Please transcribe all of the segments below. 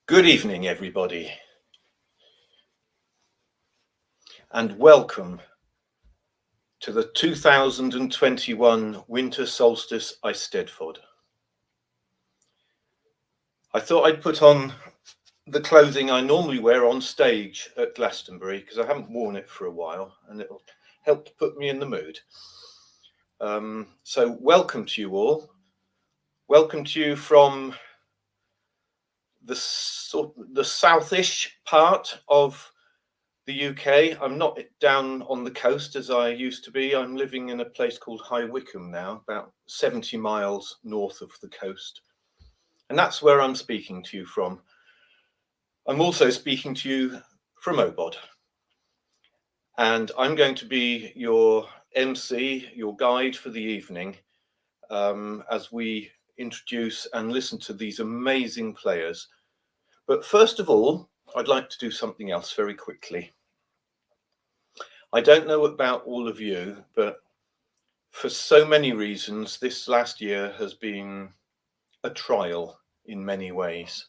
Good evening, everybody, and welcome to the 2021 Winter Solstice Eisteddfod. I thought I'd put on the clothing I normally wear on stage at Glastonbury because I haven't worn it for a while and it'll help to put me in the mood. So welcome to you all. Welcome to you from the southish part of the UK. I'm not down on the coast as I used to be. I'm living in a place called High Wycombe now, about 70 miles north of the coast. And that's where I'm speaking to you from. I'm also speaking to you from OBOD. And I'm going to be your MC, your guide for the evening, as we introduce and listen to these amazing players. But first of all, I'd like to do something else very quickly. I don't know about all of you, but for so many reasons, this last year has been a trial in many ways.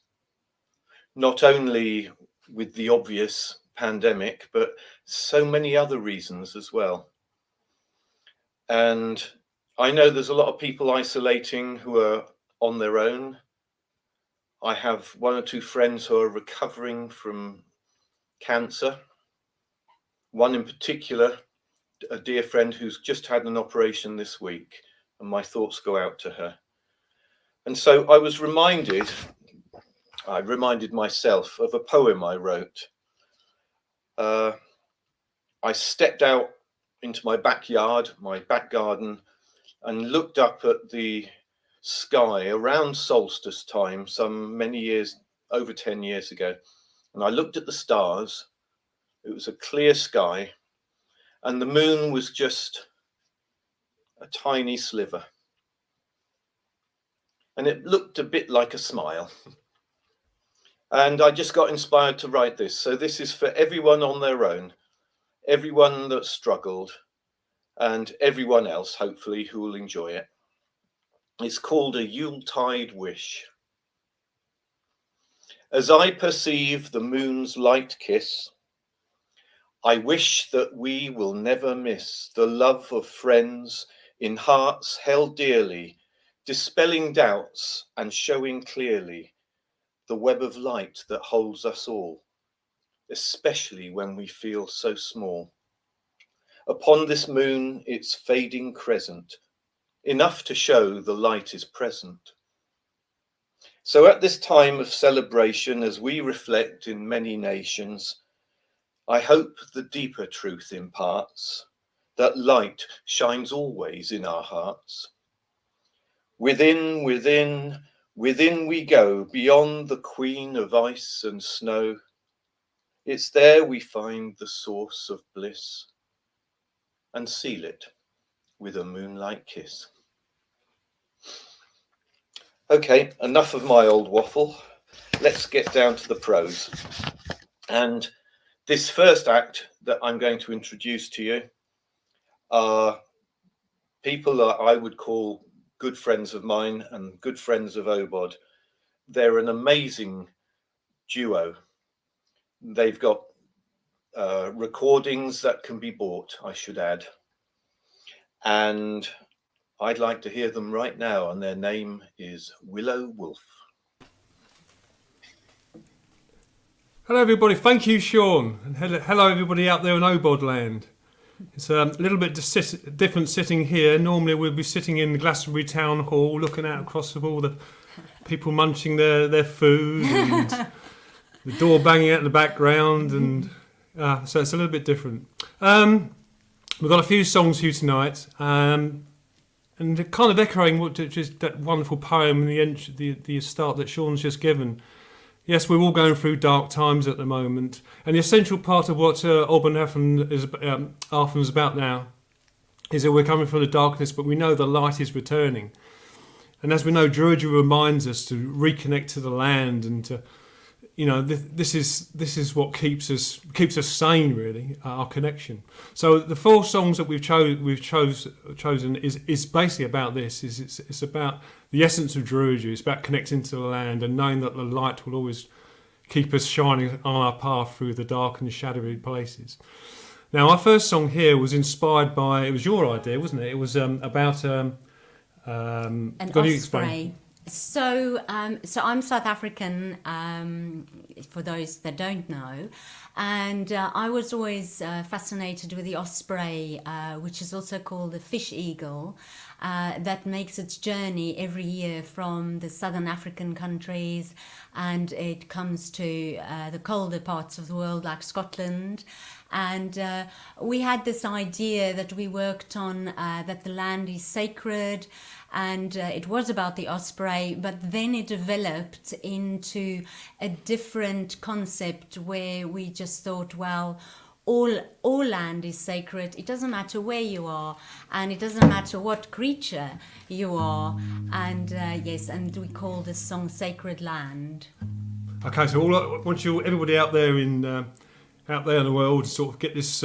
Not only with the obvious pandemic, but so many other reasons as well. And I know there's a lot of people isolating who are on their own. I have one or two friends who are recovering from cancer. One in particular, a dear friend who's just had an operation this week, and my thoughts go out to her. And so I reminded myself of a poem I wrote. I stepped out into my backyard, my back garden, and looked up at the sky around solstice time, over 10 years ago. And I looked at the stars. It was a clear sky, and the moon was just a tiny sliver. And it looked a bit like a smile. And I just got inspired to write this. So this is for everyone on their own, everyone that struggled, and everyone else, hopefully, who will enjoy it. It's called A Yuletide Wish. As I perceive the moon's light kiss, I wish that we will never miss the love of friends in hearts held dearly, dispelling doubts and showing clearly the web of light that holds us all, especially when we feel so small. Upon this moon, its fading crescent, enough to show the light is present. So at this time of celebration, as we reflect in many nations, I hope the deeper truth imparts, that light shines always in our hearts. Within we go, beyond the queen of ice and snow. It's there we find the source of bliss and seal it with a moonlight kiss. Okay, enough of my old waffle. Let's get down to the prose. And this first act that I'm going to introduce to you are people that I would call good friends of mine and good friends of OBOD. They're an amazing duo. They've got recordings that can be bought, I should add. And I'd like to hear them right now, and their name is Willow Wolf. Hello everybody, thank you Sean, and hello everybody out there in OBOD land. It's a little bit different sitting here. Normally we'll be sitting in the Glastonbury Town Hall looking out across of all the people munching their food and the door banging out in the background, and so it's a little bit different. We've got a few songs for you tonight, and kind of echoing just that wonderful poem in the start that Sean's just given. Yes, we're all going through dark times at the moment, and the essential part of what Aachen is about now is that we're coming from the darkness, but we know the light is returning. And as we know, Druidry reminds us to reconnect to the land, and to, this is what keeps us sane, really, our connection. So the four songs that we've chosen is basically about this. It's about the essence of Druidry. It's about connecting to the land and knowing that the light will always keep us shining on our path through the dark and shadowy places. Now, our first song here was inspired by, it was your idea, wasn't it? It was about An got you explain. osprey. So I'm South African, for those that don't know, and I was always fascinated with the osprey, which is also called the fish eagle, that makes its journey every year from the southern African countries, and it comes to the colder parts of the world like Scotland. And we had this idea that we worked on, that the land is sacred, and it was about the osprey, but then it developed into a different concept where we just thought, well, all land is sacred. It doesn't matter where you are, and it doesn't matter what creature you are. And yes, and we call this song Sacred Land. Okay, so I want everybody out there in the world to sort of get this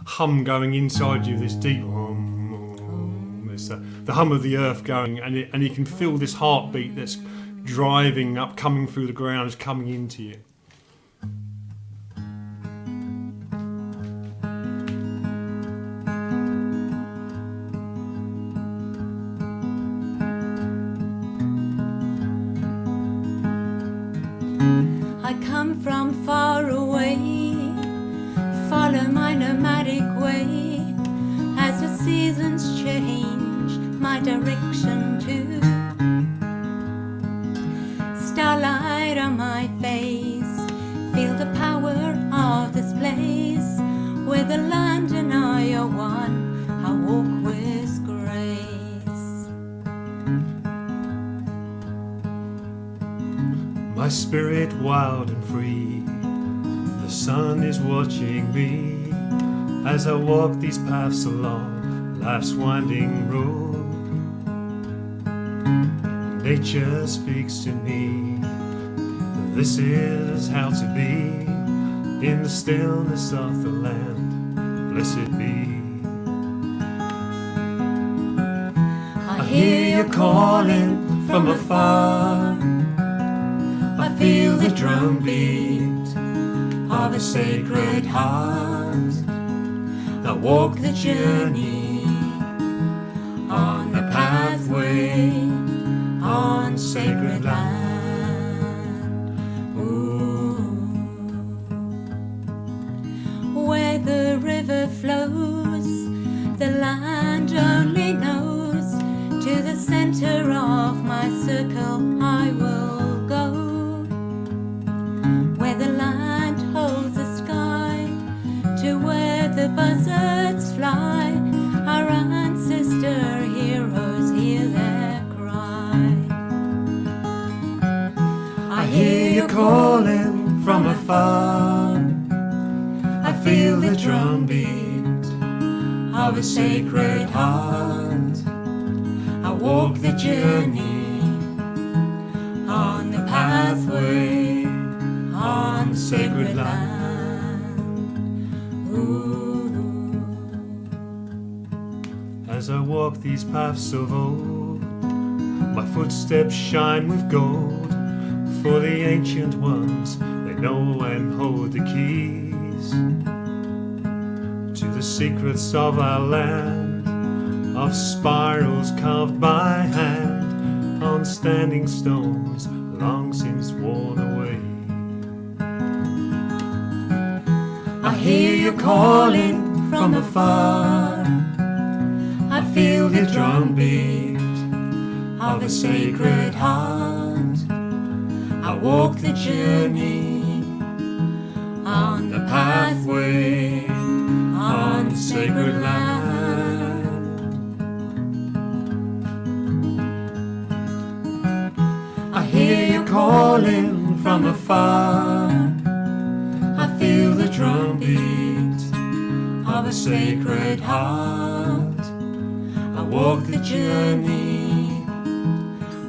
hum going inside you, this deep hum. The hum of the earth going, and you can feel this heartbeat that's driving up, coming through the ground, coming into you. I come from far away, follow my nomadic way, as the seasons change my direction too. Starlight on my face, feel the power of this place, where the land and I are one, I walk with grace. My spirit wild and free, the sun is watching me as I walk these paths along life's winding road. Nature speaks to me, this is how to be in the stillness of the land, blessed be. I hear you calling from afar, I feel the drumbeat of a sacred heart. I walk the journey on the pathway on sacred land. Ooh. Where the river flows, the land only knows. To the center of my circle I will go, where the land holds the sky, to where the buzzards fly. Our ancestor heroes hear their cry. I hear you calling from afar, I feel the drumbeat of a sacred heart. I walk the journey on the pathway on sacred land. Ooh. As I walk these paths of old, my footsteps shine with gold, for the ancient ones, they know and hold the keys to the secrets of our land, of spirals carved by hand on standing stones long since worn away. I hear you calling from afar, I feel the drumbeat of a sacred heart. I walk the journey on the pathway on sacred land. I hear you calling from afar, I feel the drumbeat of a sacred heart. I walk the journey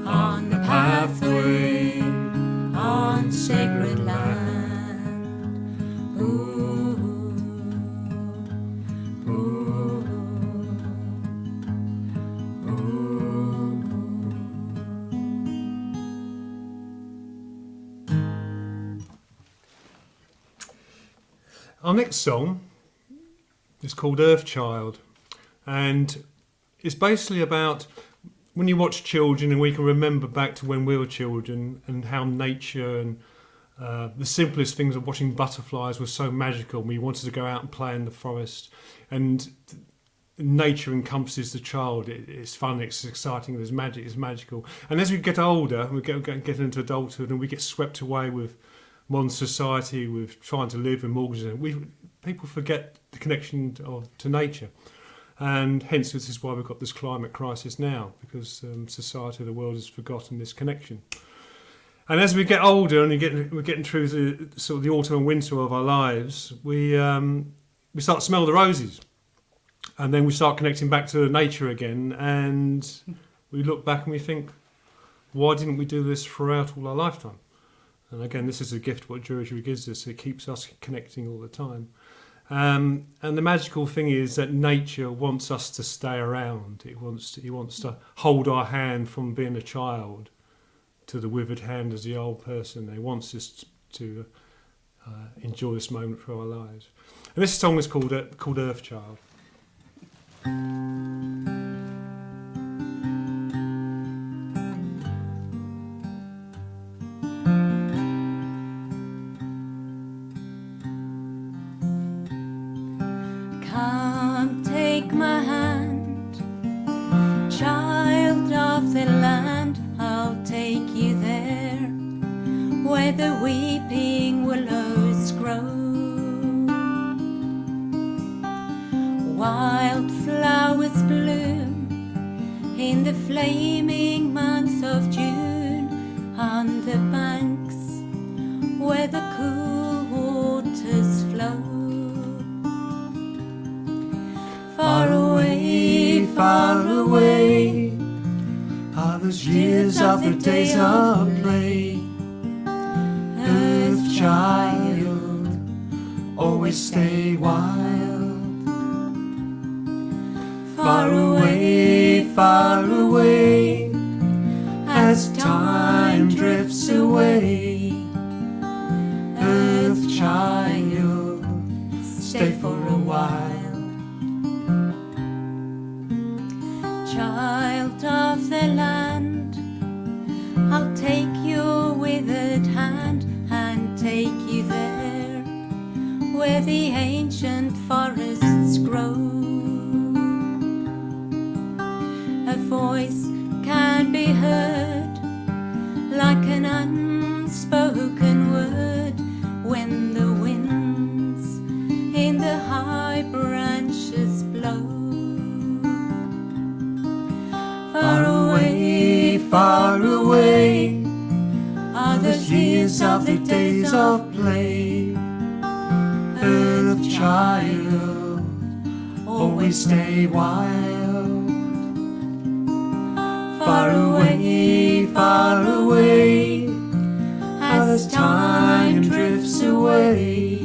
on the pathway on sacred land. Ooh, ooh, ooh. Our next song is called Earthchild, and it's basically about when you watch children, and we can remember back to when we were children and how nature and the simplest things of watching butterflies was so magical. We wanted to go out and play in the forest, and nature encompasses the child. It's fun, it's exciting, there's magic, it's magical. And as we get older, we get into adulthood, and we get swept away with modern society, with trying to live and mortgages. People forget the connection to nature. And hence this is why we've got this climate crisis now, because society, the world has forgotten this connection. And as we get older and we're getting through the sort of the autumn and winter of our lives, we start to smell the roses, and then we start connecting back to nature again, and we look back and we think, why didn't we do this throughout all our lifetime? And again, this is a gift what Druidry gives us. It keeps us connecting all the time. And the magical thing is that nature wants us to stay around. It wants to hold our hand from being a child to the withered hand as the old person. It wants us to enjoy this moment for our lives. And this song is called Earthchild. Come take my hand, child of the land, I'll take you there, where the weeping willows grow. Wildflowers bloom in the flaming month of June, on the banks where the cool waters flow. Far away are those years of the days of play. Earthchild, always stay wild. Far away, as time drifts away. Earthchild, stay for a while. Child of the land, I'll take your withered hand and take you there, where the ancient forests grow. A voice can be heard, like an unspoken word, when the winds in the high branches blow. Far away are the years of the days of play. Earthchild, always stay wild. Far away, as time drifts away.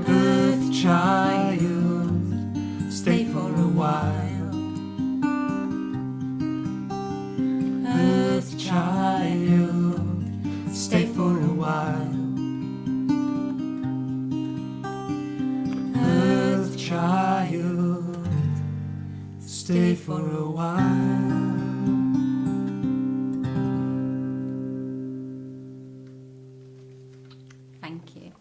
Earthchild, stay for a while. Earthchild, stay for a while. Earthchild, stay for a while. Thank you.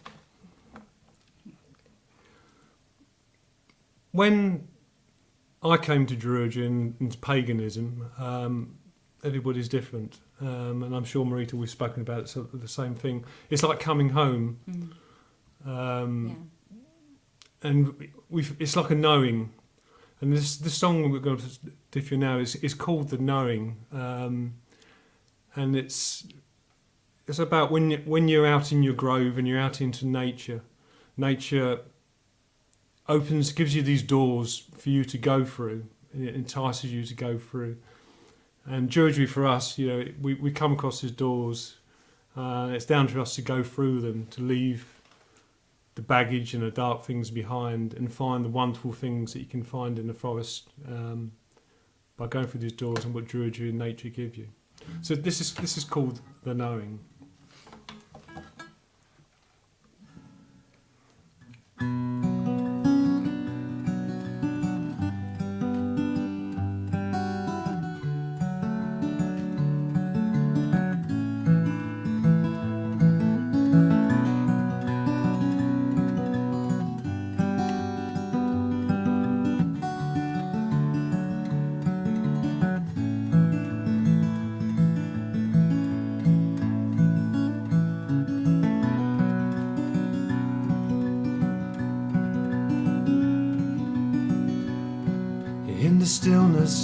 When I came to Druidry and paganism, everybody's different, and I'm sure Marita, we've spoken about it, so the same thing. It's like coming home, and it's like a knowing. And this song we're going to do for you now is called The Knowing, and it's about when you're out in your grove and you're out into nature. Nature gives you these doors for you to go through. It entices you to go through. And Druidry for us, we come across these doors. It's down to us to go through them, to leave the baggage and the dark things behind, and find the wonderful things that you can find in the forest by going through these doors and what Druidry and nature give you. So this is called The Knowing.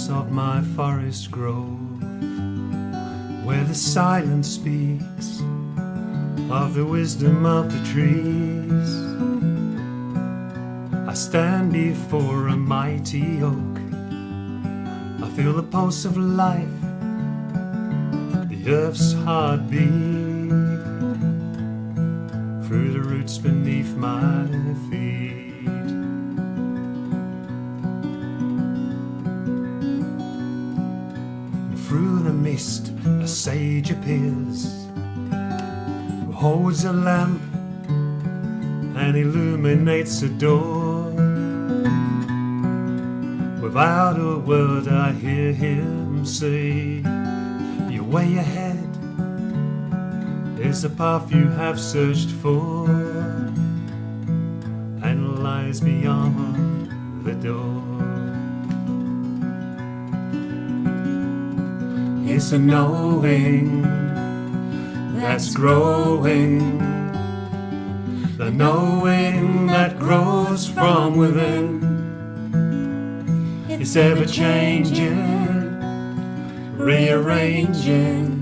silence of my forest grove, where the silence speaks of the wisdom of the trees. I stand before a mighty oak. I feel the pulse of life, the earth's heartbeat, through the roots beneath my feet. And through the mist a sage appears, who holds a lamp and illuminates a door. Without a word I hear him say, your way ahead is the path you have searched for, and lies beyond the door. It's a knowing that's growing, the knowing that grows from within. It's ever changing, rearranging,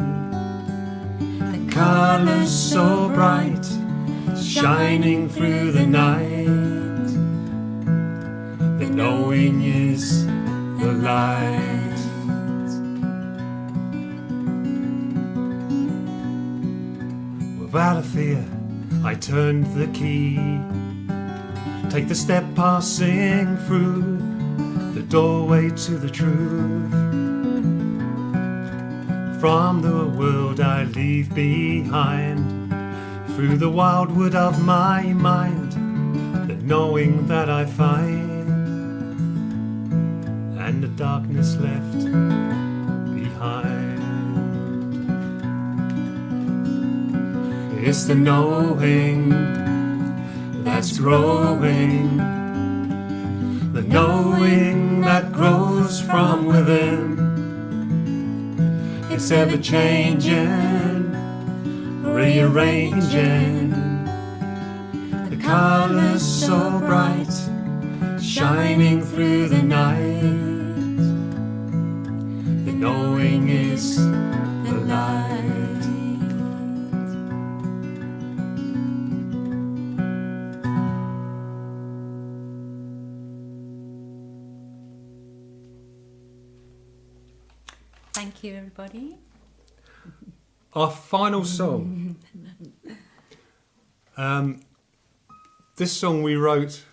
the colours so bright, shining through the night. The knowing is the light. Without a fear, I turned the key, take the step passing through the doorway to the truth. From the world I leave behind, through the wildwood of my mind, the knowing that I find, and the darkness left behind. It's the knowing that's growing, the knowing that grows from within. It's ever changing, rearranging, the colours so bright, shining through the night. The knowing is the light. Thank you, everybody. Our final song. This song we wrote,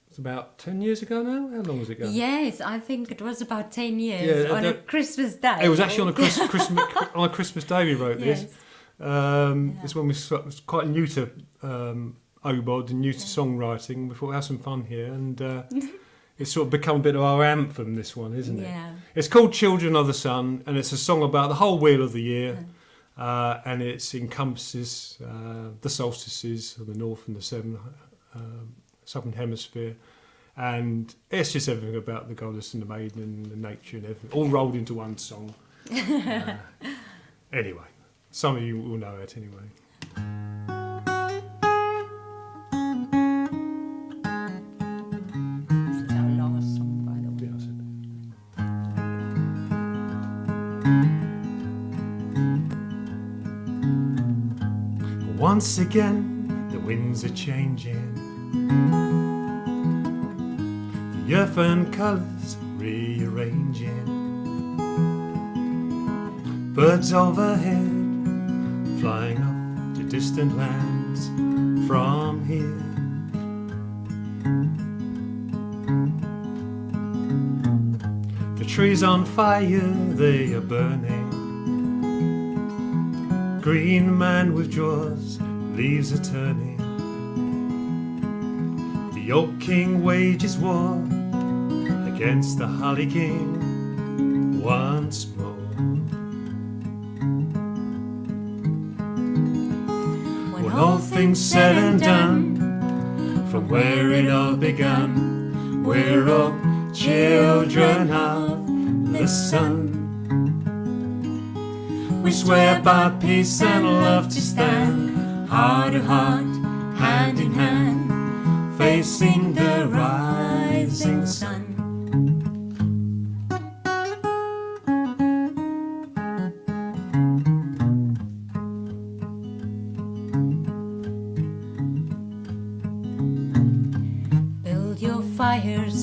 it's about 10 years ago now? How long was it ago? Yes, I think it was about 10 years, on a Christmas day. It was actually on a Christmas day we wrote this. Yes. It's when we was quite new to OBOD and new to songwriting. We thought we'd have some fun here, and it's sort of become a bit of our anthem, this one, isn't it? Yeah. It's called Children of the Sun, and it's a song about the whole wheel of the year, and it encompasses the solstices of the north and the southern hemisphere, and it's just everything about the goddess and the maiden and the nature and everything, all rolled into one song. Anyway, some of you will know it anyway. Once again, the winds are changing, the earth and colours rearranging, birds overhead flying up to distant lands from here. The trees on fire, they are burning, green man withdraws, leaves are turning. The old king wages war against the holly king once more. When all things said and done, from where it all begun, we're all children of the sun. We swear by peace and love to stand, heart to heart, hand in hand, facing the rising sun.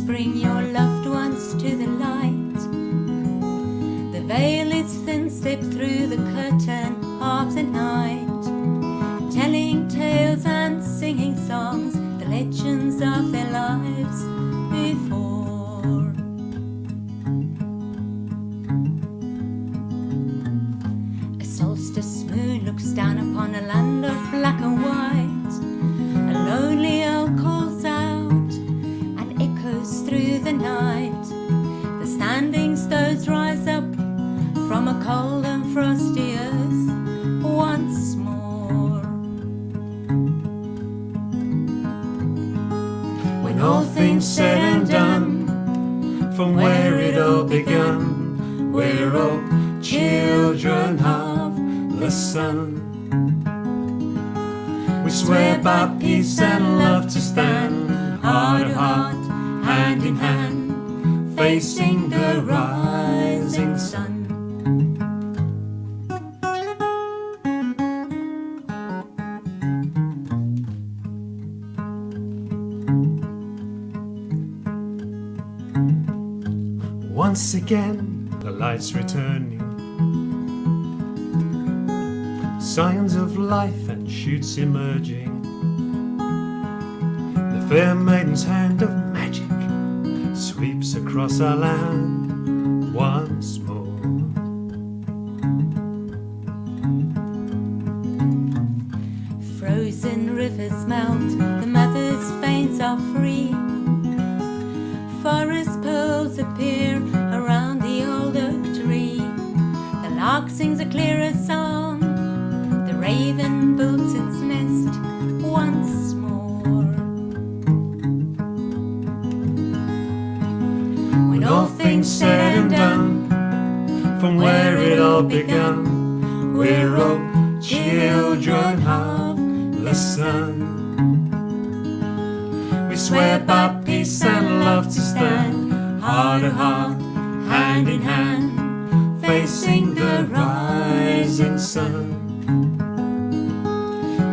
bring your loved ones to the light. The veil is thin, step through the curtain of the night, telling tales and singing songs, the legends of their lives before. A solstice moon looks down upon a land of black and white. A lonely owl calls out and echoes through the night. The standing stones rise up from a cold and frosty earth once more. When all things said and done, from where it all begun, we're all children of the sun. We swear by peace and love to stand, heart to heart, hand in hand, facing the rising sun. Once again, the light's returning, signs of life and shoots emerging. The fair maiden's hand of magic sweeps across our land once more. Frozen rivers melt, the mother's veins are free. Forest pearls appear around the old oak tree. The lark sings a clearer song, the raven builds its nest once more. When all things said and done, from where it all begun, we're all children of the sun. We swear by peace and love to stand, heart to heart, hand in hand, facing the rising sun.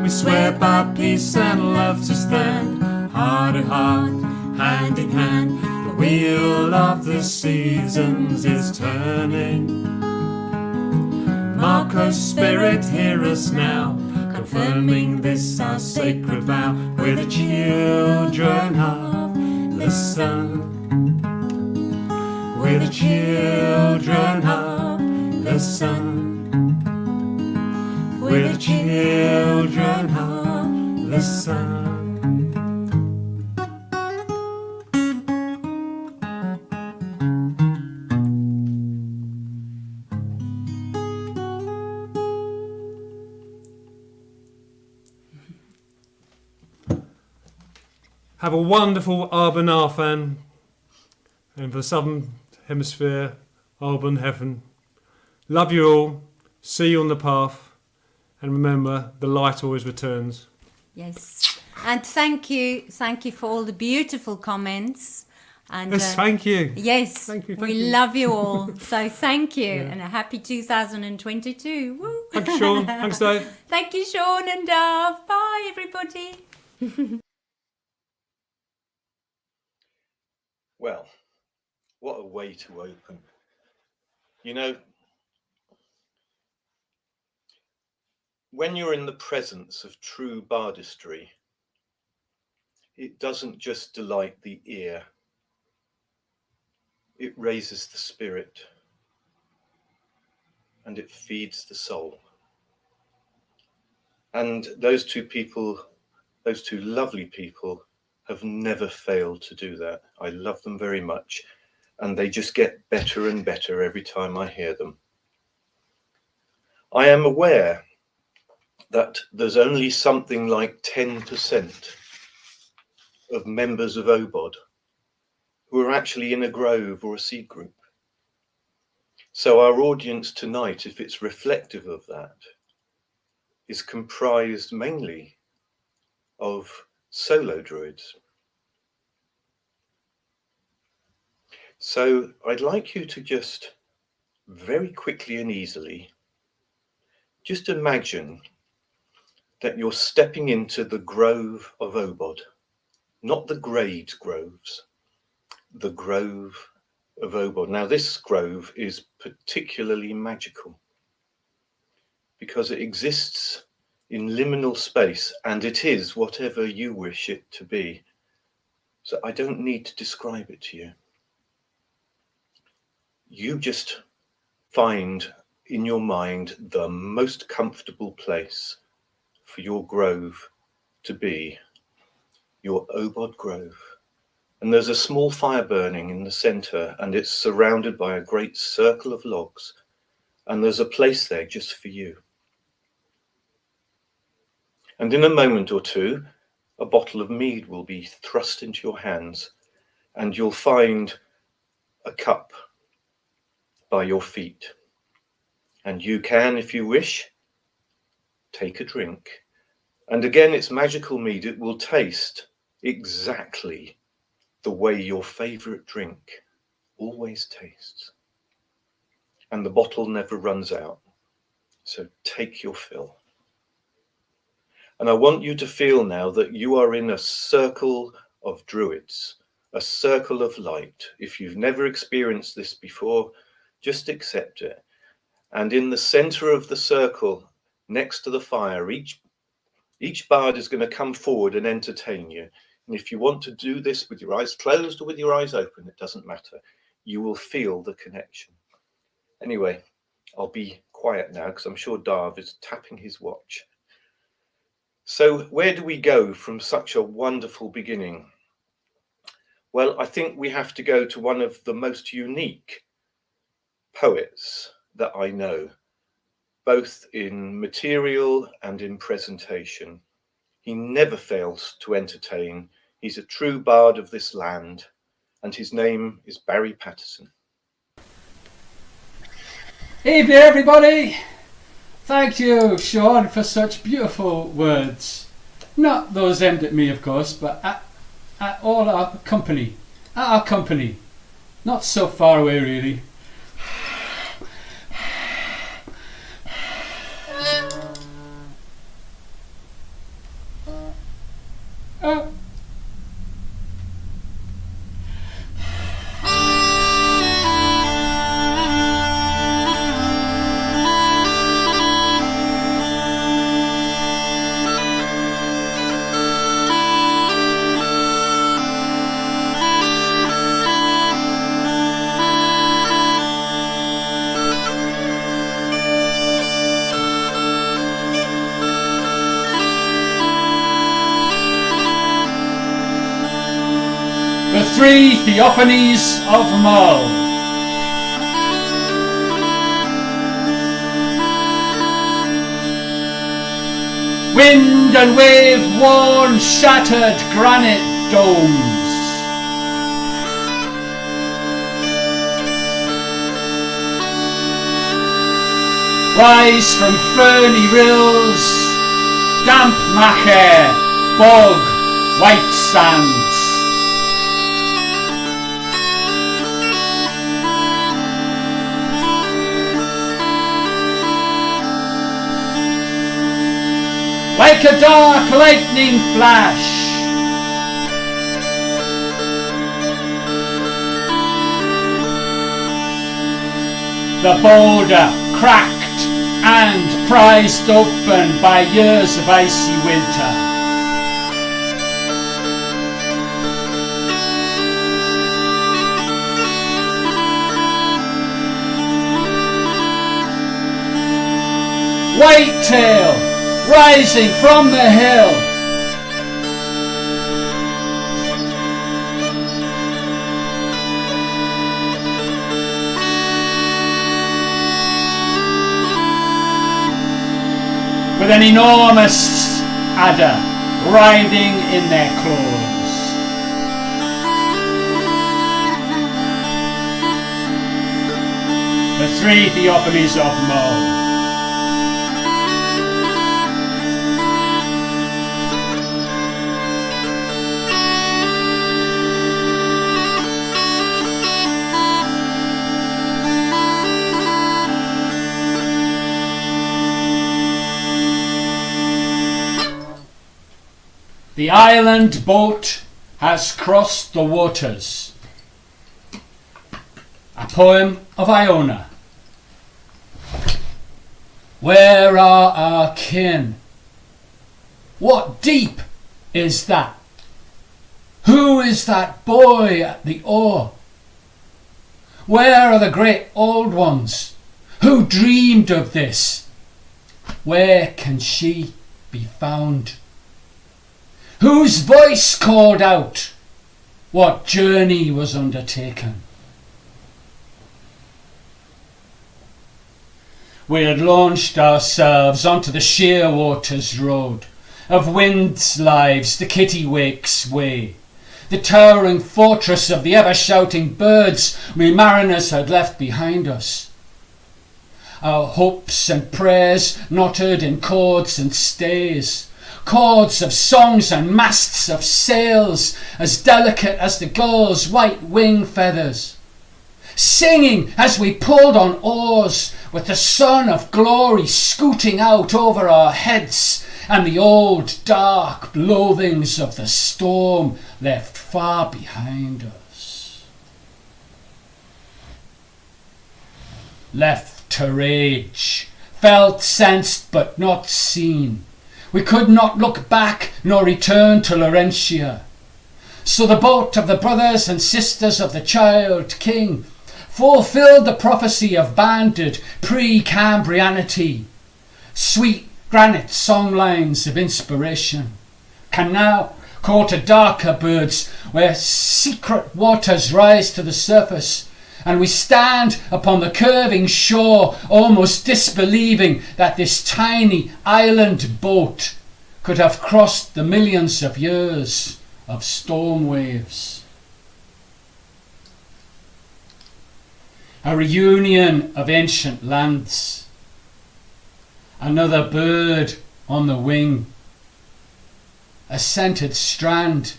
We swear by peace and love to stand, heart to heart, hand in hand. The wheel of the seasons is turning. Marco's spirit, hear us now, confirming this our sacred vow. We're the children of the sun. We're the children of the sun. We're the children of the sun. Have a wonderful Arban Arfan, and for the Southern Hemisphere, Arban Heaven. Love you all, see you on the path, and remember, the light always returns. Yes, and thank you for all the beautiful comments. And Yes, thank you. yes, Thank you, we thank you. love you all. So thank you, and a happy 2022. Woo. Thanks, Sean. Thanks, Dave. Thank you, Sean and Dove. Bye, everybody. Well, what a way to open. You know, when you're in the presence of true bardistry, it doesn't just delight the ear, it raises the spirit and it feeds the soul. And those two people, those two lovely people, have never failed to do that. I love them very much, and they just get better and better every time I hear them. I am aware that there's only something like 10% of members of OBOD who are actually in a grove or a seed group. So our audience tonight, if it's reflective of that, is comprised mainly of solo druids. So I'd like you to just very quickly and easily just imagine that you're stepping into the grove of OBOD, not the grade groves, the Grove of OBOD. Now, this grove is particularly magical because it exists in liminal space, and it is whatever you wish it to be. So I don't need to describe it to you. You just find in your mind the most comfortable place for your grove to be, your OBOD grove. And there's a small fire burning in the center, and it's surrounded by a great circle of logs, and there's a place there just for you. And in a moment or two, a bottle of mead will be thrust into your hands, and you'll find a cup by your feet. And you can, if you wish, take a drink. And again, it's magical mead. It will taste exactly the way your favorite drink always tastes. And the bottle never runs out. So take your fill. And I want you to feel now that you are in a circle of druids, a circle of light. If you've never experienced this before, just accept it. And in the center of the circle, next to the fire, each bard is going to come forward and entertain you. And if you want to do this with your eyes closed or with your eyes open, it doesn't matter. You will feel the connection. Anyway, I'll be quiet now because I'm sure Darv is tapping his watch. So where do we go from such a wonderful beginning? Well, I think we have to go to one of the most unique poets that I know, both in material and in presentation. He never fails to entertain. He's a true bard of this land, and his name is Barry Patterson. Evening, everybody. Thank you, Sean, for such beautiful words. Not those aimed at me, of course, but at all our company. At our company. Not so far away, really. The three theophanies of Mull. Wind and wave worn shattered granite domes. Rise from ferny rills, damp machair, bog, white sands. Like a dark lightning flash, the boulder cracked and prized open by years of icy winter. Whitetail rising from the hill. With an enormous adder writhing in their claws. The three theophanies of Mull. The island boat has crossed the waters. A poem of Iona. Where are our kin? What deep is that? Who is that boy at the oar? Where are the great old ones? Who dreamed of this? Where can she be found? Whose voice called out? What journey was undertaken? We had launched ourselves onto the sheer waters road, of wind's lives the kittiwake's way, the towering fortress of the ever-shouting birds we mariners had left behind us. Our hopes and prayers knotted in cords and stays, cords of songs and masts of sails as delicate as the gull's white wing feathers, singing as we pulled on oars with the sun of glory scooting out over our heads and the old dark loathings of the storm left far behind us. Left to rage, felt, sensed but not seen, we could not look back nor return to Laurentia. So the boat of the brothers and sisters of the child king fulfilled the prophecy of banded pre-Cambrianity. Sweet granite songlines of inspiration can now call to darker birds where secret waters rise to the surface, and we stand upon the curving shore almost disbelieving that this tiny island boat could have crossed the millions of years of storm waves. A reunion of ancient lands, another bird on the wing, a scented strand,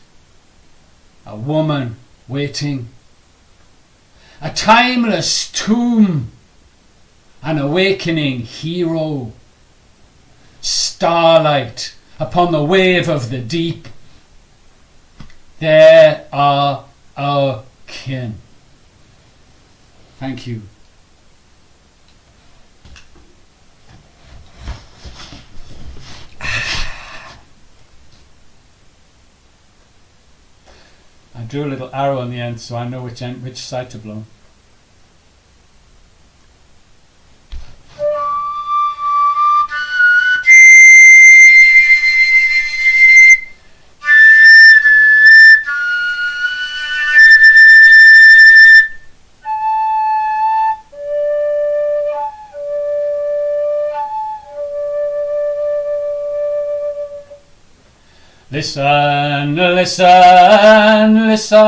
a woman waiting, a timeless tomb, an awakening hero, starlight upon the wave of the deep. There are our kin. Thank you. I drew a little arrow on the end so I know which side to blow. Listen, listen, listen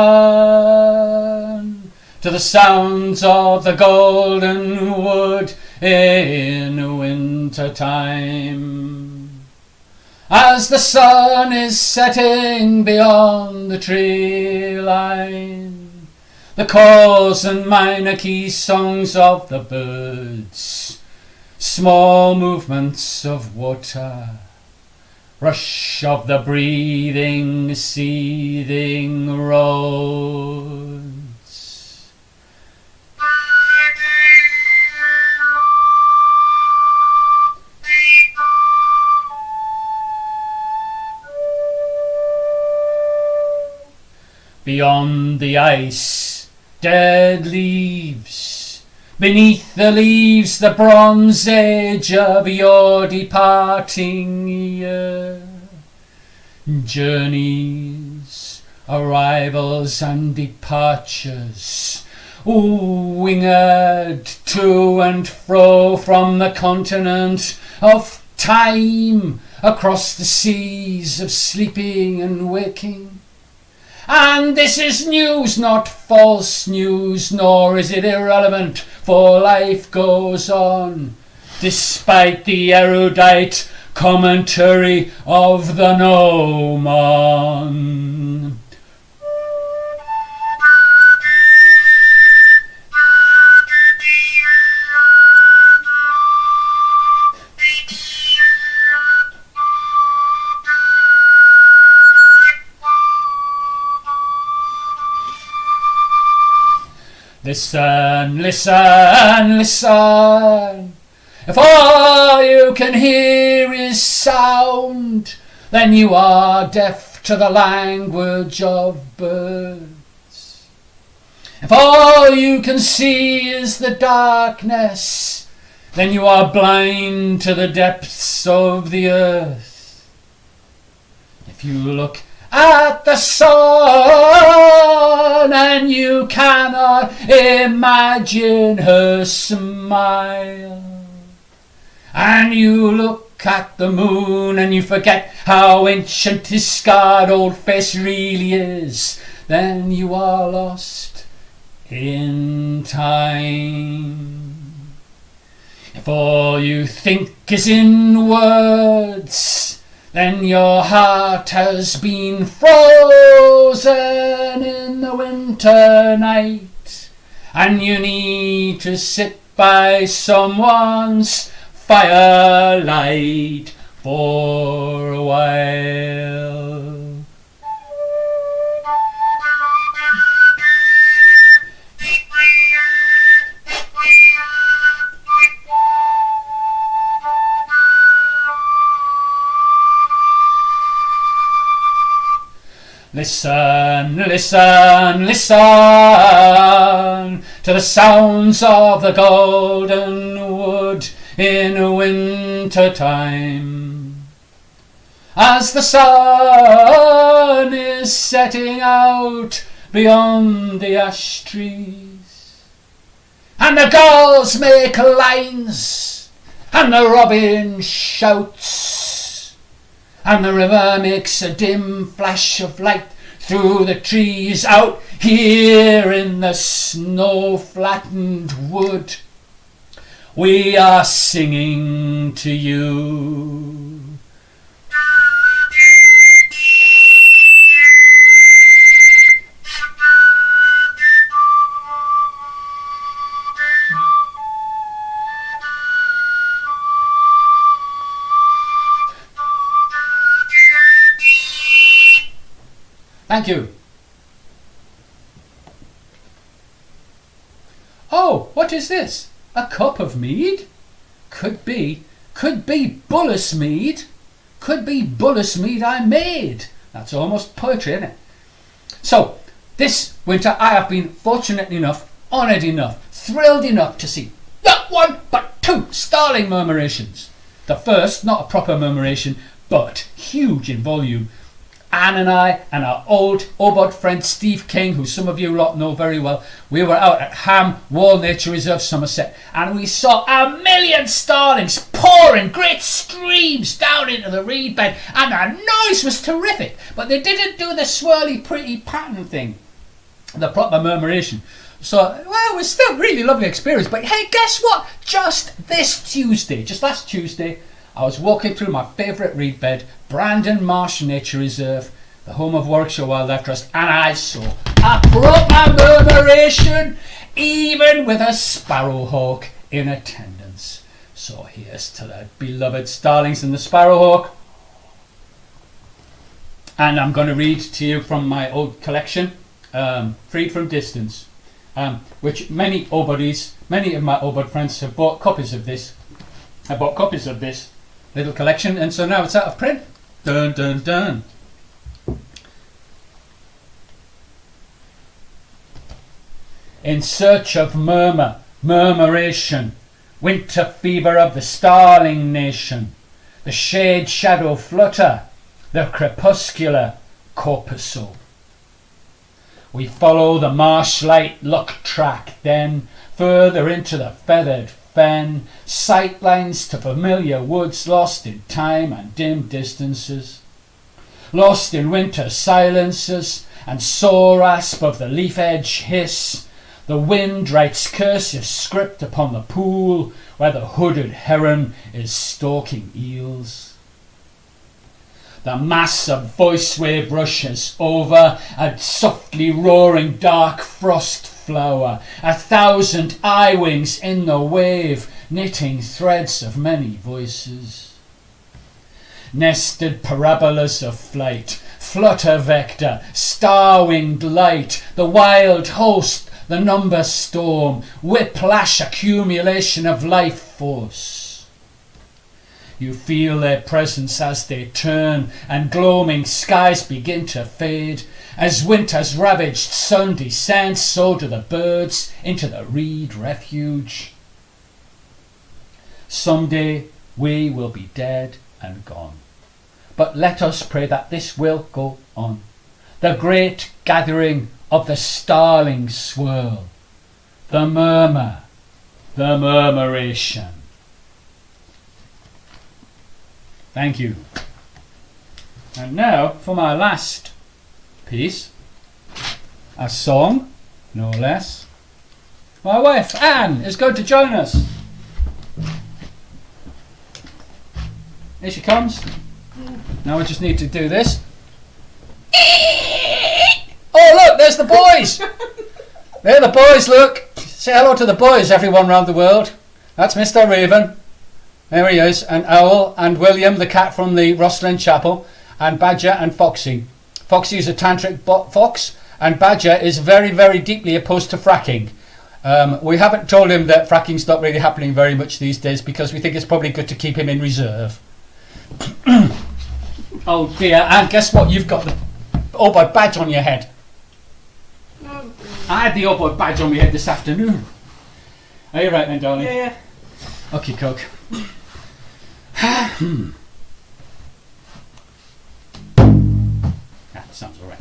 to the sounds of the golden wood in winter time. As the sun is setting beyond the tree line, the calls and minor key songs of the birds, small movements of water, rush of the breathing, seething roads. Beyond the ice, dead leaves. Beneath the leaves, the bronze age of your departing year. Journeys, arrivals and departures, winged to and fro from the continent of time, across the seas of sleeping and waking. And this is news, not false news, nor is it irrelevant, for life goes on, despite the erudite commentary of the gnomon. Listen, listen, listen. If all you can hear is sound, then you are deaf to the language of birds. If all you can see is the darkness, then you are blind to the depths of the earth. If you look at the sun and you cannot imagine her smile, and you look at the moon and you forget how ancient his scarred old face really is, then you are lost in time. If all you think is in words, then your heart has been frozen in the winter night, and you need to sit by someone's firelight for a while. Listen, listen, listen to the sounds of the golden wood in winter time, as the sun is setting out beyond the ash trees, and the gulls make lines, and the robin shouts, and the river makes a dim flash of light through the trees out here in the snow-flattened wood. We are singing to you. Thank you. Oh, what is this? A cup of mead? Could be Bullis mead. Could be Bullis mead I made. That's almost poetry, isn't it? So, this winter I have been fortunate enough, honoured enough, thrilled enough to see not one but two starling murmurations. The first, not a proper murmuration, but huge in volume. Anne and I and our old OBOD friend Steve King, who some of you lot know very well, we were out at Ham Wall Nature Reserve, Somerset, and we saw 1,000,000 starlings pouring great streams down into the reed bed, and the noise was terrific, but they didn't do the swirly pretty pattern thing, the proper murmuration. So, well, it was still a really lovely experience, but hey, guess what? Just last Tuesday, I was walking through my favourite reed bed, Brandon Marsh Nature Reserve, the home of Warwickshire Wildlife Trust, and I saw a proper murmuration, even with a sparrowhawk in attendance. So here's to the beloved starlings and the sparrowhawk. And I'm going to read to you from my old collection, Freed from Distance, which many of my OBOD friends have bought copies of this. I bought copies of this little collection, and so now it's out of print. Dun dun dun. In search of murmuration, winter fever of the starling nation, the shade shadow flutter, the crepuscular corpuscle. We follow the marshlight luck track, then further into the feathered fen, sightlines to familiar woods lost in time and dim distances, lost in winter silences and sore rasp of the leaf edge hiss. The wind writes cursive script upon the pool where the hooded heron is stalking eels. The mass of voice wave rushes over a softly roaring dark frost flower, 1,000 eye wings in the wave, knitting threads of many voices. Nested parabolas of flight, flutter vector, star-winged light, the wild host the number storm, whiplash accumulation of life force. You feel their presence as they turn, and gloaming skies begin to fade. As winter's ravaged sun descends, so do the birds into the reed refuge. Someday we will be dead and gone, but let us pray that this will go on. The great gathering of the starlings swirl, the murmur, the murmuration. Thank you. And now for my last piece, a song, no less. My wife Anne is going to join us. Here she comes. Now we just need to do this. Oh look, there's the boys. There the boys, look. Say hello to the boys, everyone round the world. That's Mr. Raven. There he is, and Owl, and William, the cat from the Rosslyn Chapel, and Badger and Foxy. Foxy is a tantric fox, and Badger is very, very deeply opposed to fracking. We haven't told him that fracking's not really happening very much these days because we think it's probably good to keep him in reserve. Oh dear, and guess what? You've got the OBOD badge on your head. I had the OBOD badge on my head this afternoon. Are you right then, darling? Yeah. Okay, Coke. Sounds alright.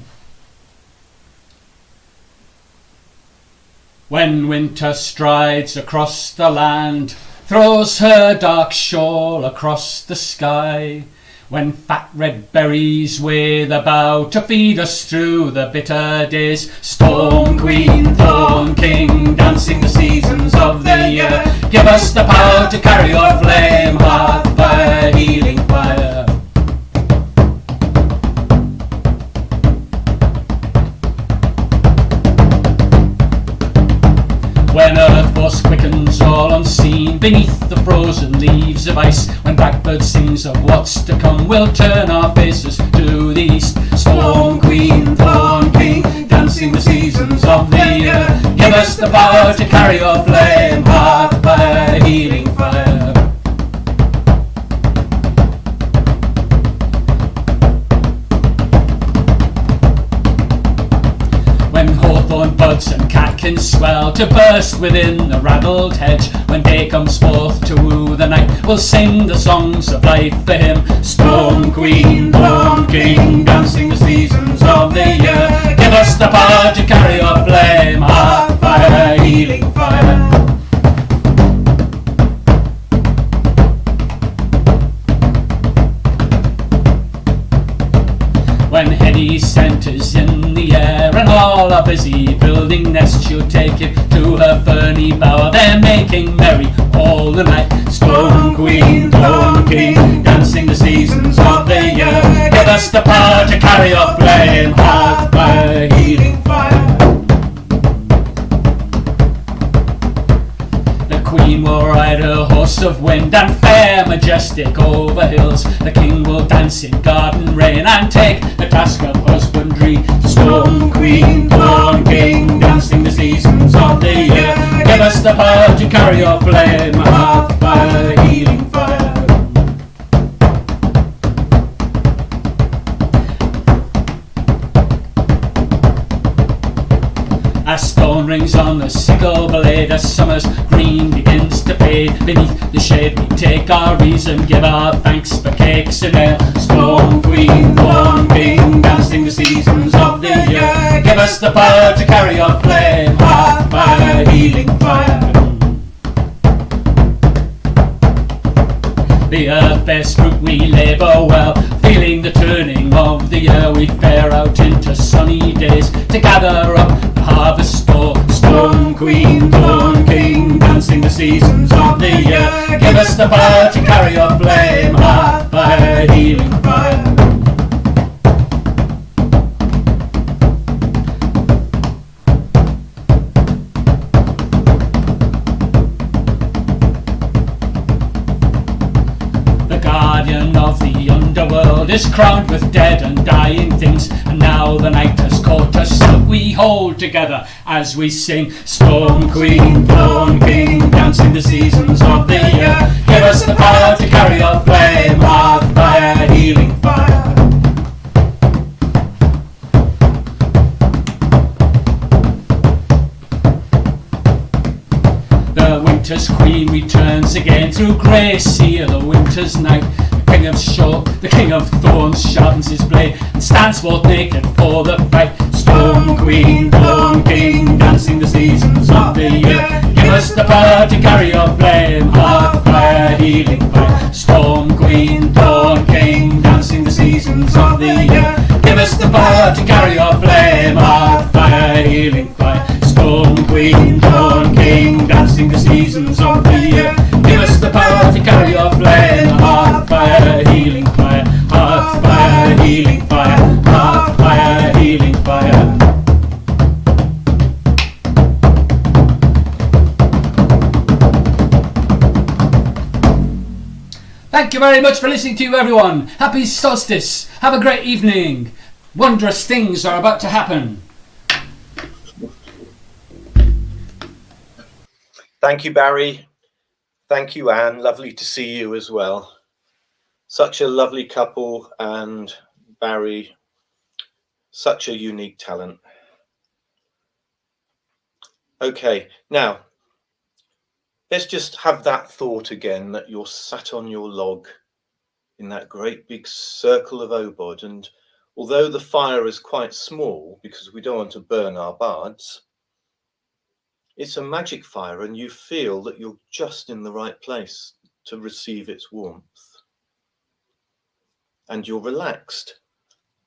When winter strides across the land, throws her dark shawl across the sky, when fat red berries wave about to feed us through the bitter days, Storm Queen, Thorn King, dancing the seasons of the year, give us the power to carry your flame, heart fire, healing fire. When earth force quickens all unseen beneath the frozen leaves of ice, when blackbird sings of what's to come, we'll turn our faces to the east. Storm Queen, Thorn King, dancing the seasons of the year, give us the power to carry your flame, heart fire, healing fire. When hawthorn buds and catkins swell to burst within the raddled hedge, when day comes forth to woo the night, we'll sing the songs of life for him. Storm Queen, Thorn King, dancing the seasons of the year, give us the power to carry your flame, heart fire, healing fire. When Hetty centres in the air and all are busy building nests, she'll take it to her ferny bower. They're making merry all the night. Storm Queen, Thorn King, dancing the seasons of the year, give us the power to carry your flame, heart fire, healing fire. The Queen will ride her horse of wind and fare majestic over hills. The King will dance in garden rain and take the task of husbandry. Storm Queen, Thorn King, dancing the seasons of the year, give us the power to carry your flame, heart fire, healing fire. As stone rings on the sickle blade, as summer's green begins to fade, beneath the shade we take our reason, give our thanks for cakes and ale. Storm Queen, Thorn King, dancing the seasons of the year, give us the power to carry your flame, heart fire, healing fire. The earth bears fruit, we labour well, feeling the turning of the year. We fare out into sunny days to gather up the harvest store. Storm Queen, Thorn King, dancing the seasons of the year, give us the power to carry your flame, heart fire, healing fire. Of the underworld world is crowned with dead and dying things, and now the night has caught us, so we hold together as we sing. Storm Queen, Dawn King, dancing the seasons of the year. Give us the power to carry our flame, heart fire, healing fire. The winter's queen returns again through grey sea of the winter's night. The king of short, the king of thorns sharpens his blade and stands forth naked for the fight. Storm Queen, Dawn King, dancing the seasons of the year. Give us the power to carry your flame, heart fire, healing fire. Storm Queen, Dawn King, dancing the seasons of the year. Give us the power to carry your flame, heart fire, healing fire. Storm Queen, Dawn King, dancing the seasons of the year. Give us the power to carry your flame, heart fire, healing fire. Heart fire, healing fire. Heart fire, healing fire. Thank you very much for listening to everyone. Happy solstice. Have a great evening. Wondrous things are about to happen. Thank you, Barry. Thank you, Anne. Lovely to see you as well. Such a lovely couple, and Barry, such a unique talent. Okay, now let's just have that thought again, that you're sat on your log in that great big circle of OBOD, and although the fire is quite small because we don't want to burn our bards, it's a magic fire, and you feel that you're just in the right place to receive its warmth. And you're relaxed.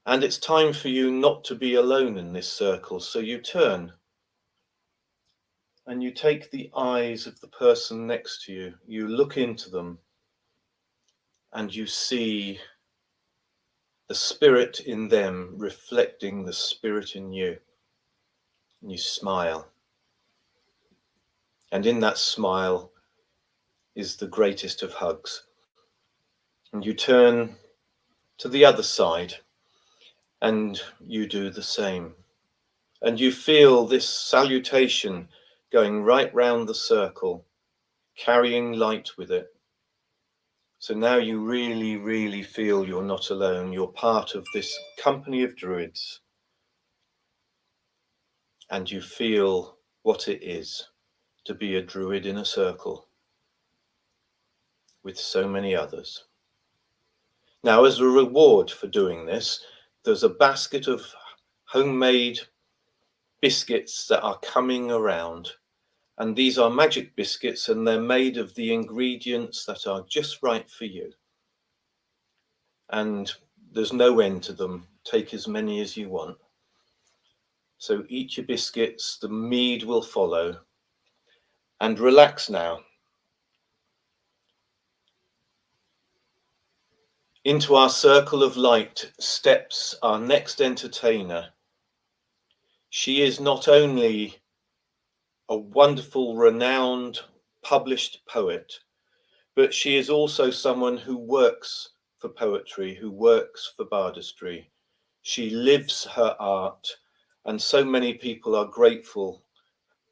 And it's time for you not to be alone in this circle. So you turn and you take the eyes of the person next to you. You look into them and you see the spirit in them reflecting the spirit in you. And you smile. And in that smile is the greatest of hugs. And you turn to the other side and you do the same. And you feel this salutation going right round the circle, carrying light with it. So now you really, really feel you're not alone. You're part of this company of druids. And you feel what it is to be a druid in a circle with so many others. Now, as a reward for doing this, there's a basket of homemade biscuits that are coming around. And these are magic biscuits, and they're made of the ingredients that are just right for you. And there's no end to them. Take as many as you want. So eat your biscuits, the mead will follow. And relax now. Into our circle of light steps our next entertainer. She is not only a wonderful, renowned, published poet, but she is also someone who works for poetry, who works for bardistry. She lives her art, and so many people are grateful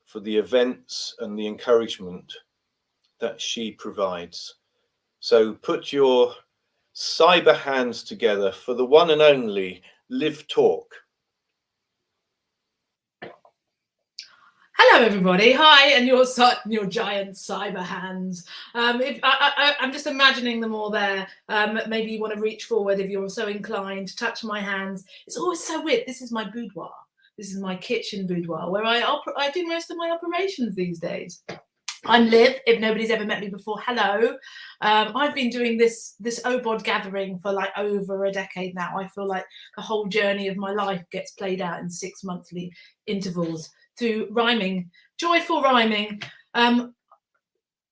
for the events and the encouragement that she provides. So put your cyber hands together for the one and only Liv Talk. Hello, everybody. Hi, and your giant cyber hands. I'm just imagining them all there. Maybe you want to reach forward if you're so inclined to touch my hands. It's always so weird. This is my boudoir. This is my kitchen boudoir where I do most of my operations these days. I'm Liv, if nobody's ever met me before. Hello. I've been doing this OBOD gathering for like over a decade now. I feel like the whole journey of my life gets played out in 6 monthly intervals through rhyming, joyful rhyming.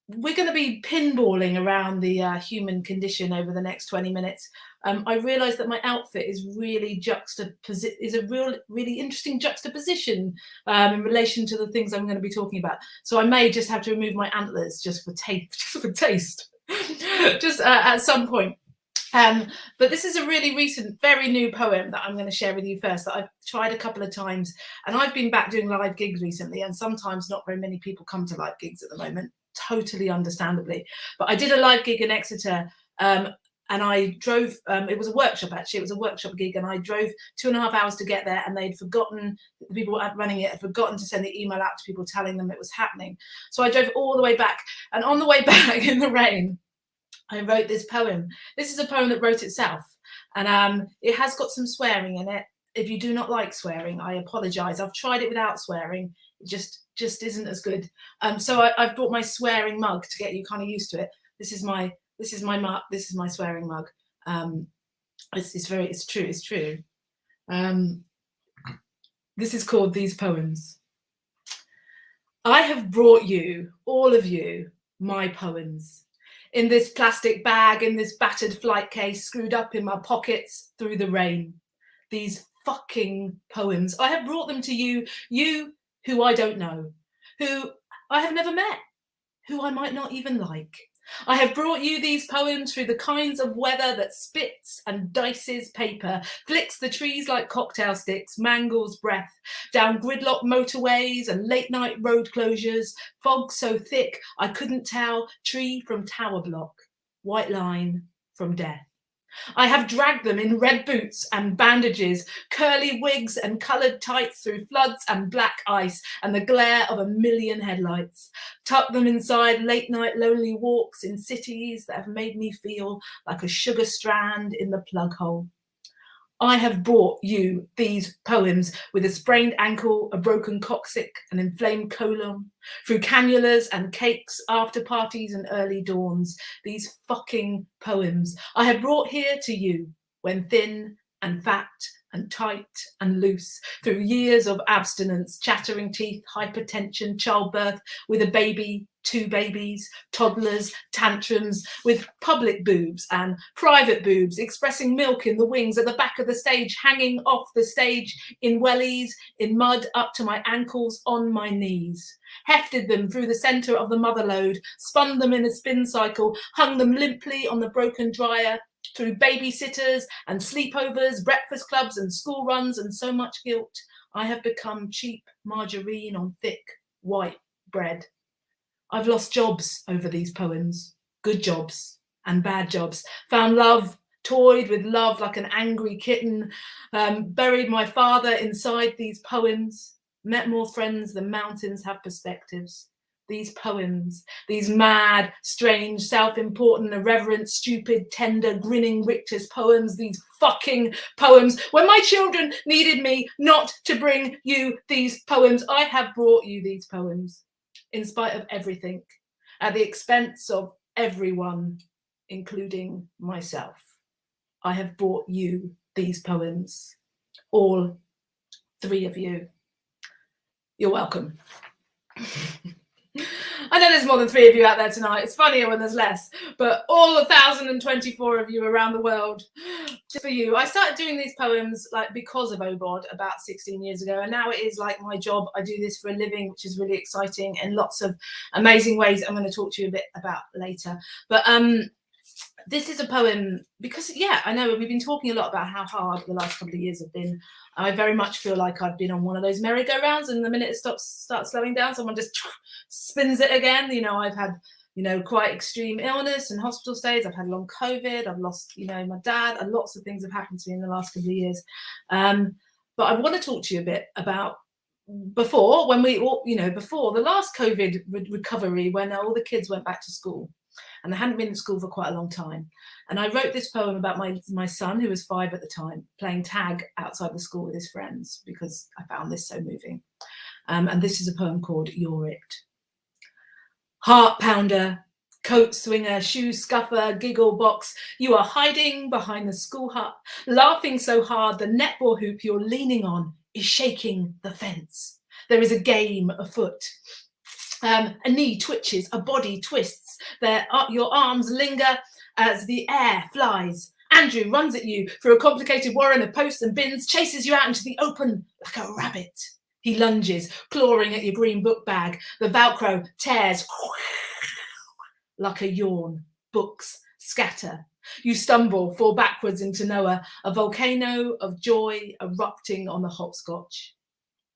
We're going to be pinballing around the human condition over the next 20 minutes. I realised that my outfit is really really interesting juxtaposition in relation to the things I'm going to be talking about. So I may just have to remove my antlers just for taste, just at some point. But this is a really recent, very new poem that I'm going to share with you first, that I've tried a couple of times. And I've been back doing live gigs recently, and sometimes not very many people come to live gigs at the moment, totally understandably. But I did a live gig in Exeter, and I drove, it was a workshop actually, it was a workshop gig, and I drove 2.5 hours to get there, and they'd forgotten, the people running it had forgotten to send the email out to people telling them it was happening. So I drove all the way back, and on the way back in the rain, I wrote this poem. This is a poem that wrote itself, and it has got some swearing in it. If you do not like swearing, I apologise. I've tried it without swearing. It just isn't as good. So I've brought my swearing mug to get you kind of used to it. This is my mug. This is my swearing mug. It's true. This is called These Poems. I have brought you, all of you, my poems. In this plastic bag, in this battered flight case, screwed up in my pockets through the rain. These fucking poems. I have brought them to you, you who I don't know, who I have never met, who I might not even like. I have brought you these poems through the kinds of weather that spits and dices paper, flicks the trees like cocktail sticks, mangles breath, down gridlock motorways and late night road closures, fog so thick I couldn't tell tree from tower block, white line from death. I have dragged them in red boots and bandages, curly wigs and coloured tights through floods and black ice and the glare of a million headlights. Tucked them inside late night lonely walks in cities that have made me feel like a sugar strand in the plug hole. I have brought you these poems with a sprained ankle, a broken coccyx, an inflamed colon, through cannulas and cakes, after parties and early dawns. These fucking poems I have brought here to you when thin and fat and tight and loose, through years of abstinence, chattering teeth, hypertension, childbirth, with a baby, 2 babies, toddlers, tantrums, with public boobs and private boobs, expressing milk in the wings at the back of the stage, hanging off the stage in wellies, in mud up to my ankles, on my knees. Hefted them through the centre of the mother load, spun them in a spin cycle, hung them limply on the broken dryer, through babysitters and sleepovers, breakfast clubs and school runs and so much guilt. I have become cheap margarine on thick white bread. I've lost jobs over these poems, good jobs and bad jobs, found love, toyed with love like an angry kitten, buried my father inside these poems, met more friends than mountains have perspectives. These poems, these mad, strange, self-important, irreverent, stupid, tender, grinning Richter's poems, these fucking poems. When my children needed me not to bring you these poems, I have brought you these poems, in spite of everything, at the expense of everyone, including myself. I have brought you these poems, all 3 of you. You're welcome. I know there's more than 3 of you out there tonight. It's funnier when there's less, but all 1,024 of you around the world, just for you. I started doing these poems like because of OBOD about 16 years ago, and now it is like my job. I do this for a living, which is really exciting in lots of amazing ways I'm going to talk to you a bit about later. But this is a poem because, yeah, I know we've been talking a lot about how hard the last couple of years have been. I very much feel like I've been on one of those merry-go-rounds, and the minute it starts slowing down, someone just spins it again. You know, I've had, you know, quite extreme illness and hospital stays. I've had long COVID. I've lost, you know, my dad, and lots of things have happened to me in the last couple of years. But I want to talk to you a bit about before, when we all, you know, before the last COVID recovery, when all the kids went back to school. And I hadn't been in school for quite a long time. And I wrote this poem about my son, who was 5 at the time, playing tag outside the school with his friends, because I found this so moving. And this is a poem called You're It. Heart pounder, coat swinger, shoe scuffer, giggle box. You are hiding behind the school hut, laughing so hard the netball hoop you're leaning on is shaking the fence. There is a game afoot. A knee twitches, a body twists, your arms linger as the air flies. Andrew runs at you through a complicated warren of posts and bins, chases you out into the open like a rabbit. He lunges, clawing at your green book bag. The Velcro tears like a yawn. Books scatter. You stumble, fall backwards into nowhere, a volcano of joy erupting on the hopscotch.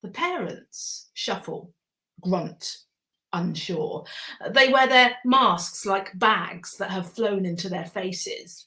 The parents shuffle, grunt, unsure. They wear their masks like bags that have flown into their faces.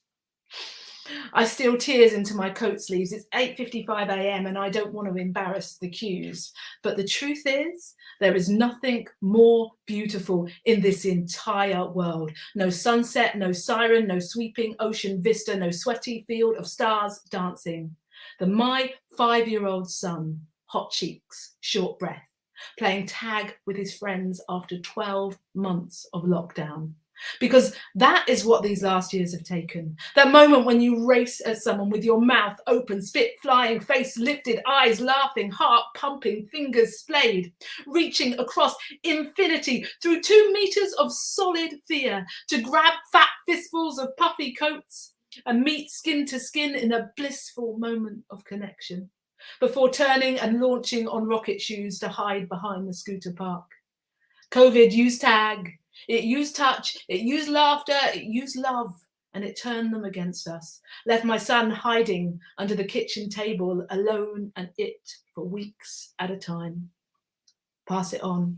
I steal tears into my coat sleeves. It's 8:55 a.m. and I don't want to embarrass the queues. But the truth is, there is nothing more beautiful in this entire world. No sunset, no siren, no sweeping ocean vista, no sweaty field of stars dancing than my 5-year-old son, hot cheeks, short breath, playing tag with his friends after 12 months of lockdown. Because that is what these last years have taken. That moment when you race at someone with your mouth open, spit flying, face lifted, eyes laughing, heart pumping, fingers splayed, reaching across infinity through 2 meters of solid fear to grab fat fistfuls of puffy coats and meet skin to skin in a blissful moment of connection before turning and launching on rocket shoes to hide behind the scooter park. COVID used tag. It used touch, it used laughter, it used love, and it turned them against us. Left my son hiding under the kitchen table, alone and it for weeks at a time. Pass it on,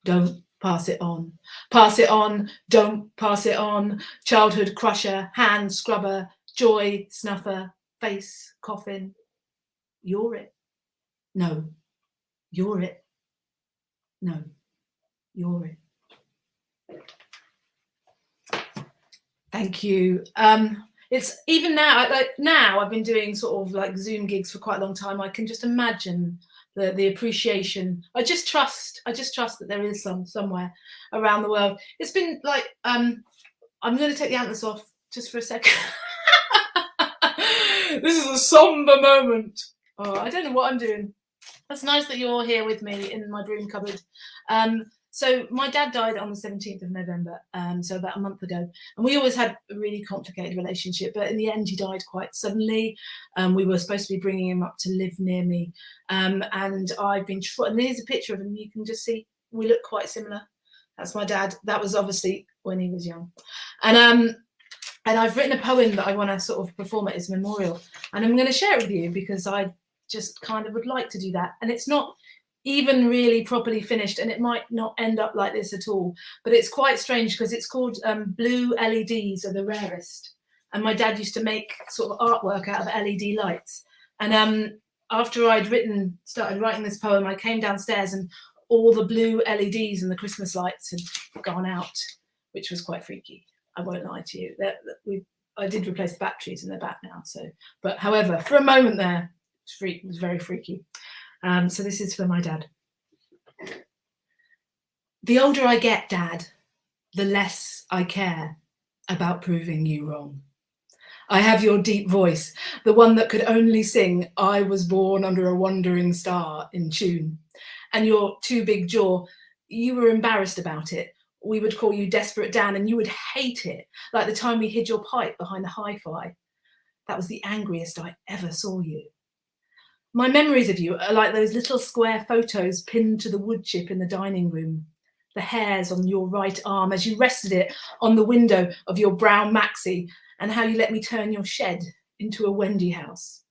don't pass it on. Pass it on, don't pass it on. Childhood crusher, hand scrubber, joy snuffer, face coffin. You're it. No, you're it. No, you're it. Thank you. It's even now, now I've been doing sort of like Zoom gigs for quite a long time. I can just imagine the appreciation. I just trust that there is somewhere around the world. It's been like, I'm going to take the antlers off just for a second. This is a somber moment. Oh, I don't know what I'm doing. It's nice that you're all here with me in my broom cupboard. So my dad died on the 17th of November, so about a month ago. And we always had a really complicated relationship, but in the end, he died quite suddenly. We were supposed to be bringing him up to live near me. And I've been, and here's a picture of him. You can just see we look quite similar. That's my dad. That was obviously when he was young. And I've written a poem that I want to sort of perform at his memorial. And I'm going to share it with you because I just kind of would like to do that. And it's not even really properly finished, and it might not end up like this at all, but it's quite strange because it's called Blue LEDs are the rarest, and my dad used to make sort of artwork out of LED lights. And after I'd started writing this poem, I came downstairs and all the blue LEDs and the Christmas lights had gone out, which was quite freaky. I won't lie to you. I did replace the batteries and they're back now. But however, for a moment there, it was very freaky. So this is for my dad. The older I get, Dad, the less I care about proving you wrong. I have your deep voice, the one that could only sing "I was born under a wandering star" in tune. And your too big jaw, you were embarrassed about it. We would call you Desperate Dan and you would hate it, like the time we hid your pipe behind the hi-fi. That was the angriest I ever saw you. My memories of you are like those little square photos pinned to the wood chip in the dining room. The hairs on your right arm as you rested it on the window of your brown maxi, and how you let me turn your shed into a Wendy house.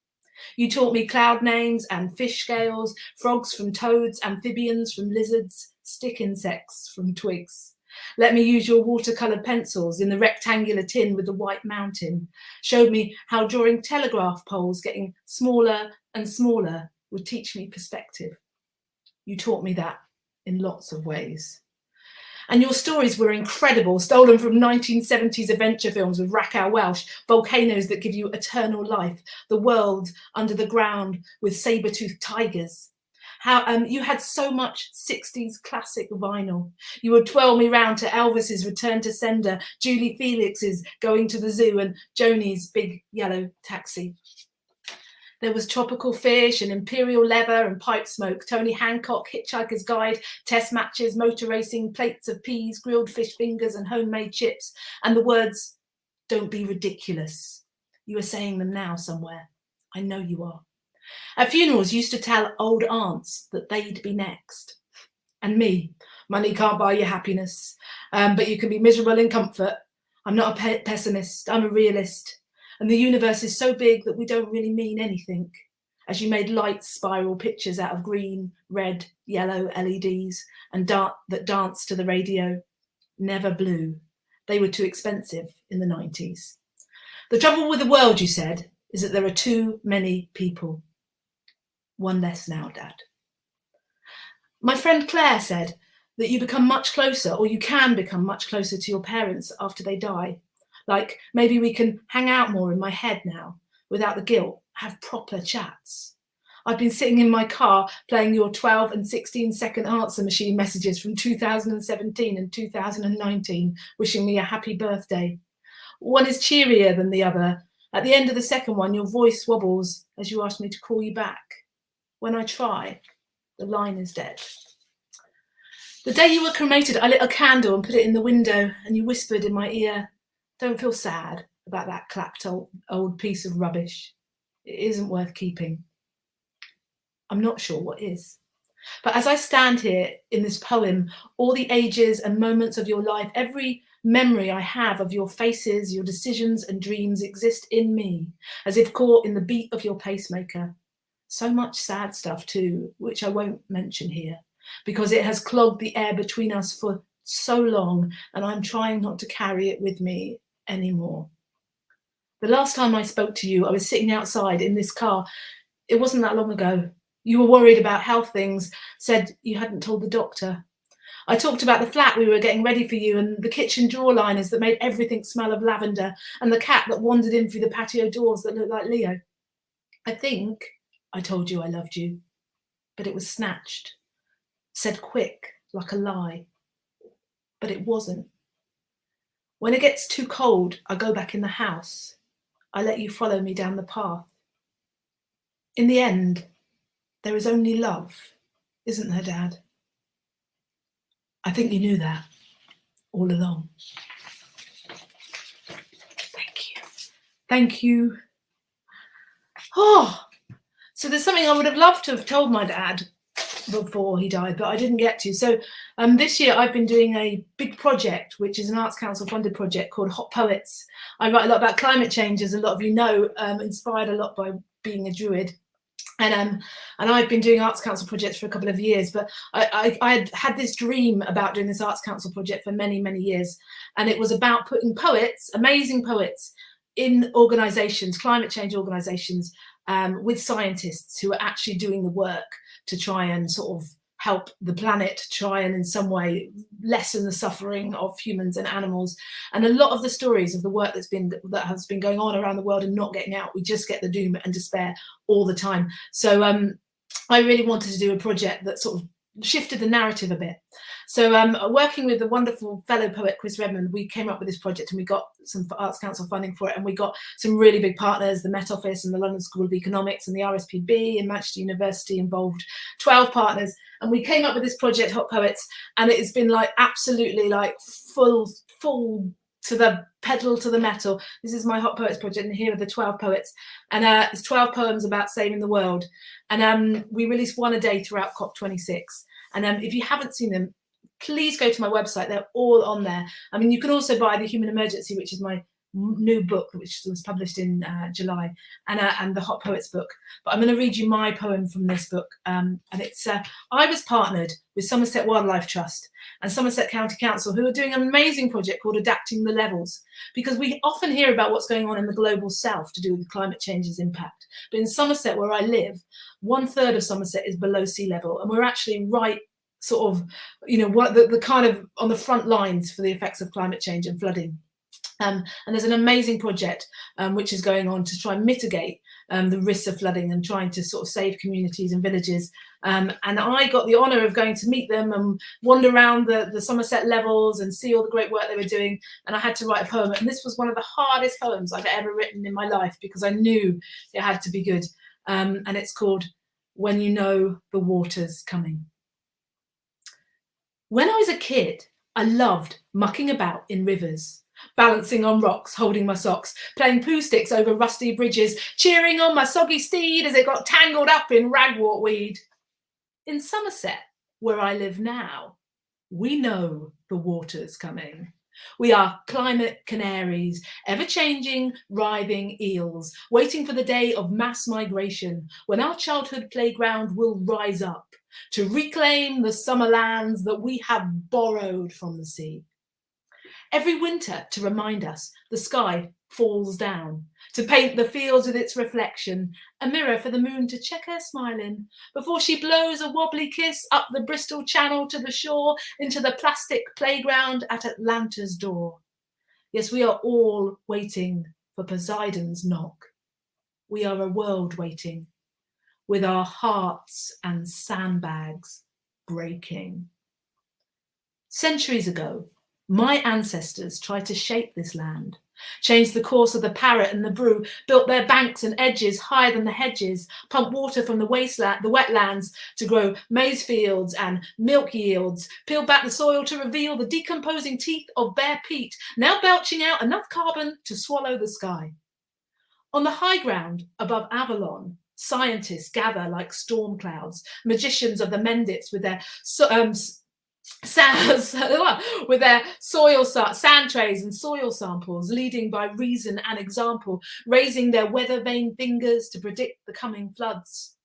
You taught me cloud names and fish scales, frogs from toads, amphibians from lizards, stick insects from twigs. Let me use your watercolour pencils in the rectangular tin with the white mountain. Showed me how drawing telegraph poles getting smaller and smaller would teach me perspective. You taught me that in lots of ways. And your stories were incredible, stolen from 1970s adventure films with Raquel Welch, volcanoes that give you eternal life, the world under the ground with saber-toothed tigers. How you had so much 60s classic vinyl. You would twirl me round to Elvis's Return to Sender, Julie Felix's Going to the Zoo, and Joni's Big Yellow Taxi. There was Tropical Fish and Imperial Leather and Pipe Smoke, Tony Hancock, Hitchhiker's Guide, test matches, motor racing, plates of peas, grilled fish fingers and homemade chips, and the words, "Don't be ridiculous." You are saying them now somewhere. I know you are. At funerals, you used to tell old aunts that they'd be next. And me, money can't buy you happiness, but you can be miserable in comfort. I'm not a pessimist, I'm a realist. And the universe is so big that we don't really mean anything. As you made light spiral pictures out of green, red, yellow LEDs and that danced to the radio, never blue. They were too expensive in the 90s. The trouble with the world, you said, is that there are too many people. One less now, Dad. My friend Claire said that you become much closer, or you can become much closer to your parents after they die. Like maybe we can hang out more in my head now, without the guilt, have proper chats. I've been sitting in my car playing your 12 and 16-second answer machine messages from 2017 and 2019, wishing me a happy birthday. One is cheerier than the other. At the end of the second one, your voice wobbles as you ask me to call you back. When I try, the line is dead. The day you were cremated, I lit a candle and put it in the window, and you whispered in my ear, "Don't feel sad about that clapped old piece of rubbish. It isn't worth keeping." I'm not sure what is. But as I stand here in this poem, all the ages and moments of your life, every memory I have of your faces, your decisions and dreams exist in me, as if caught in the beat of your pacemaker. So much sad stuff too, which I won't mention here, because it has clogged the air between us for so long, and I'm trying not to carry it with me anymore. The last time I spoke to you, I was sitting outside in this car. It wasn't that long ago. You were worried about health things, said you hadn't told the doctor. I talked about the flat we were getting ready for you, and the kitchen drawer liners that made everything smell of lavender, and the cat that wandered in through the patio doors that looked like Leo. I think I told you I loved you, but it was snatched, said quick, like a lie. But it wasn't. When it gets too cold, I go back in the house. I let you follow me down the path. In the end, there is only love, isn't there, Dad? I think you knew that all along. Thank you. Thank you. Oh, so there's something I would have loved to have told my dad before he died, but I didn't get to. So this year I've been doing a big project, which is an Arts Council funded project called Hot Poets. I write a lot about climate change, as a lot of you know, inspired a lot by being a Druid. And I've been doing Arts Council projects for a couple of years, but I had this dream about doing this Arts Council project for many, many years. And it was about putting poets, amazing poets, in organisations, climate change organisations, with scientists who are actually doing the work to try and sort of help the planet, try and in some way lessen the suffering of humans and animals. And a lot of the stories of the work that has been going on around the world and not getting out, we just get the doom and despair all the time. So I really wanted to do a project that sort of shifted the narrative a bit. So working with the wonderful fellow poet Chris Redmond, we came up with this project, and we got some Arts Council funding for it, and we got some really big partners, the Met Office and the London School of Economics and the RSPB and Manchester University involved, 12 partners, and we came up with this project, Hot Poets, and it has been like absolutely like full to the pedal to the metal. This is my Hot Poets project, and here are the 12 poets, and it's 12 poems about saving the world, and we release one a day throughout COP26. And if you haven't seen them, please go to my website. They're all on there. I mean, you can also buy The Human Emergency, which is my new book, which was published in July, and the Hot Poets book. But I'm going to read you my poem from this book. And it's, I was partnered with Somerset Wildlife Trust and Somerset County Council, who are doing an amazing project called Adapting the Levels, because we often hear about what's going on in the global south to do with climate change's impact. But in Somerset, where I live, 1/3 of Somerset is below sea level, and we're actually right sort of, you know, what the kind of on the front lines for the effects of climate change and flooding. And there's an amazing project which is going on to try and mitigate the risks of flooding and trying to sort of save communities and villages. And I got the honour of going to meet them and wander around the Somerset levels and see all the great work they were doing. And I had to write a poem. And this was one of the hardest poems I've ever written in my life, because I knew it had to be good. And it's called When You Know the Water's Coming. When I was a kid, I loved mucking about in rivers, balancing on rocks, holding my socks, playing poo sticks over rusty bridges, cheering on my soggy steed as it got tangled up in ragwort weed. In Somerset, where I live now, we know the water's coming. We are climate canaries, ever-changing, writhing eels, waiting for the day of mass migration, when our childhood playground will rise up to reclaim the summer lands that we have borrowed from the sea. Every winter, to remind us, the sky falls down, to paint the fields with its reflection, a mirror for the moon to check her smile in, before she blows a wobbly kiss up the Bristol Channel to the shore, into the plastic playground at Atlanta's door. Yes, we are all waiting for Poseidon's knock. We are a world waiting, with our hearts and sandbags breaking. Centuries ago, my ancestors tried to shape this land, changed the course of the Parrot and the Brew, built their banks and edges higher than the hedges, pumped water from the wetlands to grow maize fields and milk yields, peeled back the soil to reveal the decomposing teeth of bare peat, now belching out enough carbon to swallow the sky. On the high ground above Avalon, scientists gather like storm clouds, magicians of the Mendits with their with their sand trays and soil samples, leading by reason and example, raising their weather vane fingers to predict the coming floods.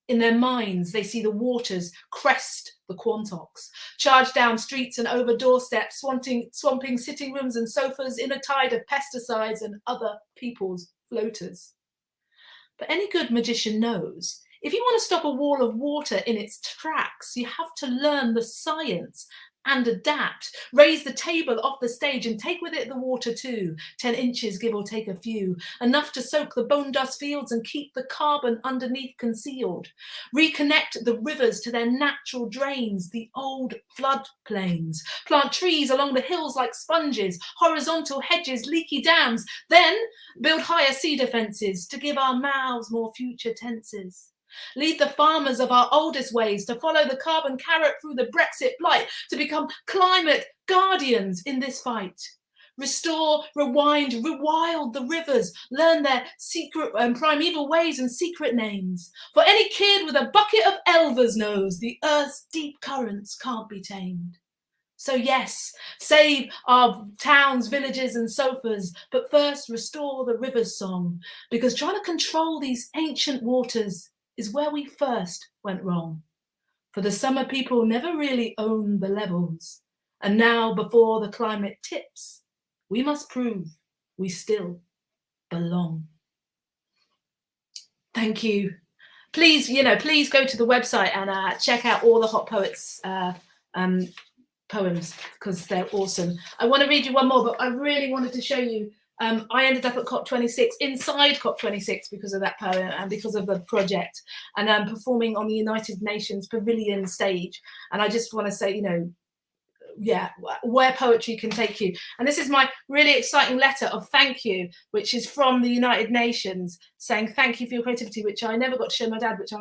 In their minds, they see the waters crest the Quantocks, charge down streets and over doorsteps, swamping sitting rooms and sofas in a tide of pesticides and other people's floaters. But any good magician knows, if you want to stop a wall of water in its tracks, you have to learn the science and adapt, raise the table off the stage and take with it the water too, 10 inches give or take a few, enough to soak the bone dust fields and keep the carbon underneath concealed, reconnect the rivers to their natural drains, the old flood plains, plant trees along the hills like sponges, horizontal hedges, leaky dams, then build higher cedar fences to give our mouths more future tenses. Lead the farmers of our oldest ways to follow the carbon carrot through the Brexit blight, to become climate guardians in this fight. Restore, rewind, rewild the rivers, learn their secret and primeval ways and secret names. For any kid with a bucket of Elvers knows the earth's deep currents can't be tamed. So yes, save our towns, villages and sofas, but first restore the river's song, because trying to control these ancient waters is where we first went wrong. For the summer people never really owned the levels, and now before the climate tips, we must prove we still belong. Thank you. Please, please go to the website and check out all the Hot Poets poems, because they're awesome. I want to read you one more, but I really wanted to show you. I ended up at COP26, inside COP26 because of that poem and because of the project, and performing on the United Nations Pavilion stage. And I just want to say, where poetry can take you. And this is my really exciting letter of thank you, which is from the United Nations, saying thank you for your creativity, which I never got to show my dad, which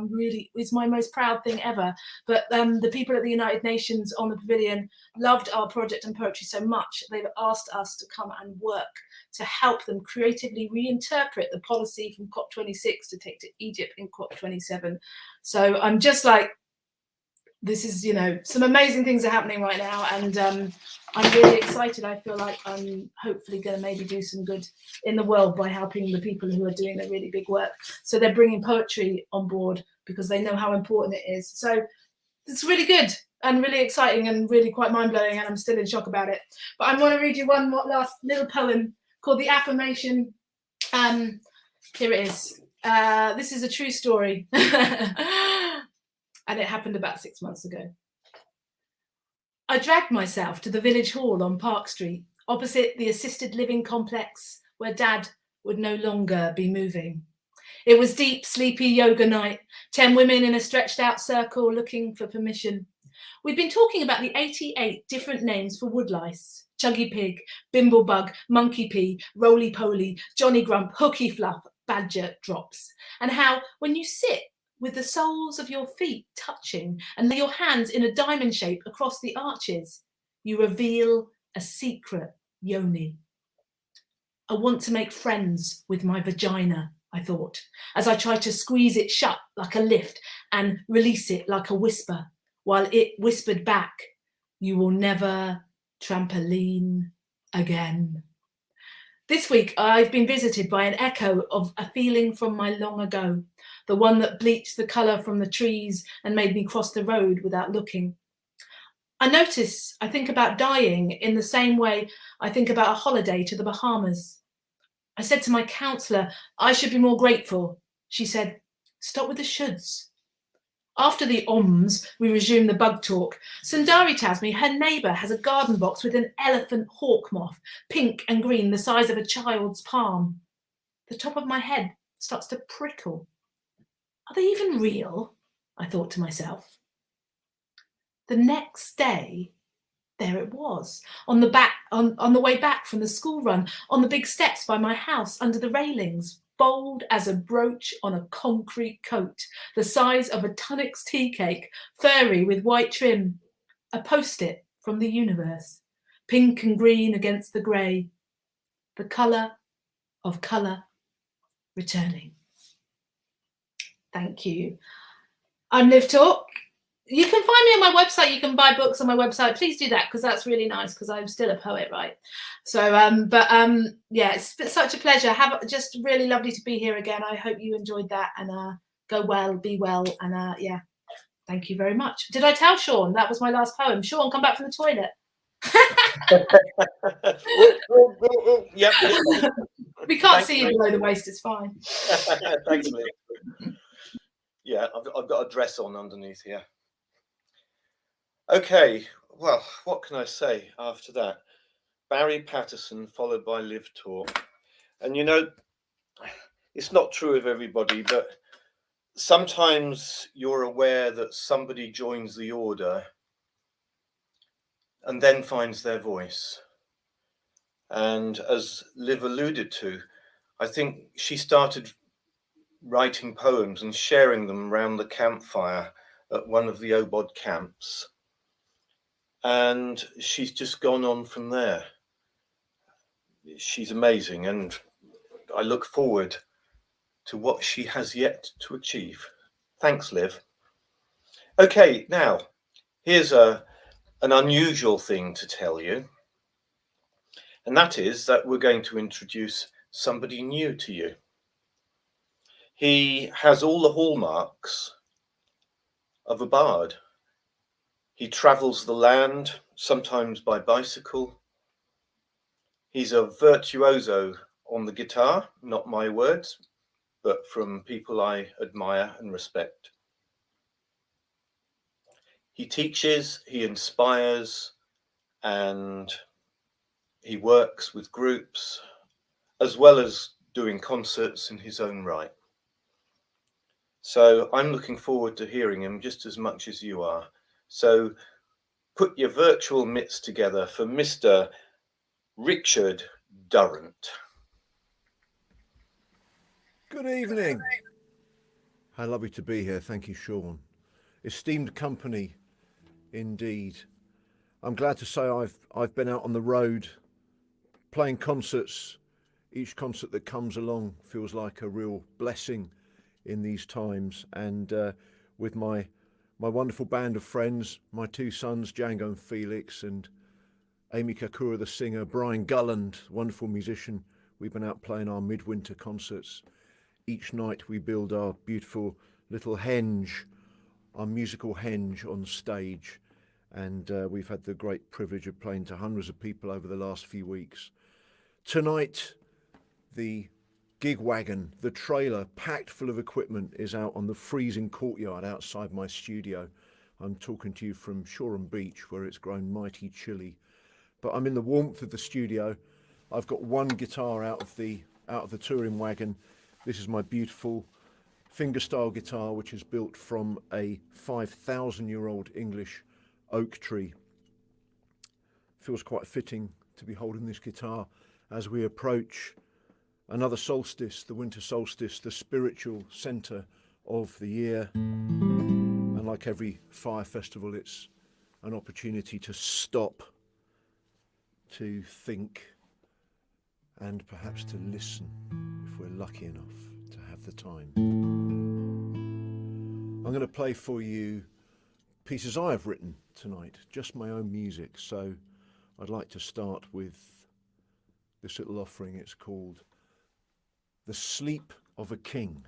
is my most proud thing ever. But the people at the United Nations on the pavilion loved our project and poetry so much, they've asked us to come and work to help them creatively reinterpret the policy from COP26 to take to Egypt in COP27. So I'm just like, this is, some amazing things are happening right now, and I'm really excited. I feel like I'm hopefully going to maybe do some good in the world by helping the people who are doing the really big work. So they're bringing poetry on board because they know how important it is. So it's really good and really exciting and really quite mind-blowing, and I'm still in shock about it. But I want to read you one more last little poem called The Affirmation. Here it is. This is a true story. And it happened about 6 months ago. I dragged myself to the village hall on Park Street, opposite the assisted living complex where Dad would no longer be moving. It was deep, sleepy yoga night, 10 women in a stretched out circle looking for permission. We'd been talking about the 88 different names for woodlice: chuggy pig, bimblebug, monkey pea, roly-poly, Johnny Grump, hooky fluff, badger drops, and how when you sit with the soles of your feet touching and lay your hands in a diamond shape across the arches, you reveal a secret yoni. I want to make friends with my vagina, I thought, as I tried to squeeze it shut like a lift and release it like a whisper, while it whispered back, "You will never trampoline again. This week, I've been visited by an echo of a feeling from my long ago, the one that bleached the colour from the trees and made me cross the road without looking. I notice I think about dying in the same way I think about a holiday to the Bahamas. I said to my counsellor, I should be more grateful. She said, stop with the shoulds. After the oms, we resume the bug talk. Sundari tells me her neighbour has a garden box with an elephant hawk moth, pink and green, the size of a child's palm. The top of my head starts to prickle. Are they even real? I thought to myself. The next day, there it was, on the way back from the school run, on the big steps by my house, under the railings, bold as a brooch on a concrete coat, the size of a Tunnocks tea cake, furry with white trim, a post-it from the universe, pink and green against the grey, the colour of colour returning. Thank you. I'm Liv Talk. You can find me on my website. You can buy books on my website. Please do that because that's really nice because I'm still a poet, right? So, yeah, it's such a pleasure. Just really lovely to be here again. I hope you enjoyed that and go well, be well, and yeah, thank you very much. Did I tell Sean that was my last poem? Sean, come back from the toilet. Yep. We can't see you below the waist. It's fine. Thanks, Liv. Yeah, I've got a dress on underneath here. Okay, well, what can I say after that? Barry Patterson followed by Liv Talk. And you know, it's not true of everybody, but sometimes you're aware that somebody joins the order and then finds their voice. And as Liv alluded to, I think she started writing poems and sharing them around the campfire at one of the OBOD camps. And she's just gone on from there. She's amazing, and I look forward to what she has yet to achieve. Thanks, Liv. Okay, now, here's an unusual thing to tell you, and that is that we're going to introduce somebody new to you. He has all the hallmarks of a bard. He travels the land, sometimes by bicycle. He's a virtuoso on the guitar, not my words, but from people I admire and respect. He teaches, he inspires, and he works with groups, as well as doing concerts in his own right. So I'm looking forward to hearing him just as much as you are. So put your virtual mitts together for Mr. Richard Durrant. Good evening. How lovely to be here. Thank you, Sean. Esteemed company, indeed. I'm glad to say I've been out on the road playing concerts. Each concert that comes along feels like a real blessing in these times. And with my wonderful band of friends, my two sons, Django and Felix, and Amy Kakura, the singer, Brian Gulland, wonderful musician, we've been out playing our midwinter concerts. Each night we build our beautiful little henge, our musical henge on stage. And we've had the great privilege of playing to hundreds of people over the last few weeks. Tonight, the gig wagon, the trailer packed full of equipment, is out on the freezing courtyard outside my studio. I'm talking to you from Shoreham Beach, where it's grown mighty chilly. But I'm in the warmth of the studio. I've got one guitar out of the touring wagon. This is my beautiful fingerstyle guitar, which is built from a 5,000-year-old English oak tree. Feels quite fitting to be holding this guitar as we approach another solstice, the winter solstice, the spiritual centre of the year. And like every fire festival, it's an opportunity to stop, to think, and perhaps to listen, if we're lucky enough to have the time. I'm going to play for you pieces I have written tonight, just my own music. So I'd like to start with this little offering. It's called The Sleep of a King.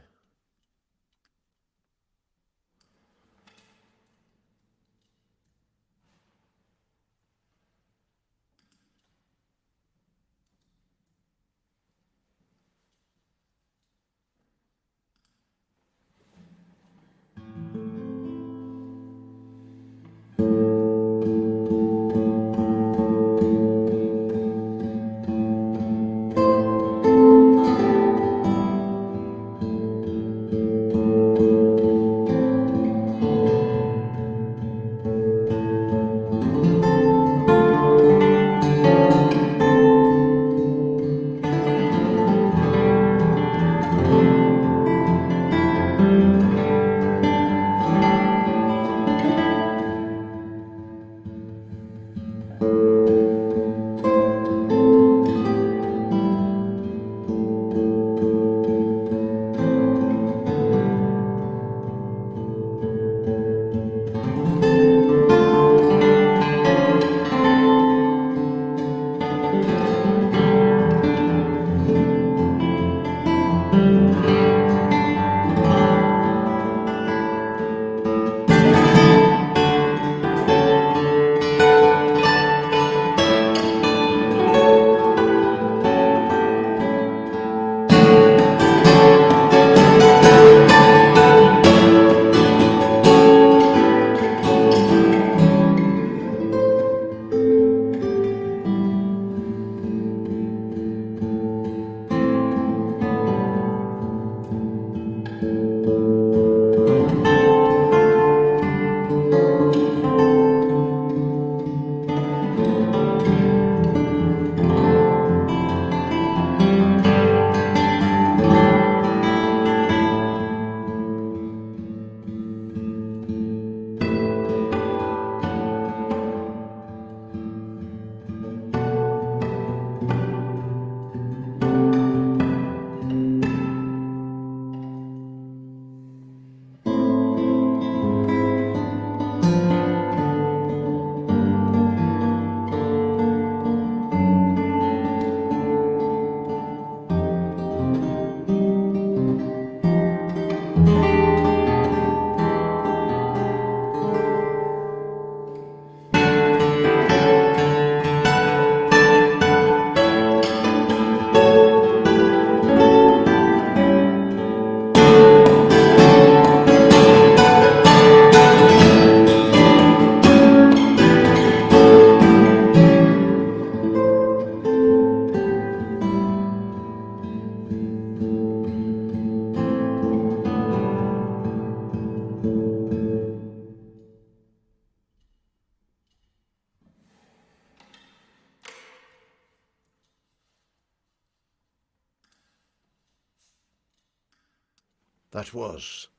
That was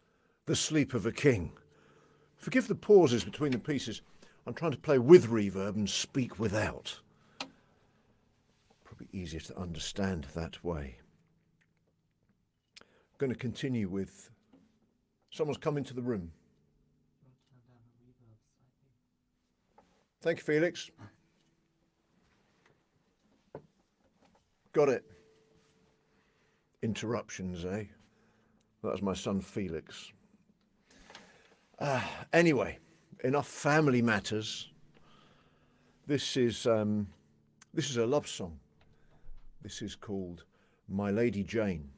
The Sleep of a King. Forgive the pauses between the pieces. I'm trying to play with reverb and speak without. Probably easier to understand that way. I'm going to continue with... Someone's come into the room. Thank you, Felix. Got it. Interruptions, eh? That was my son Felix. Anyway, enough family matters. This is a love song. This is called My Lady Jane,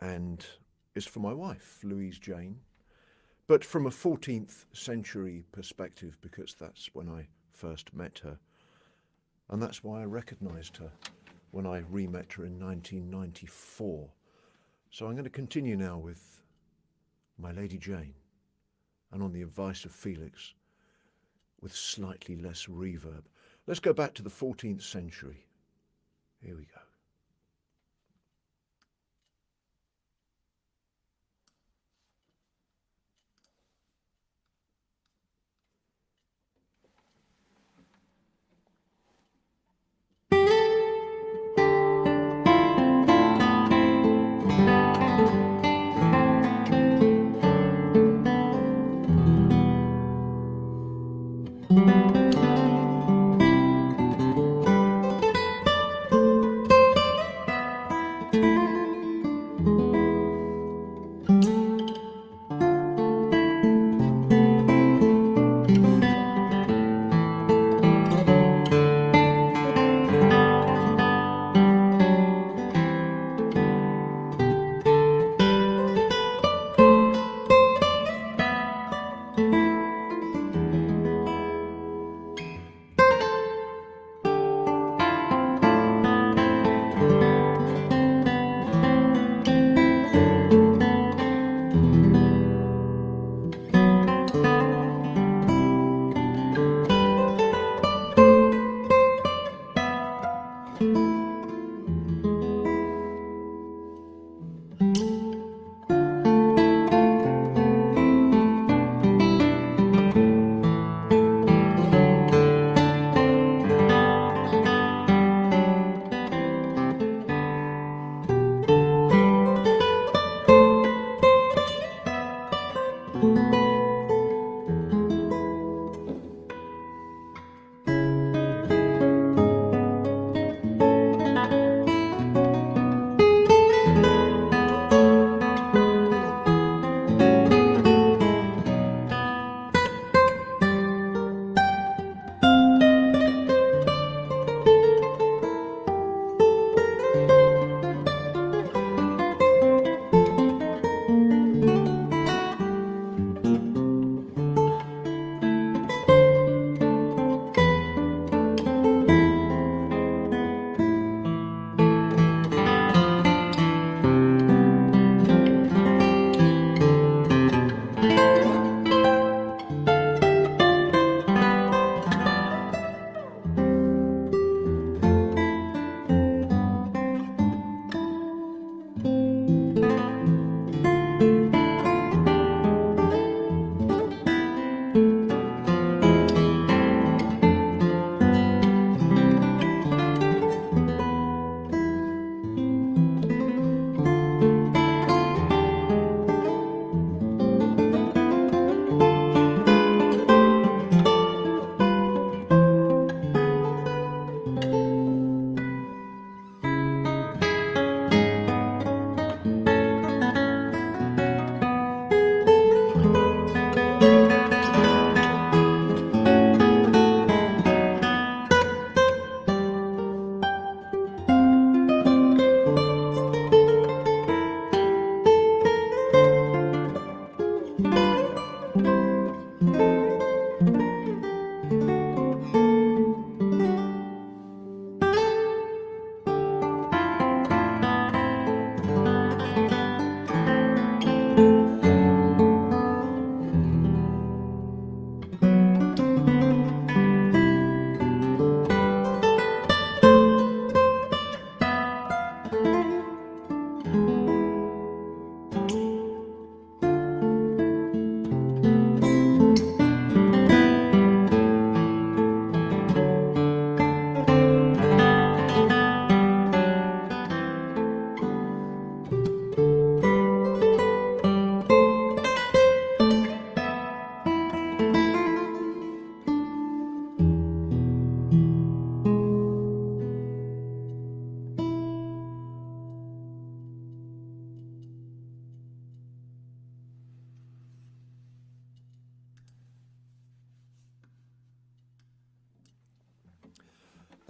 and it's for my wife, Louise Jane, but from a 14th century perspective, because that's when I first met her, and that's why I recognised her when I re-met her in 1994. So I'm going to continue now with My Lady Jane, and on the advice of Felix, with slightly less reverb. Let's go back to the 14th century. Here we go.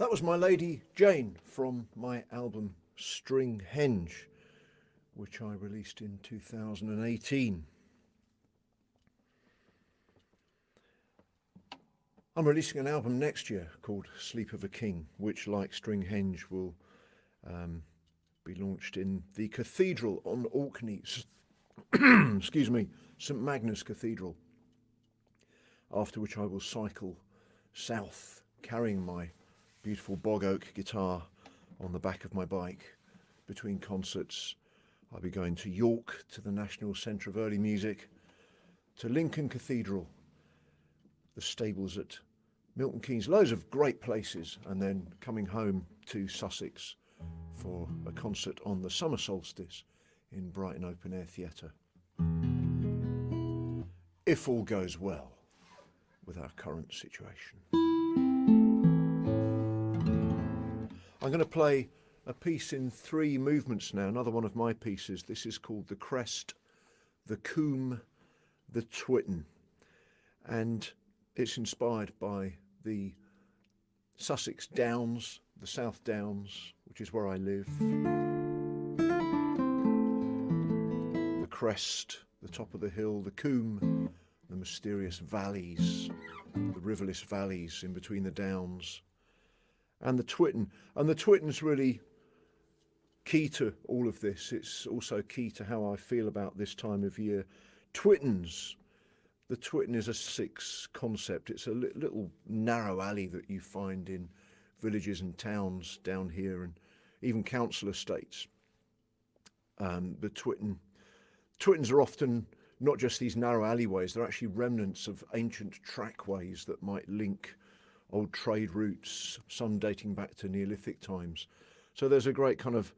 That was my lady Jane from my album String Henge, which I released in 2018. I'm releasing an album next year called Sleep of a King, which, like String Henge, will be launched in the cathedral on Orkney, excuse me, St Magnus Cathedral, after which I will cycle south carrying my beautiful bog oak guitar on the back of my bike between concerts. I'll be going to York, to the National Centre of Early Music, to Lincoln Cathedral, the stables at Milton Keynes, loads of great places, and then coming home to Sussex for a concert on the summer solstice in Brighton Open Air Theatre. If all goes well with our current situation. I'm going to play a piece in 3 movements now, another one of my pieces. This is called The Crest, The Coombe, The Twitten, and it's inspired by the Sussex Downs, the South Downs, which is where I live. The crest, the top of the hill, the coombe, the mysterious valleys, the riverless valleys in between the downs, and the twitten. And the twitten's really key to all of this. It's also key to how I feel about this time of year. Twittens. The twitten is a Sussex concept. It's a little narrow alley that you find in villages and towns down here, and even council estates. The twittens are often not just these narrow alleyways, they're actually remnants of ancient trackways that might link old trade routes, some dating back to Neolithic times. So there's a great kind of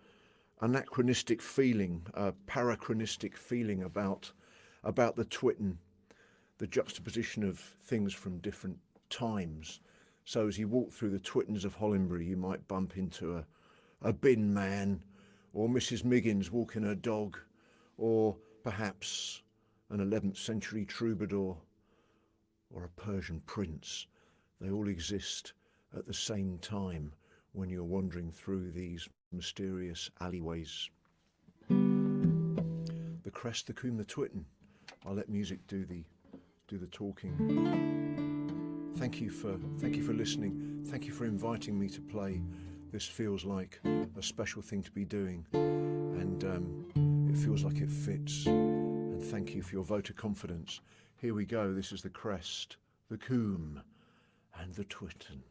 anachronistic feeling, parachronistic feeling about the twitten, the juxtaposition of things from different times. So as you walk through the twittens of Hollinbury, you might bump into a bin man, or Mrs. Miggins walking her dog, or perhaps an 11th century troubadour, or a Persian prince. They all exist at the same time when you're wandering through these mysterious alleyways. The crest, the coombe, the twitten. I'll let music do the talking. Thank you for listening. Thank you for inviting me to play. This feels like a special thing to be doing, and it feels like it fits. And thank you for your vote of confidence. Here we go. This is the crest, the coombe, and the twitten.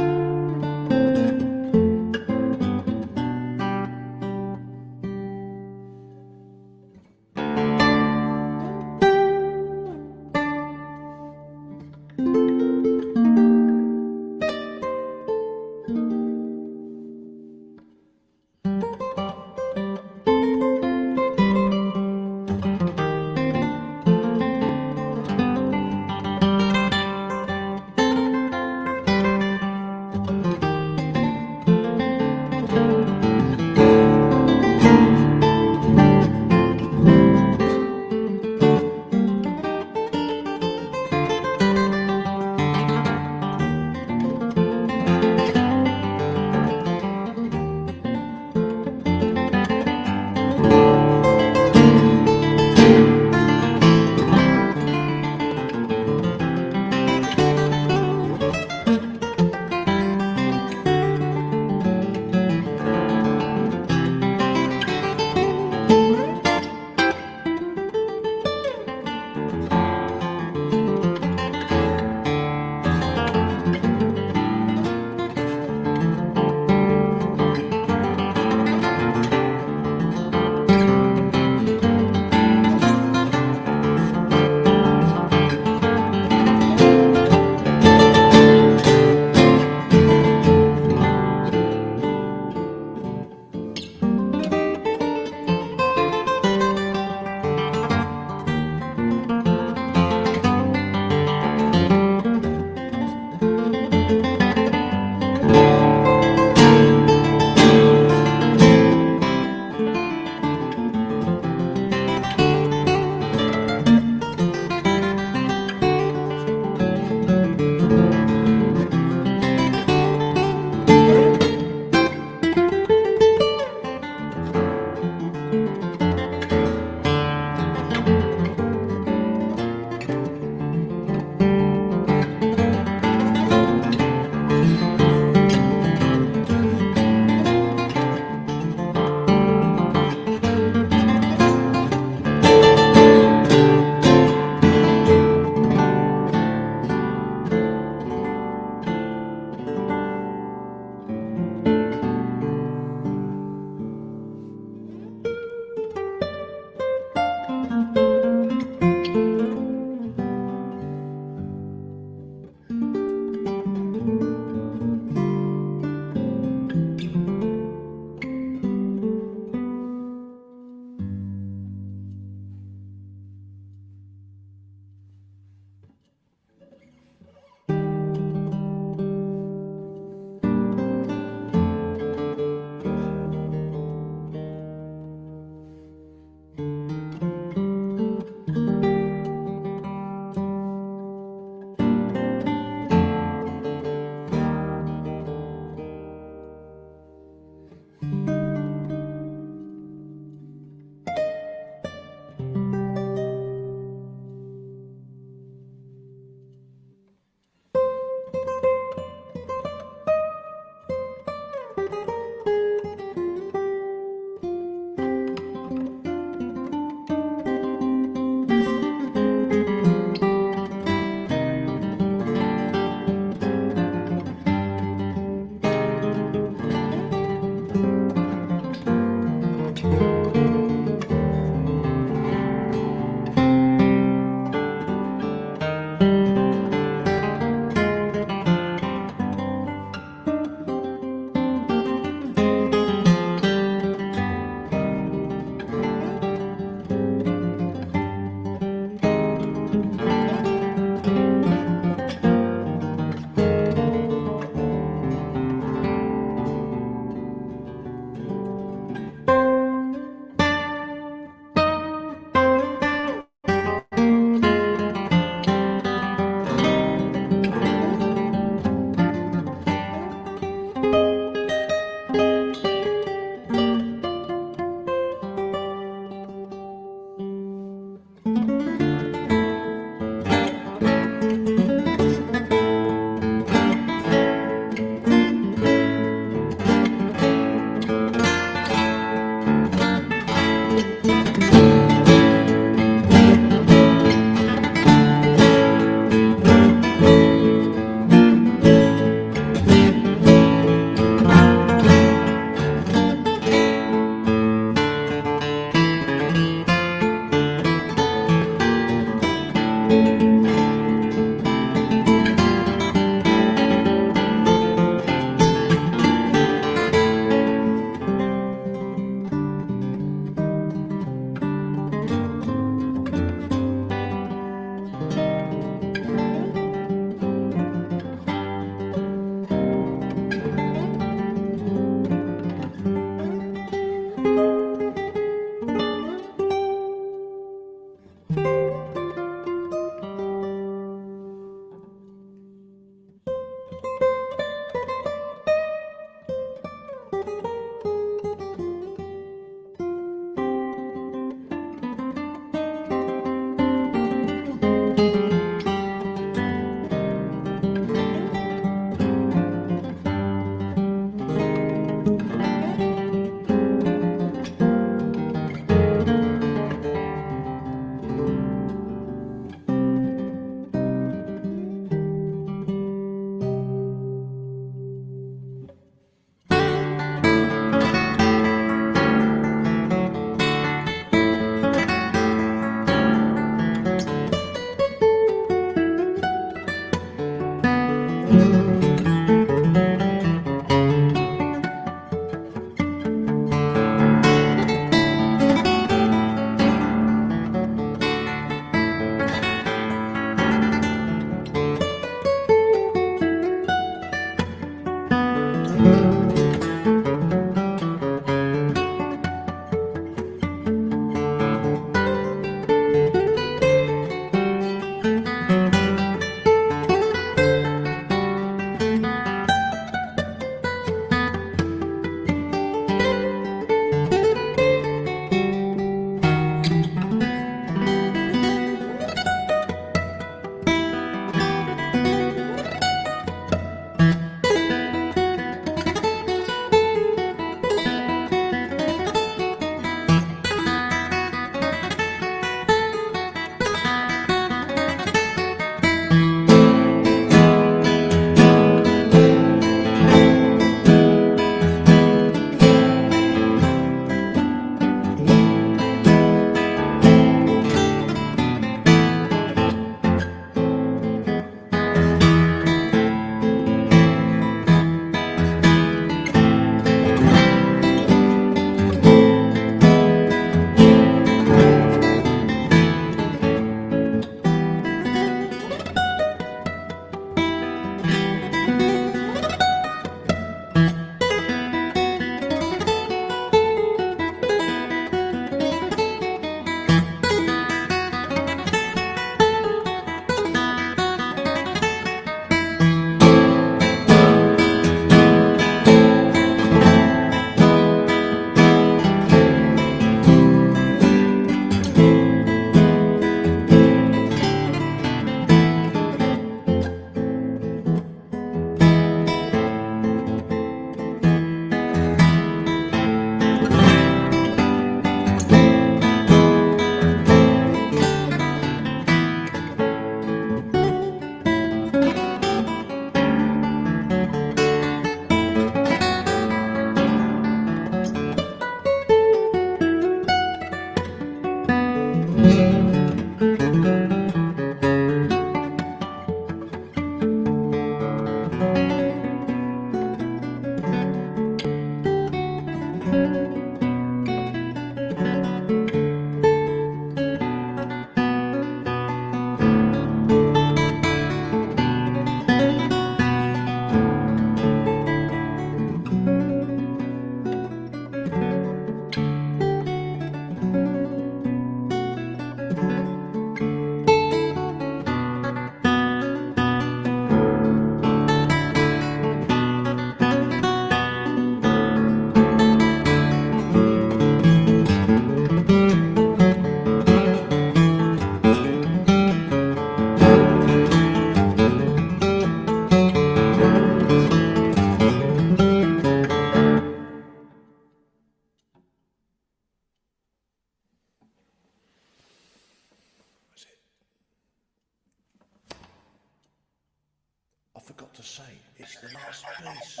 forgot to say, it's the last piece.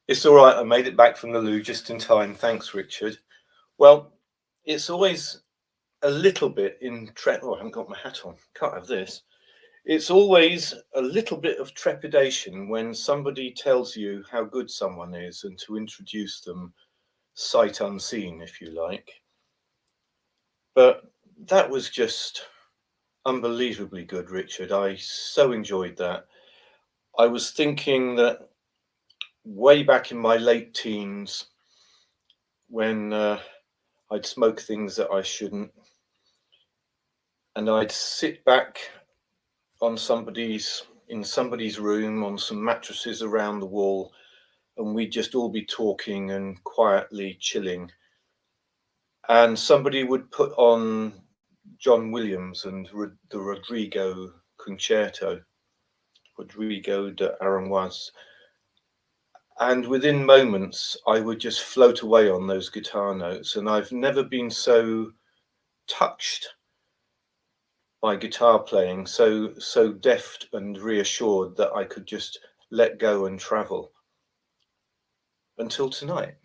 It's all right. I made it back from the loo just in time. Thanks, Richard. Well, it's always a little bit oh, I haven't got my hat on. Can't have this. It's always a little bit of trepidation when somebody tells you how good someone is and to introduce them sight unseen, if you like. But that was just unbelievably good, Richard. I so enjoyed that. I was thinking that way back in my late teens, when I'd smoke things that I shouldn't, and I'd sit back in somebody's room on some mattresses around the wall, and we'd just all be talking and quietly chilling, and somebody would put on John Williams and the Rodrigo Concerto, Rodrigo de Aranjuez, and within moments I would just float away on those guitar notes. And I've never been so touched by guitar playing, so deft and reassured that I could just let go and travel. Until tonight.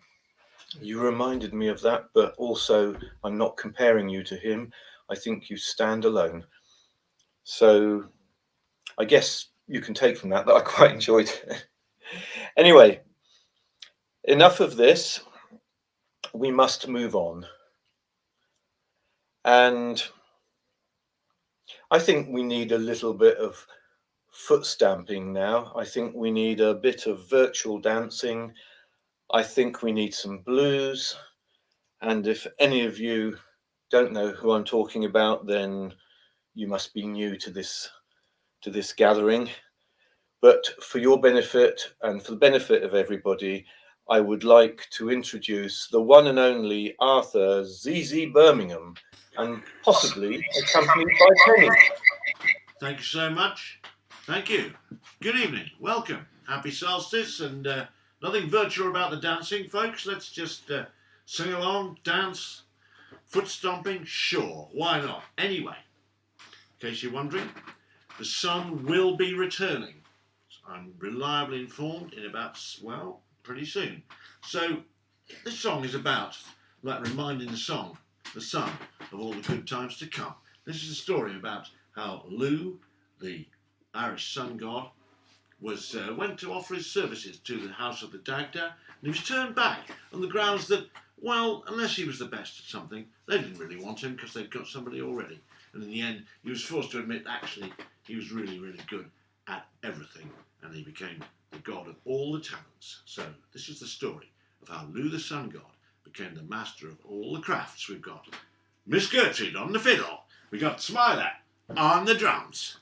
You reminded me of that, but also I'm not comparing you to him. I think you stand alone. So I guess you can take from that I quite enjoyed it. Anyway, enough of this. We must move on. And I think we need a little bit of foot stamping now. I think we need a bit of virtual dancing. I think we need some blues. And if any of you don't know who I'm talking about, then you must be new to this gathering. But for your benefit and for the benefit of everybody, I would like to introduce the one and only Arthur ZZ Birmingham, and possibly accompanied by Penny. Thank you so much. Thank you. Good evening. Welcome. Happy solstice, and nothing virtual about the dancing, folks. Let's just sing along, dance, foot stomping. Sure, why not? Anyway, in case you're wondering, the sun will be returning. I'm reliably informed in about, well, pretty soon. So this song is about, like, reminding the sun of all the good times to come. This is a story about how Lugh, the Irish sun god, went to offer his services to the house of the Dagda, and he was turned back on the grounds that, well, unless he was the best at something, they didn't really want him because they'd got somebody already. And in the end, he was forced to admit actually he was really, really good at everything, and he became the god of all the talents. So this is the story of how Lugh the sun god became the master of all the crafts. We've got Miss Gertrude on the fiddle, we got Smiler on the drums.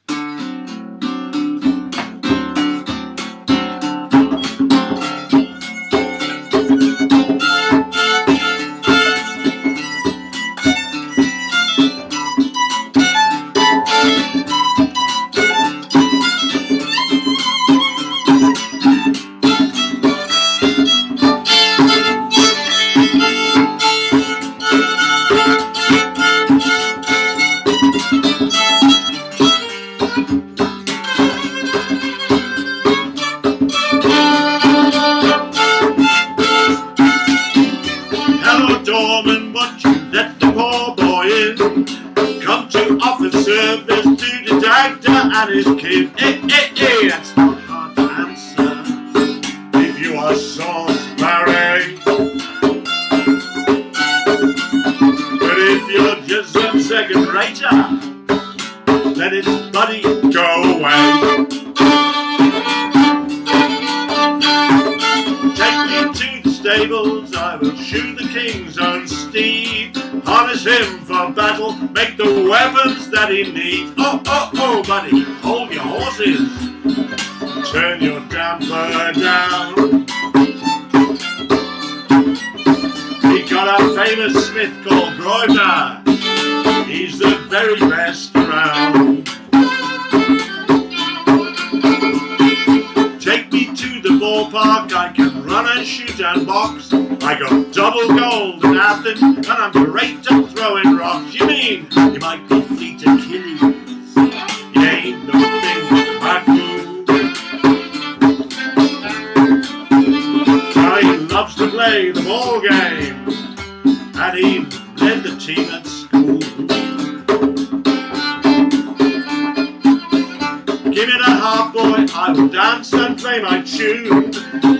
And his kid, that's not hard to answer if you are Salisbury. But if you're just some second rater, then it's buddy, go away. Take me to the stables, I will shoe the king's own steed, harness him for battle, make the weapons that he needs. Oh, buddy, hold your horses, turn your damper down. He got a famous smith called Grosvenor, he's the very best around. Take me to the ballpark, I can run run and shoot and box. I got double gold in Athens, and I'm great at throwing rocks. You mean you might defeat Achilles? You ain't no thing but move. Now he loves to play the ball game, and he led the team at school. Give me that harp, boy, I will dance and play my tune.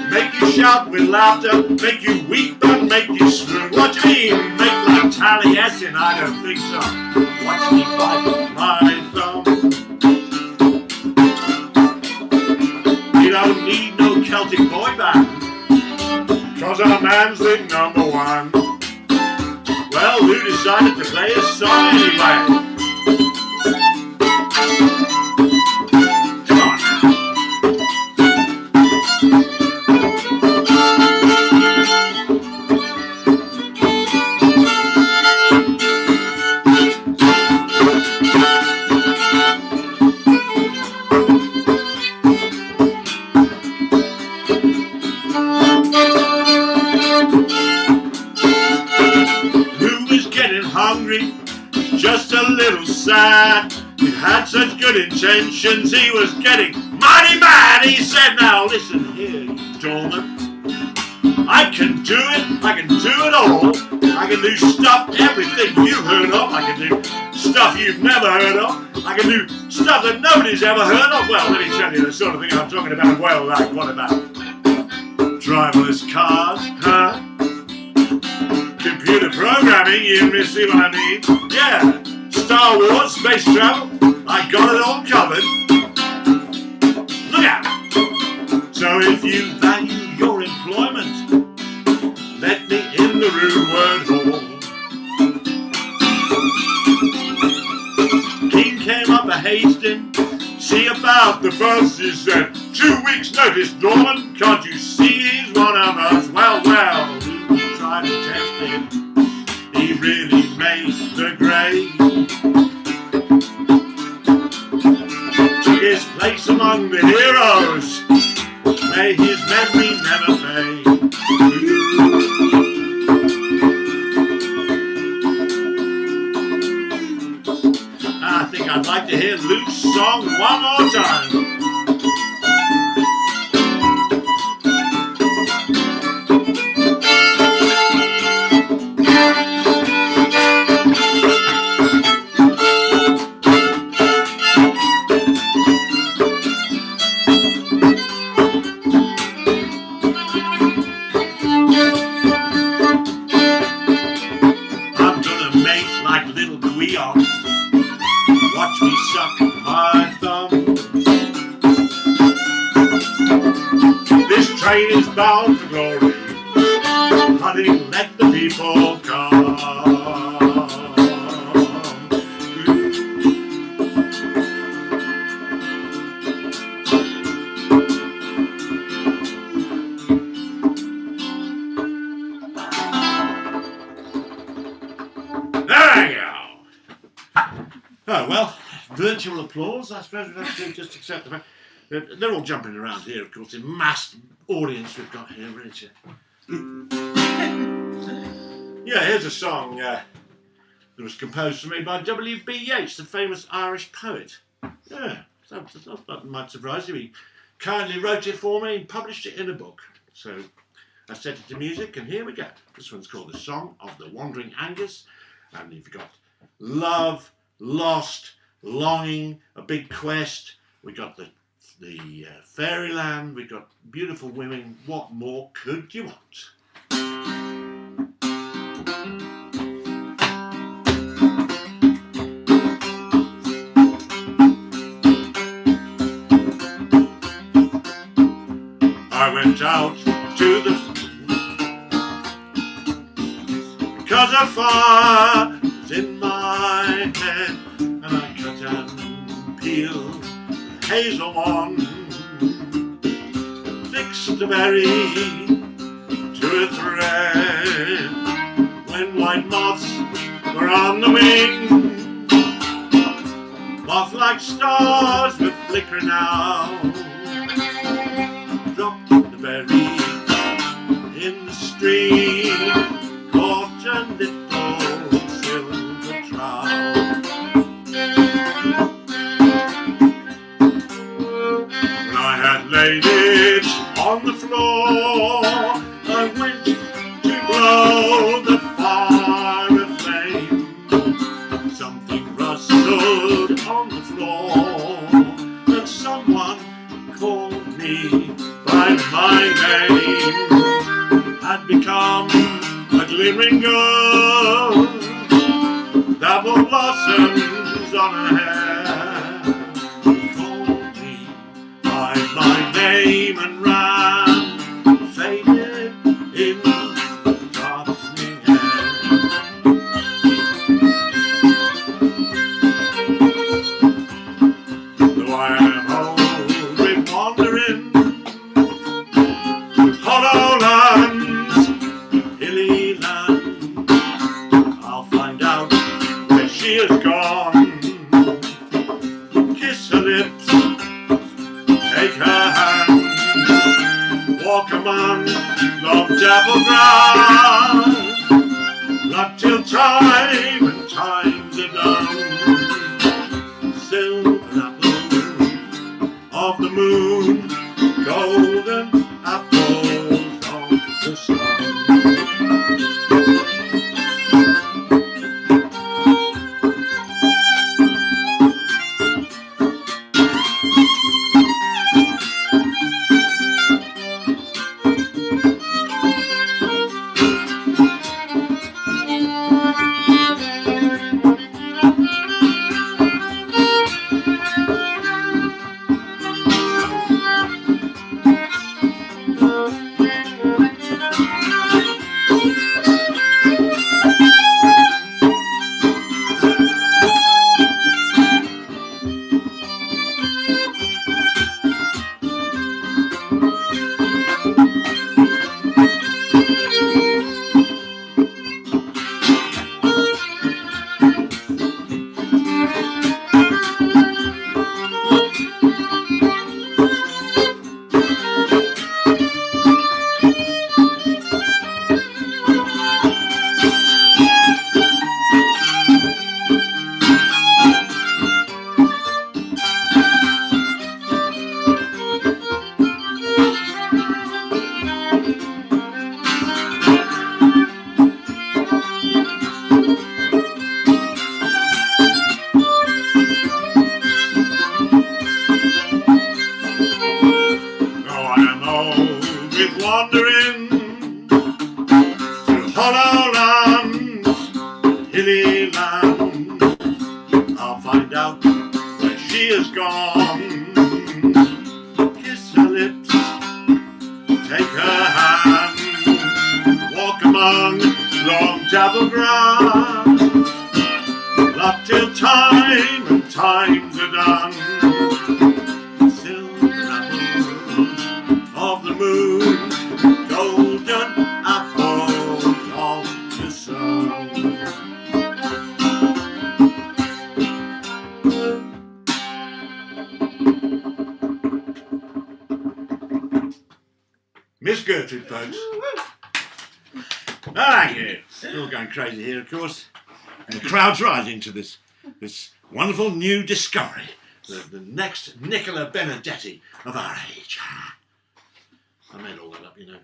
Make you shout with laughter, make you weep and make you swoon. What do you mean, make like Taliesin? I don't think so. Watch me bite my thumb. You don't need no Celtic boy band, 'cause our man's the number one. Well, who decided to play a song anyway? Just a little sad. He had such good intentions, he was getting mighty mad. He said, now listen here, you dormant, I can do it, I can do it all. I can do stuff, everything you've heard of. I can do stuff you've never heard of. I can do stuff that nobody's ever heard of. Well, let me tell you the sort of thing I'm talking about. Well, like, what about driverless cars, huh? Computer programming, you see what I mean? Yeah, Star Wars, space travel, I got it all covered. Look out! So if you value your employment, let me in the rude word hall. King came up a Hastings, see about the bus, he said, 2 weeks notice, Norman, can't you see he's one of us? Well, who tried to test him? He really made the grade. Took his place among the heroes. May his memory never fade. I think I'd like to hear Luke's song one more time. Watch me suck my thumb. This train is bound for glory. Honey, let the people come. There you go. Oh, well, virtual applause. I suppose we have to just accept the fact that they're all jumping around here, of course, in mass audience we've got here, Richard. Yeah, here's a song that was composed for me by W.B. Yeats, the famous Irish poet. Yeah, that might surprise you. He kindly wrote it for me and published it in a book. So I set it to music, and here we go. This one's called The Song of the Wandering Angus, and you've got love, lost, longing, a big quest. We got the fairyland. We got beautiful women. What more could you want? I went out to the because a fire was in my head, and I cut and peeled the hazel one, fixed a berry to a thread. When white moths were on the wing, moth like stars were flickering out, dropped the berry floor, and someone called me by my name. Had become a glimmering girl, double blossoms on her hair. Called me by my name and ran, faded in the darkening air. Though I am old with wandering, hollow lands, hilly land, I'll find out where she has gone. Kiss her lips, take her hand, walk among long dapple grass, not till time and times are done. Silver apple of the moon, golden apples of the sun. Wandering through hollow lands, hilly land, I'll find out where she has gone. Kiss her lips, take her hand, walk among long dapple grass, not till time and times are done. Silver apple of the moon, golden apples of the sun. Miss Gertrude, folks. Thank you. We're all going crazy here, of course. And the crowd's rising to this wonderful new discovery. The next Nicola Benedetti of our age. I made all that up, you know.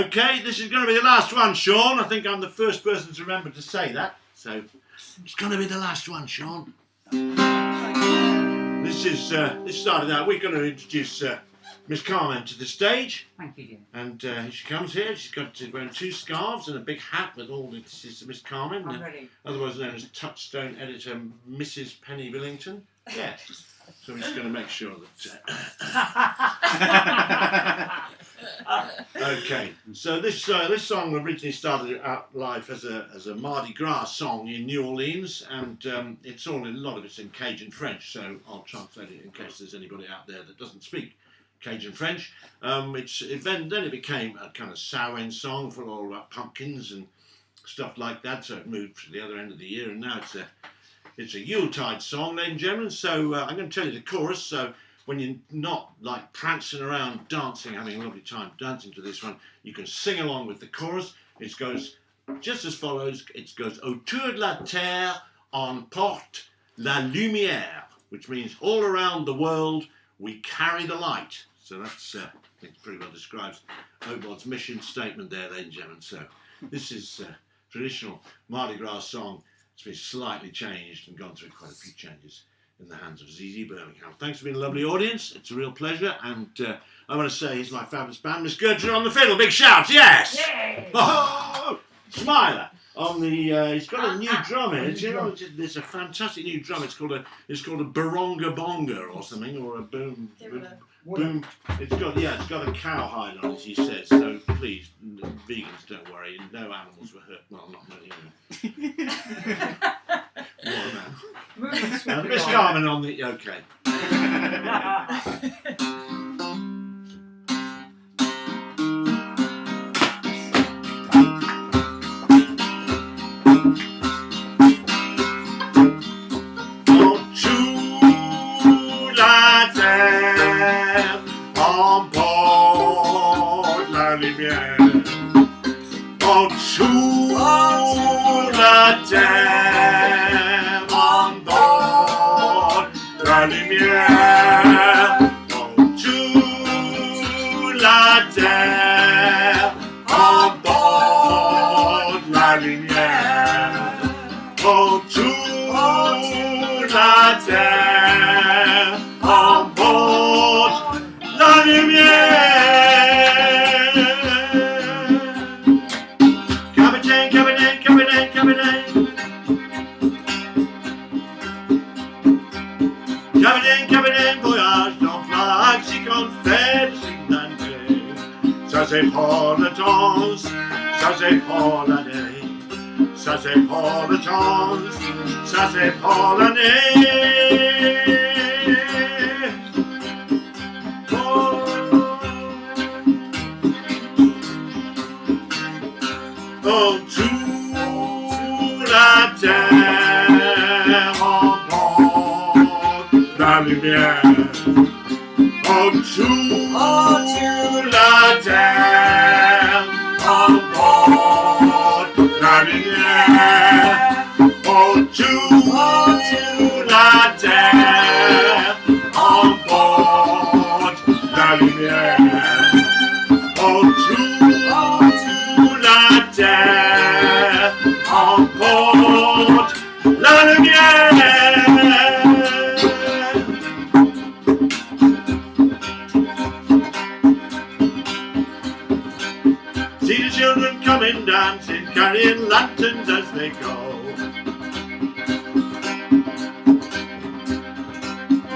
Okay, this is going to be the last one, Sean. I think I'm the first person to remember to say that. So, it's going to be the last one, Sean. This started out, we're going to introduce Miss Carmen to the stage. Thank you, dear. And here she comes here. She's got wearing 2 scarves and a big hat with all this is Miss Carmen. I'm ready. Otherwise known as Touchstone editor Mrs. Penny Billington. Yeah. So we're just going to make sure that. Okay. So this song originally started out live as a Mardi Gras song in New Orleans, and it's all a lot of it's in Cajun French. So I'll translate it in case there's anybody out there that doesn't speak Cajun French. Then it became a kind of Samhain song for all about pumpkins and stuff like that. So it moved to the other end of the year, and now it's a Yuletide song, ladies and gentlemen. So I'm going to tell you the chorus. So when you're not like prancing around dancing, having a lovely time dancing to this one, you can sing along with the chorus. It goes just as follows. It goes autour de la terre on porte la lumière, which means all around the world we carry the light. So that's I think pretty well describes OBOD's mission statement there, ladies and gentlemen. So this is traditional Mardi Gras song. It's been slightly changed and gone through quite a few changes. in the hands of Zizi Birmingham. Thanks for being a lovely audience. It's a real pleasure. And I want to say, here's my fabulous band, Miss Gertrude on the fiddle. Big shout, yes! Yay! Oh, Smiler on the. He's got a new drum here. You know, there's a fantastic new drum. It's called a baronga bonga or something, or a boom. Boom. It's got a cowhide on it, he says. So please, vegans, don't worry. No animals were hurt. Well, not many. What now? Miss Carmen on the. Okay. On board la lumière, au-dessous la terre, on board la lumière, au-dessous la terre, on board la lumière, au-dessous la terre, on board la lumière. Capitaine, capitaine, capitaine, capitaine. Capitaine, capitaine, voyage dans flag, si confère, si d'année. Ça c'est pour le temps, ça c'est pour l'année. Ça c'est pour le temps, ça c'est pour l'année. Au-dessous la terre, on porte la lumière. Au-dessous la terre, on porte la lumière. Au-dessous la terre, on porte la lumière. Au-dessous la terre, on porte la lumière. See the children coming dancing, carrying lanterns as they go.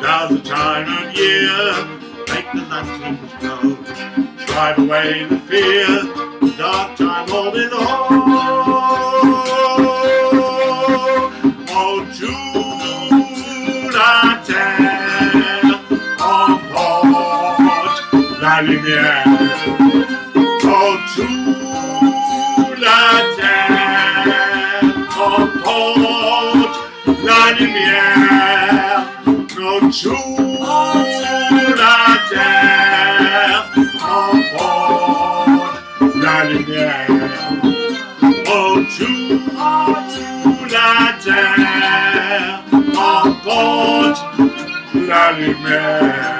Now's the time of year, make the lanterns glow. Drive away the fear, the dark time all below. Au-dessous la terre, on porte la lumière. Au-dessous la terre, on porte la lumière. Au-dessous la terre, on porte la lumière. Au-dessous la terre, on porte la lumière.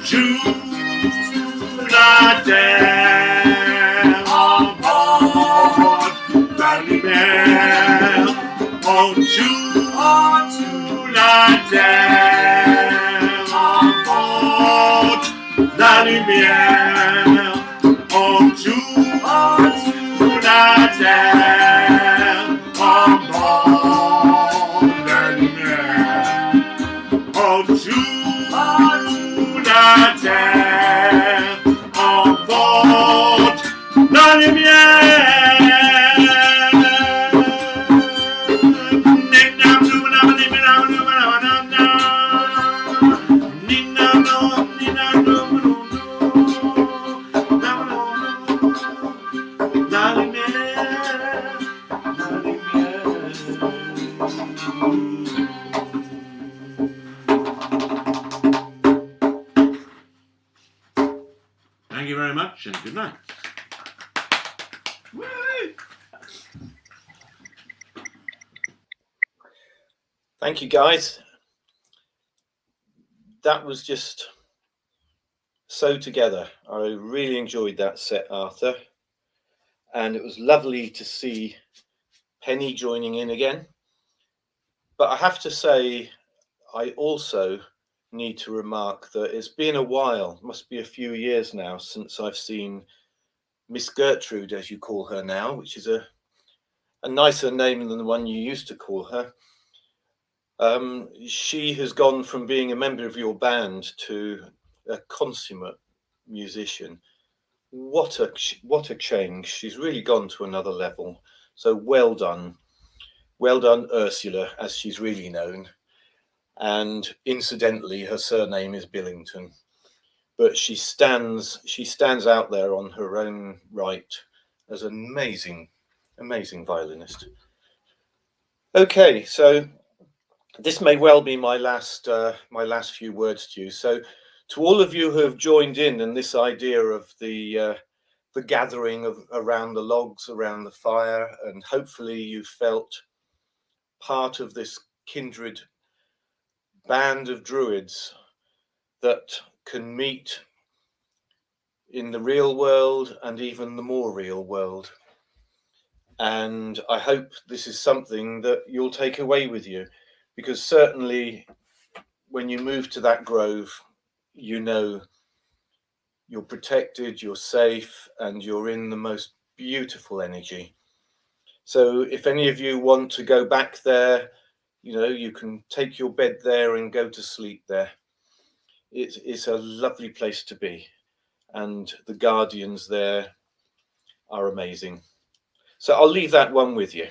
to the dell, on board Ballymare, on to the dell, on board Ballymare, on to the dell, on board Ballymare, on to the dell, on board Ballymare. Thank you very much and good night. Thank you, guys. That was just so together. I really enjoyed that set, Arthur. And it was lovely to see Penny joining in again. But I have to say, I also need to remark that it's been a while, must be a few years now, since I've seen Miss Gertrude, as you call her now, which is a nicer name than the one you used to call her. She has gone from being a member of your band to a consummate musician. What a change. She's really gone to another level. So well done Ursula, as she's really known. And incidentally, her surname is Billington, but she stands out there on her own right as an amazing violinist. Okay, so this may well be my last few words to you. So to all of you who have joined in this idea of the gathering around the logs, around the fire, and hopefully you felt part of this kindred band of druids that can meet in the real world and even the more real world. And I hope this is something that you'll take away with you, because certainly when you move to that grove, you know you're protected, you're safe, and you're in the most beautiful energy. So if any of you want to go back there, you know, you can take your bed there and go to sleep there. It's a lovely place to be. And the guardians there are amazing. So I'll leave that one with you.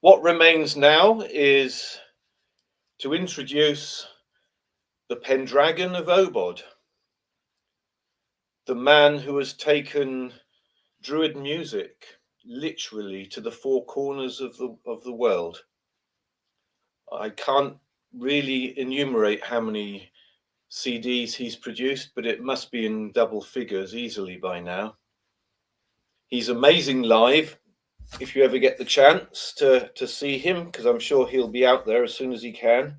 What remains now is to introduce the Pendragon of OBOD, the man who has taken Druid music literally to the four corners of the world. I can't really enumerate how many CDs he's produced, but it must be in double figures easily by now. He's amazing live. If you ever get the chance to see him, because I'm sure he'll be out there as soon as he can.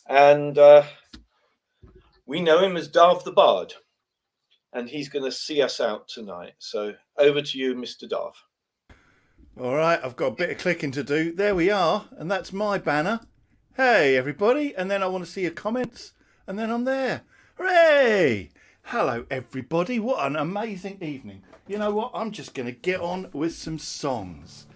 And we know him as Darv the Bard, and he's going to see us out tonight. So over to you, Mr. Darv. All right, I've got a bit of clicking to do. There we are, and that's my banner. Hey, everybody. And then I want to see your comments, and then I'm there. Hooray! Hello, everybody. What an amazing evening. You know what? I'm just going to get on with some songs.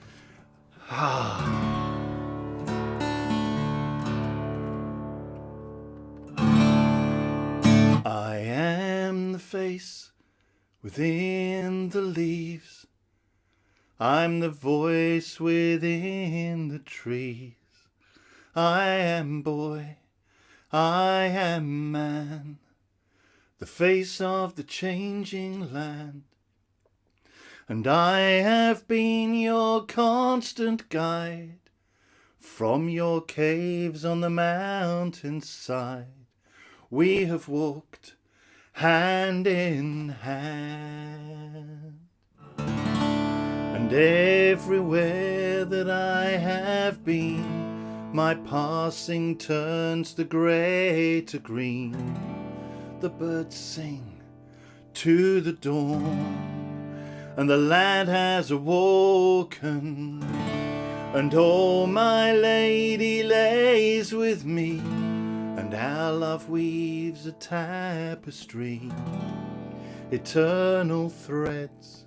I am the face within the leaves. I'm the voice within the trees. I am boy, I am man, the face of the changing land. And I have been your constant guide from your caves on the mountainside. We have walked hand in hand. And everywhere that I have been, My passing turns the grey to green. The birds sing to the dawn, and the lad has awoken, and oh, my lady lays with me, and our love weaves a tapestry, eternal threads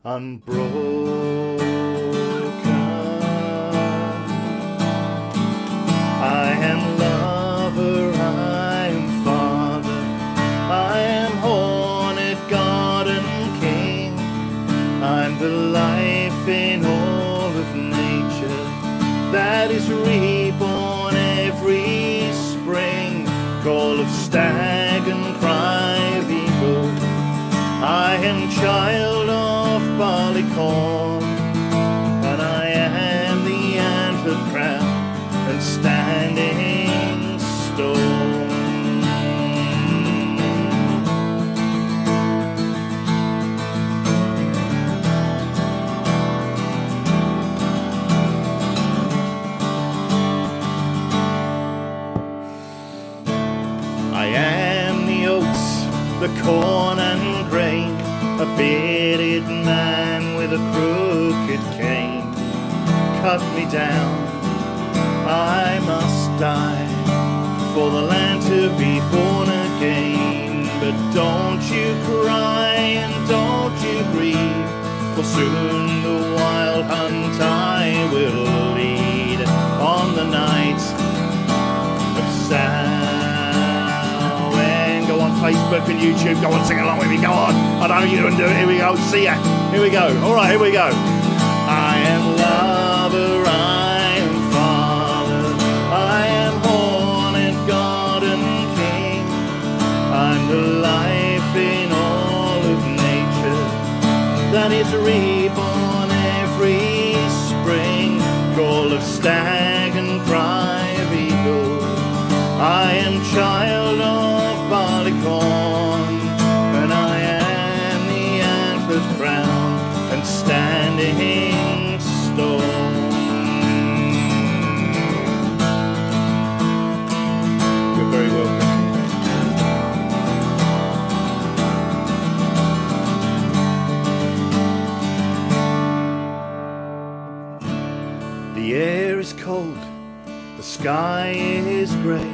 unbroken. I am lover, I am father, I am hornet garden king. I'm the life in all of nature that is reborn every spring. Call of stag and cry of eagle. I am child of barley corn, and I am the antlered crown and standing stone. I am the oats, the corn and grain, a bearded man with a crooked cane. Cut me down, I must die, for the land to be born again. But don't you cry and don't you grieve, for soon the wild hunt I will lead on the night of Samhain. Go on Facebook and YouTube, go on, sing along with me, go on. I know you can do it, here we go, see ya, here we go, alright, here we go. I am lover, I am father, I am hornet garden king. I'm the life in all of nature that is reborn every spring. Call of stag and cry of eagle. I am child of barley corn, and I am the antlered crown and standing stone. You're very welcome. The air is cold, the sky is grey.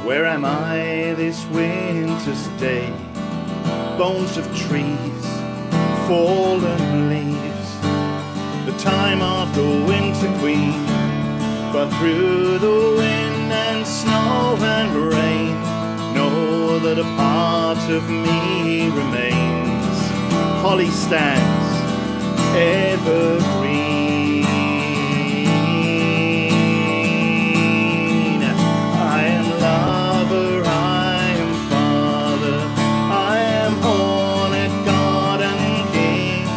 Where am I this winter's day? Bones of trees, fallen leaves, the time of the winter queen. But through the wind and snow and rain, know that a part of me remains. Holly stands evergreen. I am lover, I am father, I am hornet garden king.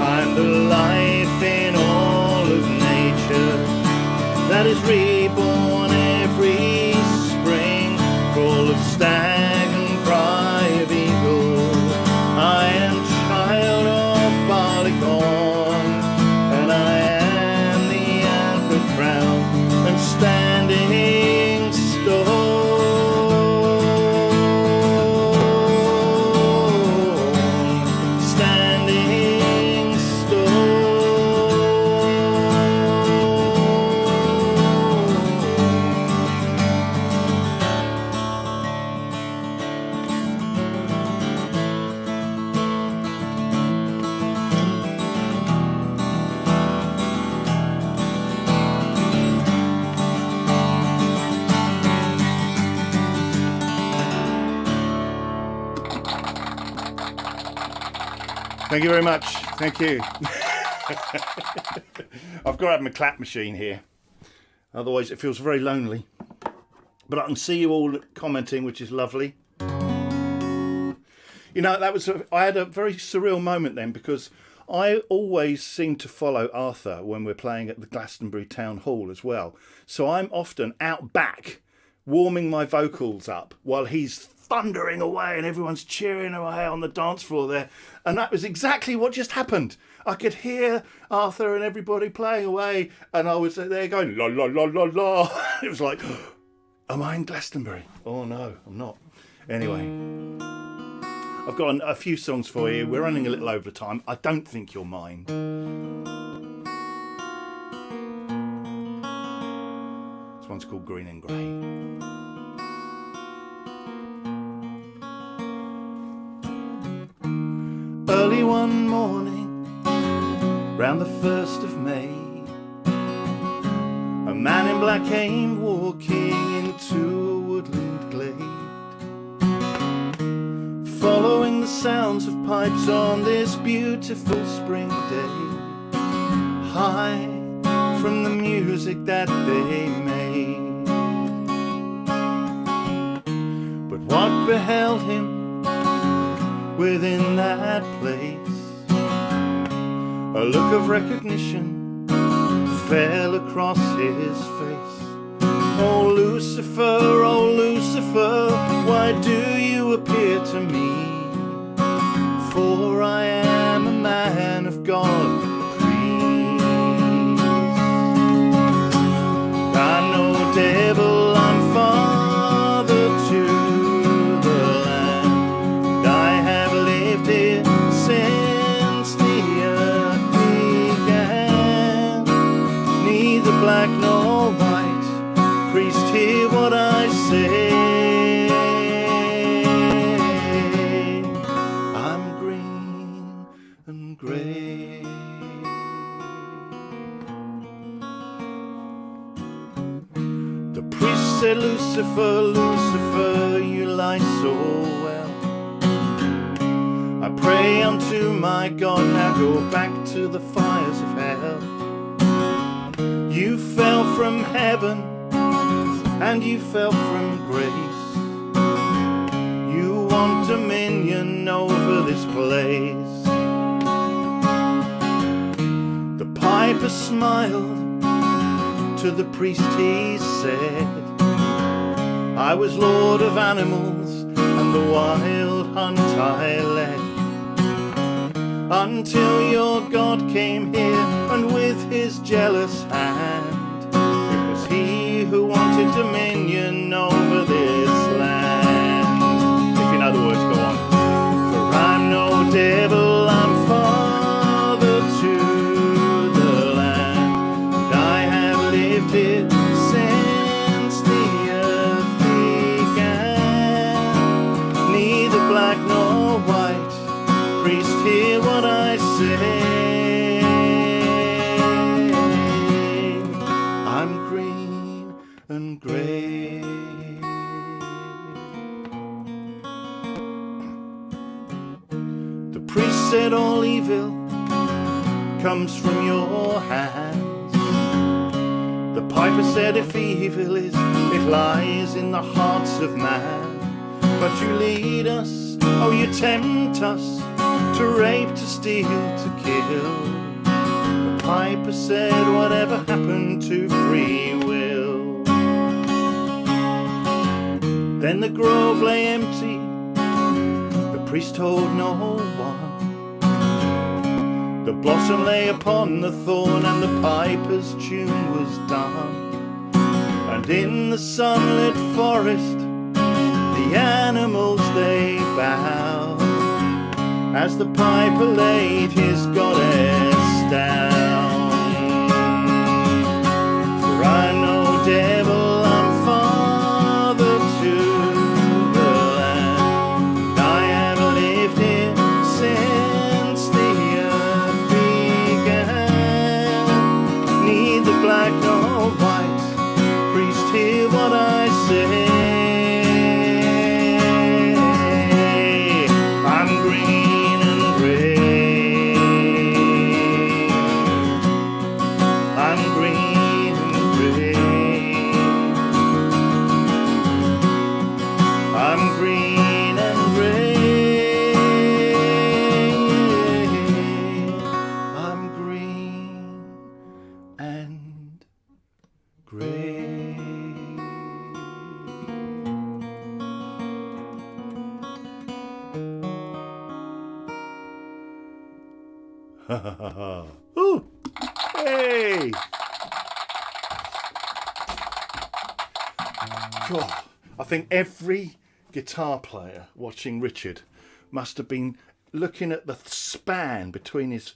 I'm the life in all of nature that is reborn every spring. Call of stag and cry of eagle. I am child of barley corn, and I am the antlered crown and standing stone. Standing stone. Thank you very much. Thank you. I've got to have my clap machine here. Otherwise it feels very lonely. But I can see you all commenting, which is lovely. You know, I had a very surreal moment then, because I always seem to follow Arthur when we're playing at the Glastonbury Town Hall as well. So I'm often out back warming my vocals up while he's thundering away and everyone's cheering away on the dance floor there. And that was exactly what just happened. I could hear Arthur and everybody playing away, and I was there going, la, la, la, la, la. It was like, am I in Glastonbury? Oh, no, I'm not. Anyway, I've got a few songs for you. We're running a little over time. I don't think you'll mind. This one's called Green and Grey. Early one morning, round the 1st of May, a man in black came walking into a woodland glade, following the sounds of pipes on this beautiful spring day, high from the music that they made. But what beheld him within that place, a look of recognition fell across his face. Oh Lucifer, why do you appear to me? For I am a man of God, a priest. I'm no devil, I'm father to the land. I have lived here since the earth began. Neither black nor white, priest, hear what I say. I'm green and grey. The priest said, Lucifer, Lucifer, you lie so well. I pray unto my God, now go back to the fires of hell. You fell from heaven and you fell from grace. You want dominion over this place. The piper smiled, to the priest he said, I was lord of animals and the wild hunt I led, until your God came here and with his jealous hand, it was he who wanted dominion over this land. If you know the words, go on. For I'm no devil, I'm father to the land, and I have lived here since the earth began. Neither black nor white, priest, hear what I say. I'm green and grey. The priest said all evil comes from your hands. The piper said if evil is, it lies in the hearts of man. But you lead us, oh you tempt us, to rape, to steal, to kill. The piper said, whatever happened to free will? Then the grove lay empty, the priest told no one. The blossom lay upon the thorn and the piper's tune was done. And in the sunlit forest, the animals they bowed, as the piper laid his goddess down. For I'm no devil, I'm father to the land, and I have lived here since the earth began. Neither black nor white, priest, hear what I say. I'm green and grey. I'm green and grey. I'm green and grey. I'm green and grey. Ooh. Hey! God, I think every guitar player watching Richard must have been looking at the span between his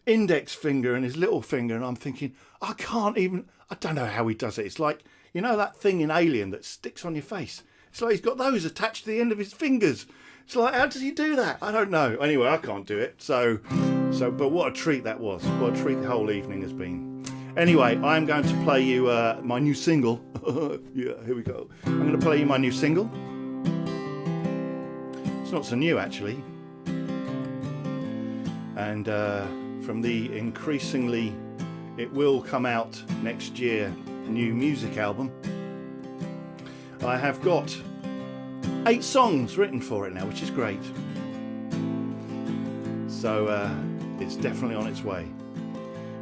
index finger and his little finger, and I'm thinking, I don't know how he does it. It's like, you know that thing in Alien that sticks on your face? It's like he's got those attached to the end of his fingers. It's like, how does he do that? I don't know. Anyway, I can't do it. So, but what a treat that was. What a treat the whole evening has been. Anyway, I'm going to play you my new single. Yeah, here we go. I'm going to play you my new single. It's not so new, actually. And from the increasingly, it will come out next year, new music album, I have got 8 songs written for it now, which is great. So it's definitely on its way.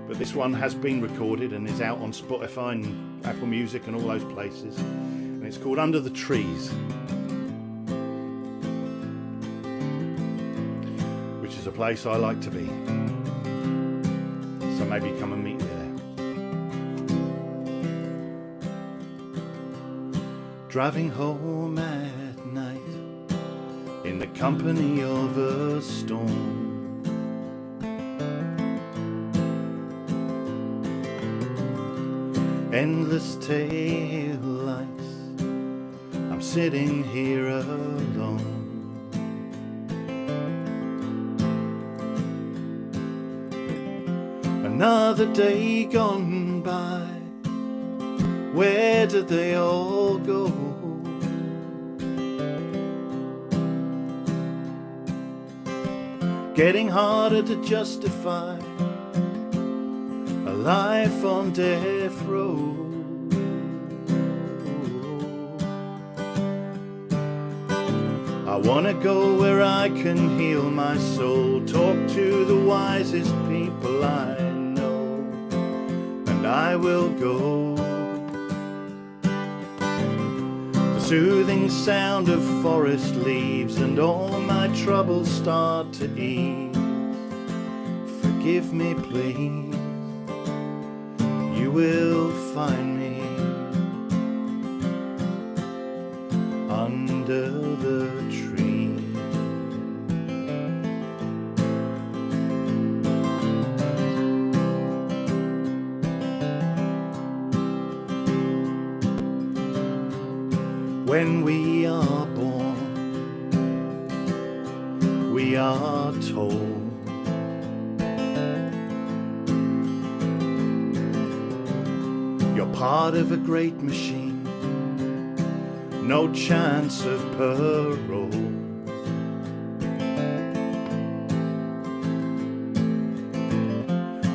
But this one has been recorded and is out on Spotify and Apple Music and all those places. And it's called Under the Trees, which is a place I like to be. So maybe come and meet me there. Driving home at night in the company of a storm. Endless tail lights, I'm sitting here alone. Another day gone by, where did they all go? Getting harder to justify a life on death row. I wanna go where I can heal my soul, talk to the wisest people I know, and I will go. The soothing sound of forest leaves and all my troubles start to ease. Forgive me, please. You will find me under the tree. When we are born, we are told you're part of a great machine, no chance of parole.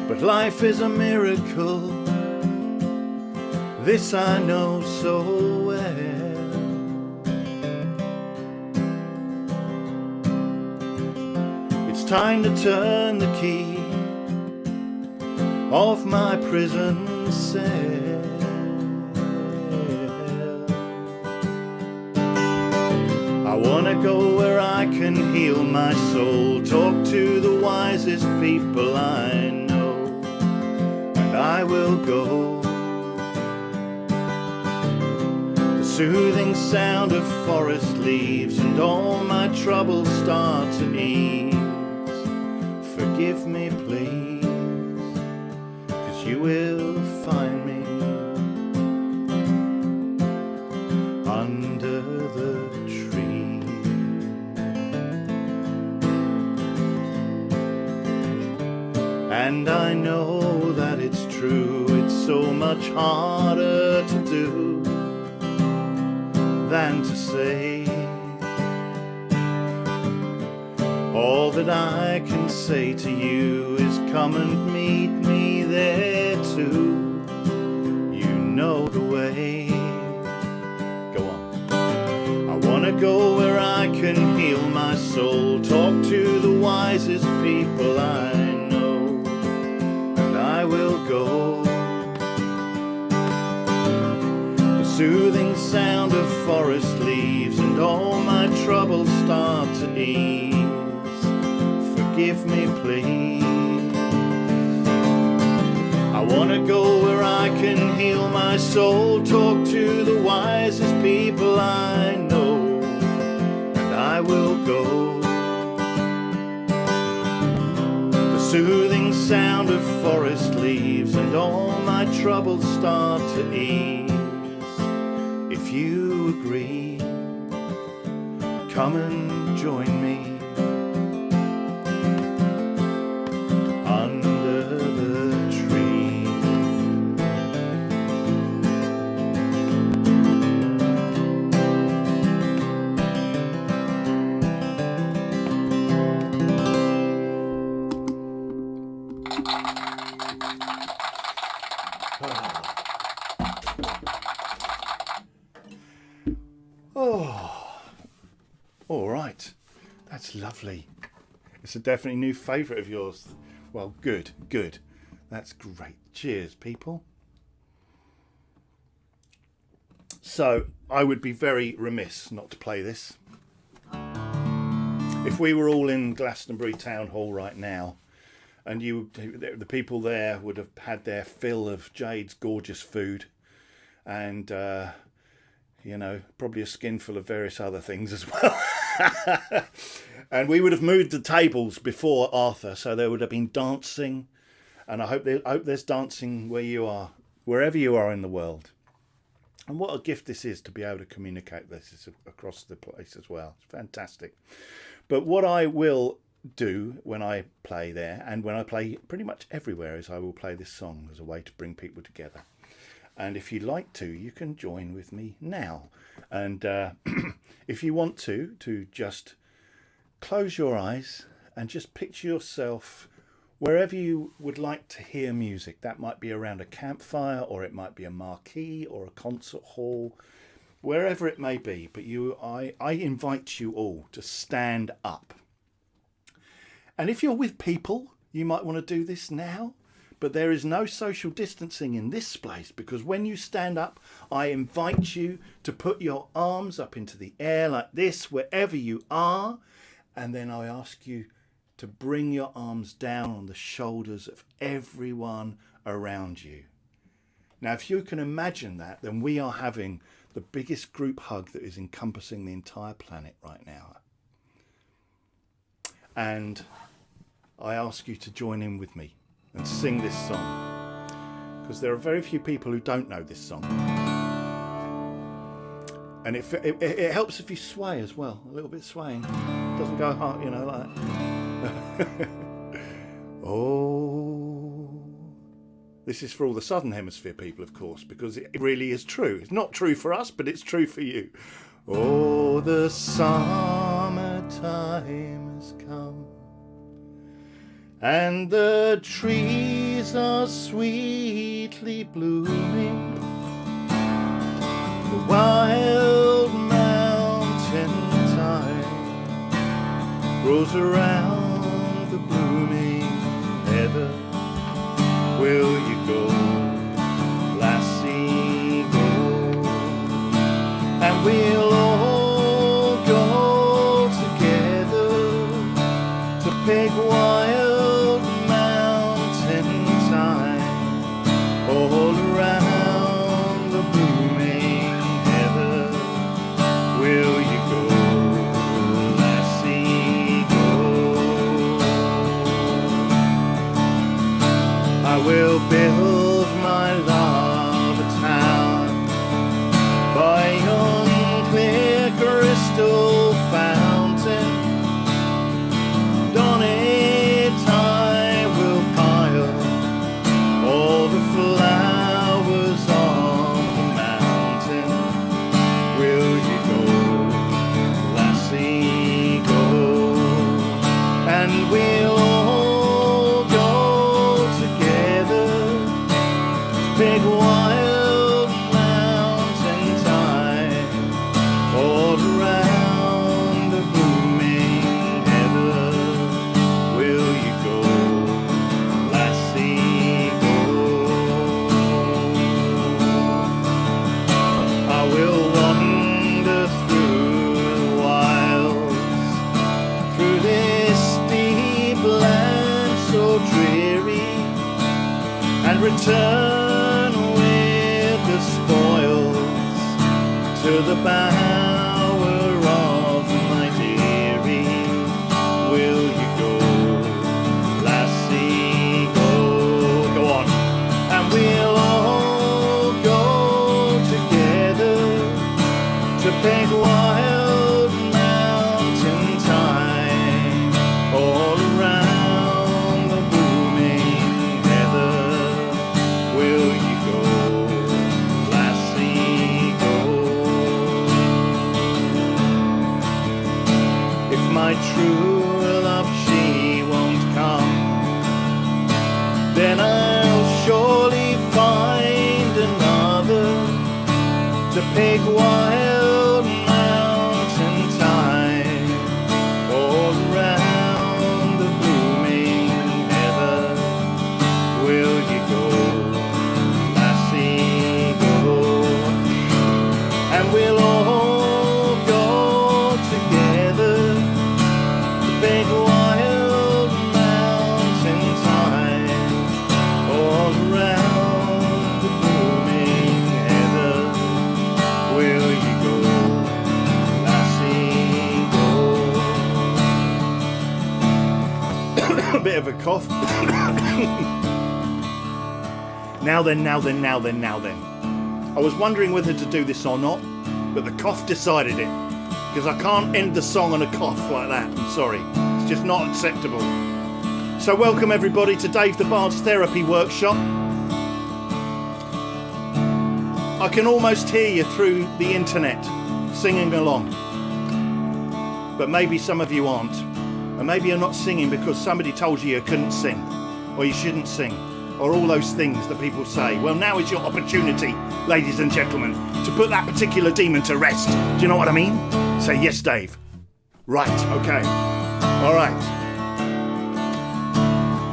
But life is a miracle, this I know so well. It's time to turn the key of my prison cell. I wanna go where I can heal my soul, talk to the wisest people I know, and I will go. The soothing sound of forest leaves and all my troubles start to ease. Forgive me, please, 'cause you will find me under the tree. And I know that it's true, it's so much harder to do than to say. All that I can say to you is come and meet me there too. You know the way. Go on. I wanna go where I can heal my soul, talk to the wisest people I know, and I will go. The soothing sound of forest leaves and all my troubles start to ease. Forgive me, please. want to go where I can heal my soul, talk to the wisest people I know, and I will go. The soothing sound of forest leaves, and all my troubles start to ease. If you agree, come and join me under the tree. Oh, all right. That's lovely. It's a definitely new favourite of yours. Well, good, good. That's great. Cheers, people. So, I would be very remiss not to play this. If we were all in Glastonbury Town Hall right now, and the people there would have had their fill of Jade's gorgeous food, and you know, probably a skinful of various other things as well. And we would have moved the tables before Arthur, so there would have been dancing, and I hope there's dancing where you are, wherever you are in the world. And what a gift this is to be able to communicate this across the place as well. It's fantastic. But what I will do when I play there, and when I play pretty much everywhere, is I will play this song as a way to bring people together. And if you'd like to, you can join with me now. And if you want to just close your eyes and just picture yourself wherever you would like to hear music. That might be around a campfire, or it might be a marquee or a concert hall, wherever it may be. But I invite you all to stand up. And if you're with people, you might want to do this now. But there is no social distancing in this place, because when you stand up, I invite you to put your arms up into the air like this, wherever you are. And then I ask you to bring your arms down on the shoulders of everyone around you. Now, if you can imagine that, then we are having the biggest group hug that is encompassing the entire planet right now. And I ask you to join in with me and sing this song, because there are very few people who don't know this song. And it helps if you sway as well, a little bit swaying. It doesn't go hard, you know, like that. Oh, this is for all the Southern Hemisphere people, of course, because it really is true. It's not true for us, but it's true for you. Oh, the summertime has come, and the trees are sweetly blooming. The wild mountain thyme grows around the blooming heather. Will you go, lassie, go? And we'll all go together to pick wild mountain thyme all around the blooming heather. Will you go, lassie, go? I will build my love a town by yon to the bower of my dearie. Will you go, lassie, go? Go on. And we'll all go together to beg wild mountain thyme all around the booming heather. Will you go, lassie, go? If my true love she won't come, then I'll surely find another to pick wild mountain thyme all around the booming heather. Will you go, lassie, go? And we'll all go together to pick wild mountain thyme all around the booming heather. Will you go, lassie, go? A bit of a cough. Now then. I was wondering whether to do this or not, but the cough decided it. Because I can't end the song on a cough like that. I'm sorry. It's just not acceptable. So welcome everybody to Dave the Bard's Therapy Workshop. I can almost hear you through the internet singing along. But maybe some of you aren't. And maybe you're not singing because somebody told you couldn't sing, or you shouldn't sing, or all those things that people say. Well, now is your opportunity, ladies and gentlemen, to put that particular demon to rest. Do you know what I mean? Say yes, Dave. Right, okay. All right.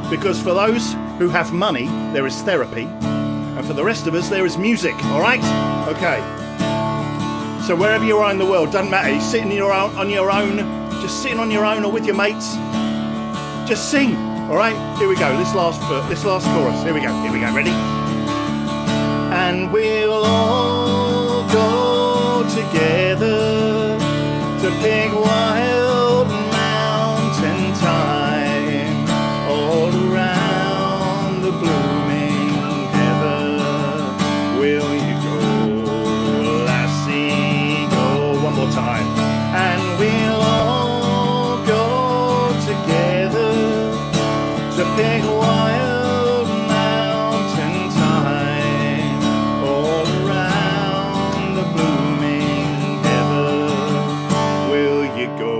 Because for those who have money, there is therapy. And for the rest of us, there is music, all right? Okay. So wherever you are in the world, doesn't matter. You're sitting on your own, just sitting on your own or with your mates. Just sing, all right? Here we go. This last chorus. Here we go. Ready? And we'll all go together to pick wild mountain thyme all around the blooming heather. Will you go, lassie, go? One more time. And we'll all go together to pick wild mountain thyme all around the blooming heather. Will you go,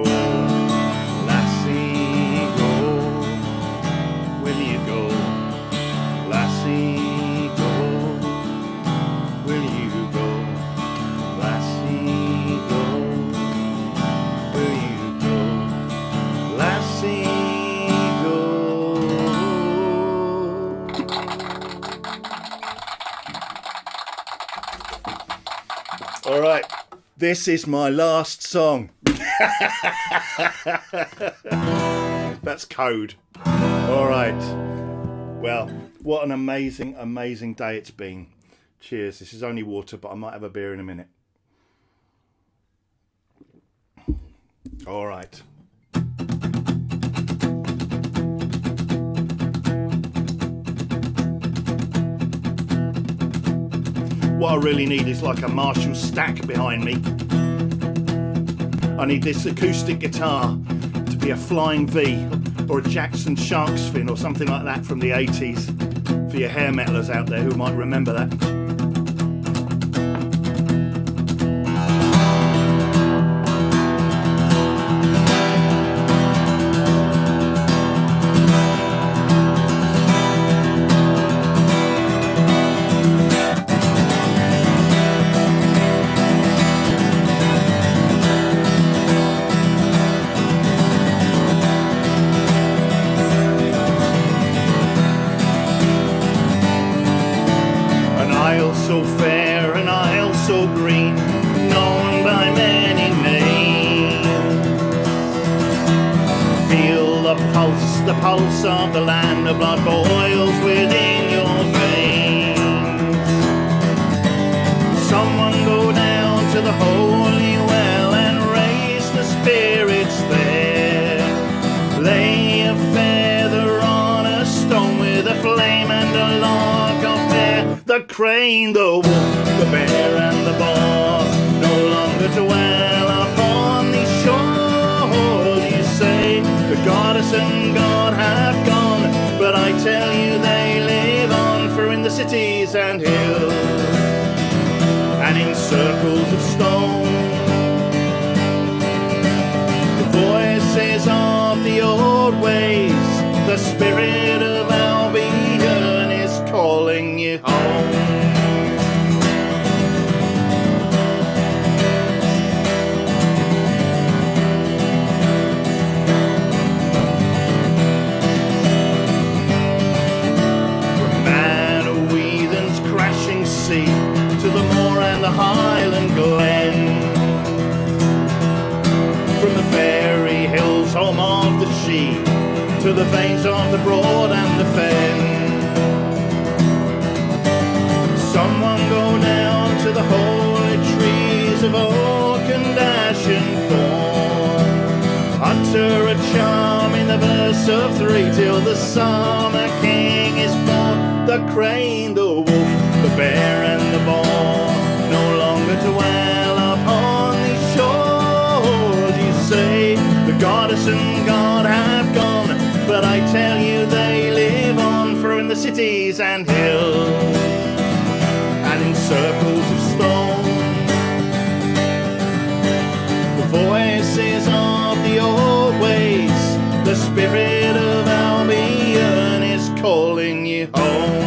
lassie, go? Will you go, lassie, go? Will you go, lassie, go? Will you go, lassie, go? All right, this is my last song. That's code. All right. Well, what an amazing, amazing day it's been. Cheers. This is only water, but I might have a beer in a minute. All right. What I really need is like a Marshall stack behind me. I need this acoustic guitar to be a Flying V or a Jackson Shark's Fin or something like that from the 80s. For your hair metalers out there who might remember that. So fair, an isle so green, known by many names. Feel the pulse of the land, the blood boils within your veins. Someone go down to the crane, the wolf, the bear, and the boar no longer dwell upon these shores. You say the goddess and God have gone, but I tell you they live on, for in the cities and hills and in circles of stone, the voices of the old ways, the spirit of Albion is calling you home. From man of Weathen's crashing sea to the moor and the Highland glen, from the fairy hills home of the sheep to the veins of the Broad and the Fen. Someone go down to the holy trees of oak and ash and thorn, utter a charm in the verse of 3 till the summer king is born. The crane, the wolf, the bear, and the boar no longer dwell upon these shores. You say the goddess and God have gone, but I tell you they live on, for in the cities and hills and in circles of stone, the voices of the old ways, the spirit of Albion is calling you home.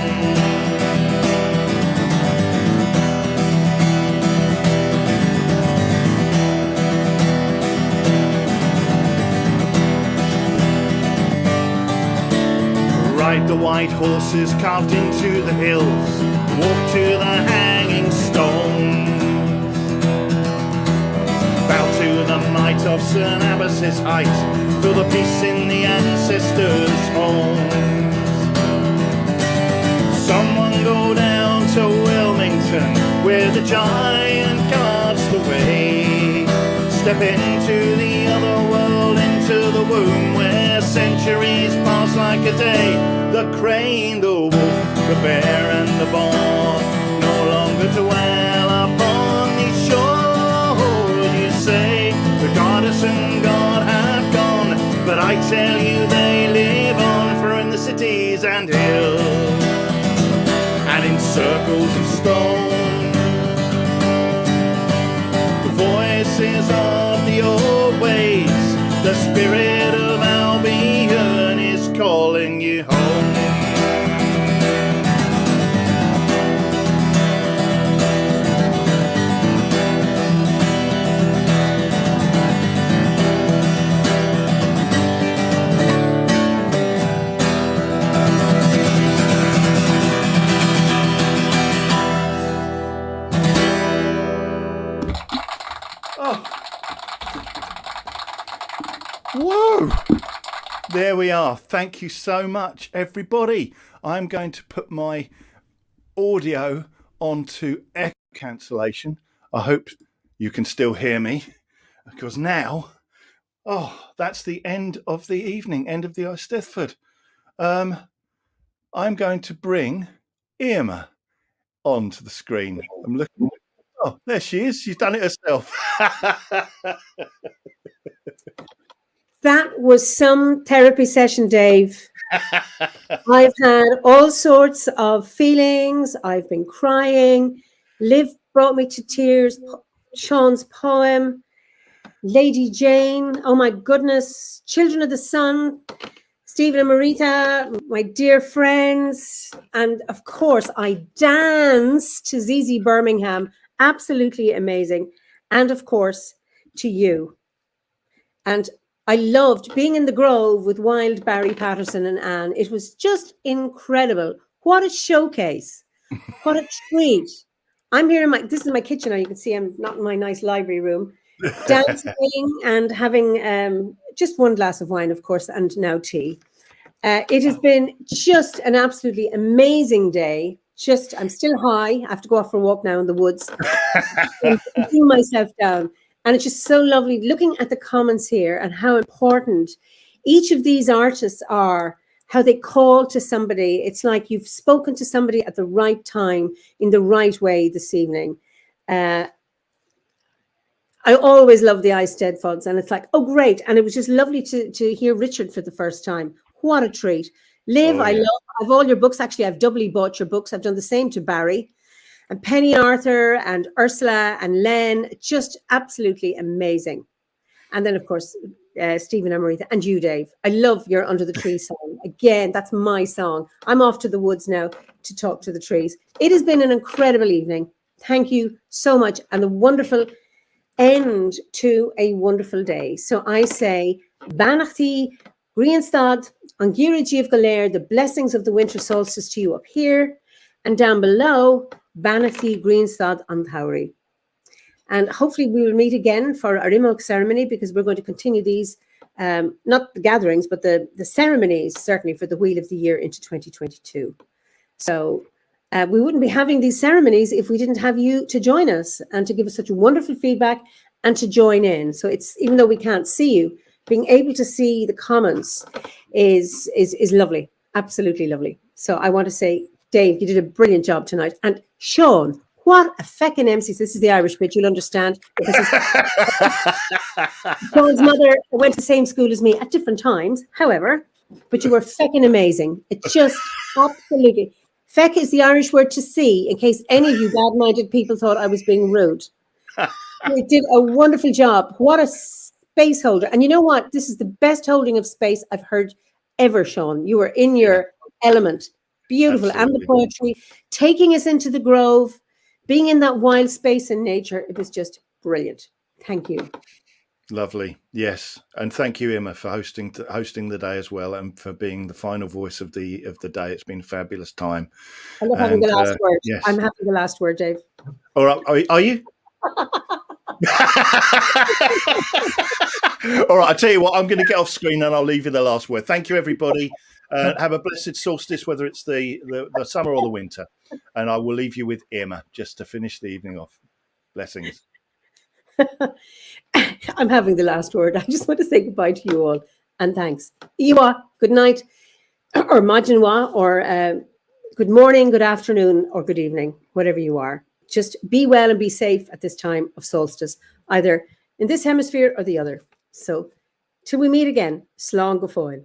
Ride the white horses carved into the hills, walk to the hanging stones, bow to the might of St. Abbas's height, feel the peace in the ancestors' homes. Someone go down to Wilmington, where the giant guards the way, step into the other world, into the womb where centuries pass like a day. The crane, the wolf, the bear, and the boar no longer dwell upon these shores. You say the goddess and God have gone, but I tell you they live on, for in the cities and hills and in circles of stone, the voices of the old ways, the spirit of Albion is calling you home. Whoa! There we are. Thank you so much, everybody. I'm going to put my audio onto echo cancellation. I hope you can still hear me, because now, that's the end of the evening, end of the Eisteddfod. I'm going to bring Irma onto the screen. I'm looking. Oh, there she is. She's done it herself. That was some therapy session, Dave. I've had all sorts of feelings. I've been crying. Liv brought me to tears. Sean's poem. Lady Jane. Oh my goodness. Children of the Sun. Stephen and Marita, my dear friends. And of course, I danced to ZZ Birmingham. Absolutely amazing. And of course, to you. And I loved being in the Grove with Wild Barry Patterson and Anne. It was just incredible. What a showcase. What a treat. I'm here this is my kitchen now. You can see I'm not in my nice library room. Dancing and having just one glass of wine, of course, and now tea. It has been just an absolutely amazing day. I'm still high. I have to go off for a walk now in the woods. I'm putting myself down. And it's just so lovely looking at the comments here and how important each of these artists are how they call to somebody. It's like you've spoken to somebody at the right time in the right way this evening. I always love the Eisteddfods, and it's like, oh, great. And it was just lovely to hear Richard for the first time. What a treat. Liv, I love all your books. Actually, I've doubly bought your books. I've done the same to Barry and Penny Arthur and Ursula and Len. Just absolutely amazing. And then, of course, Stephen and Maritha, and you, Dave. I love your Under the Tree song. Again, that's my song. I'm off to the woods now to talk to the trees. It has been an incredible evening. Thank you so much. And a wonderful end to a wonderful day. So I say, Banachti, Greenstad, Angiraji of Galer, the blessings of the winter solstice to you up here. And down below, Banachti, Greenstad, Anthauri. And hopefully we will meet again for our Imok ceremony, because we're going to continue these, not the gatherings, but the ceremonies, certainly for the Wheel of the Year into 2022. So we wouldn't be having these ceremonies if we didn't have you to join us and to give us such wonderful feedback and to join in. So it's, even though we can't see you, being able to see the comments is lovely, absolutely lovely. So I want to say, Dave, you did a brilliant job tonight. And Sean, what a feckin' MC. This is the Irish bit, you'll understand. Sean's mother went to the same school as me at different times, however, but you were feckin' amazing. It just absolutely. Feck is the Irish word to see, in case any of you bad-minded people thought I was being rude. You did a wonderful job. What a space holder. And you know what? This is the best holding of space I've heard ever, Sean. You were in your element. Beautiful. Absolutely. And the poetry, taking us into the grove, being in that wild space in nature. It was just brilliant. Thank you. Lovely. Yes. And thank you, Emma, for hosting the day as well, and for being the final voice of the day. It's been a fabulous time. I love having the last word. Yes. I'm having the last word, Dave. All right. Are you? All right. I'll tell you what, I'm going to get off screen and I'll leave you the last word. Thank you, everybody. Have a blessed solstice, whether it's the summer or the winter. And I will leave you with Emma just to finish the evening off. Blessings. I'm having the last word. I just want to say goodbye to you all and thanks. Iwa, good night, or Majinwa, or good morning, good afternoon, or good evening, whatever you are. Just be well and be safe at this time of solstice, either in this hemisphere or the other. So till we meet again, slán go fóill.